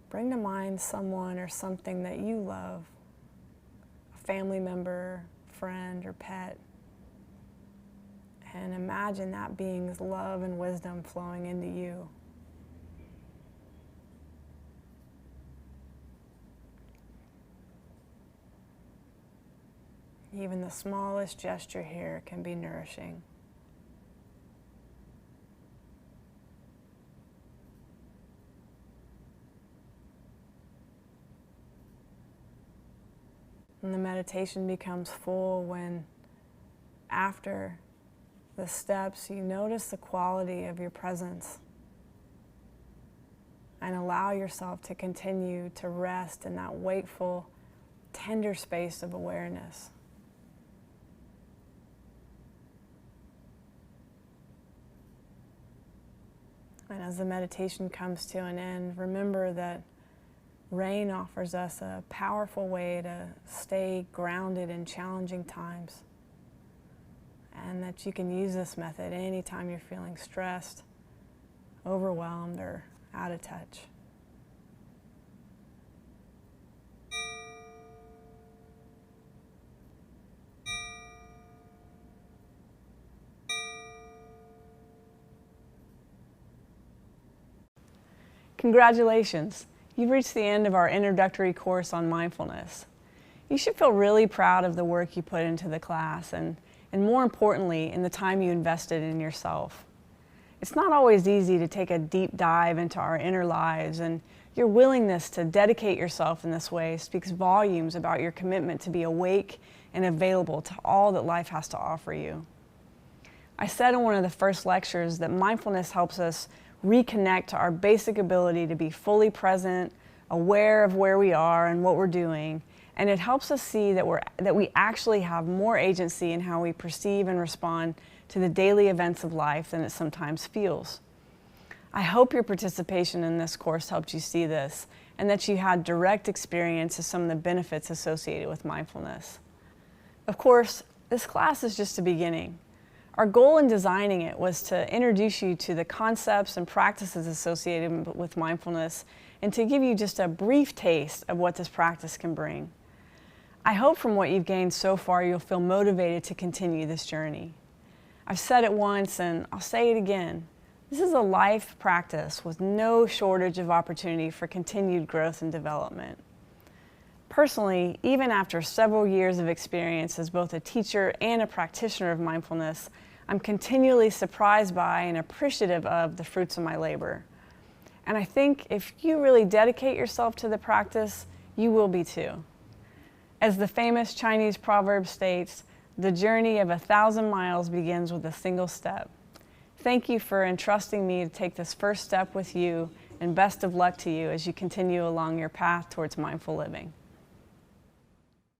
bring to mind someone or something that you love, a family member, friend, or pet, and imagine that being's love and wisdom flowing into you. Even the smallest gesture here can be nourishing. And the meditation becomes full when, after the steps, you notice the quality of your presence and allow yourself to continue to rest in that wakeful, tender space of awareness. And as the meditation comes to an end, remember that Rain offers us a powerful way to stay grounded in challenging times, and that you can use this method anytime you're feeling stressed, overwhelmed, or out of touch. Congratulations! You've reached the end of our introductory course on mindfulness. You should feel really proud of the work you put into the class and more importantly, in the time you invested in yourself. It's not always easy to take a deep dive into our inner lives, and your willingness to dedicate yourself in this way speaks volumes about your commitment to be awake and available to all that life has to offer you. I said in one of the first lectures that mindfulness helps us reconnect to our basic ability to be fully present, aware of where we are and what we're doing, and it helps us see that we actually have more agency in how we perceive and respond to the daily events of life than it sometimes feels. I hope your participation in this course helped you see this, and that you had direct experience of some of the benefits associated with mindfulness. Of course, this class is just a beginning. Our goal in designing it was to introduce you to the concepts and practices associated with mindfulness and to give you just a brief taste of what this practice can bring. I hope from what you've gained so far you'll feel motivated to continue this journey. I've said it once and I'll say it again. This is a life practice with no shortage of opportunity for continued growth and development. Personally, even after several years of experience as both a teacher and a practitioner of mindfulness, I'm continually surprised by and appreciative of the fruits of my labor. And I think if you really dedicate yourself to the practice, you will be too. As the famous Chinese proverb states, the journey of 1,000 miles begins with a single step. Thank you for entrusting me to take this first step with you, and best of luck to you as you continue along your path towards mindful living.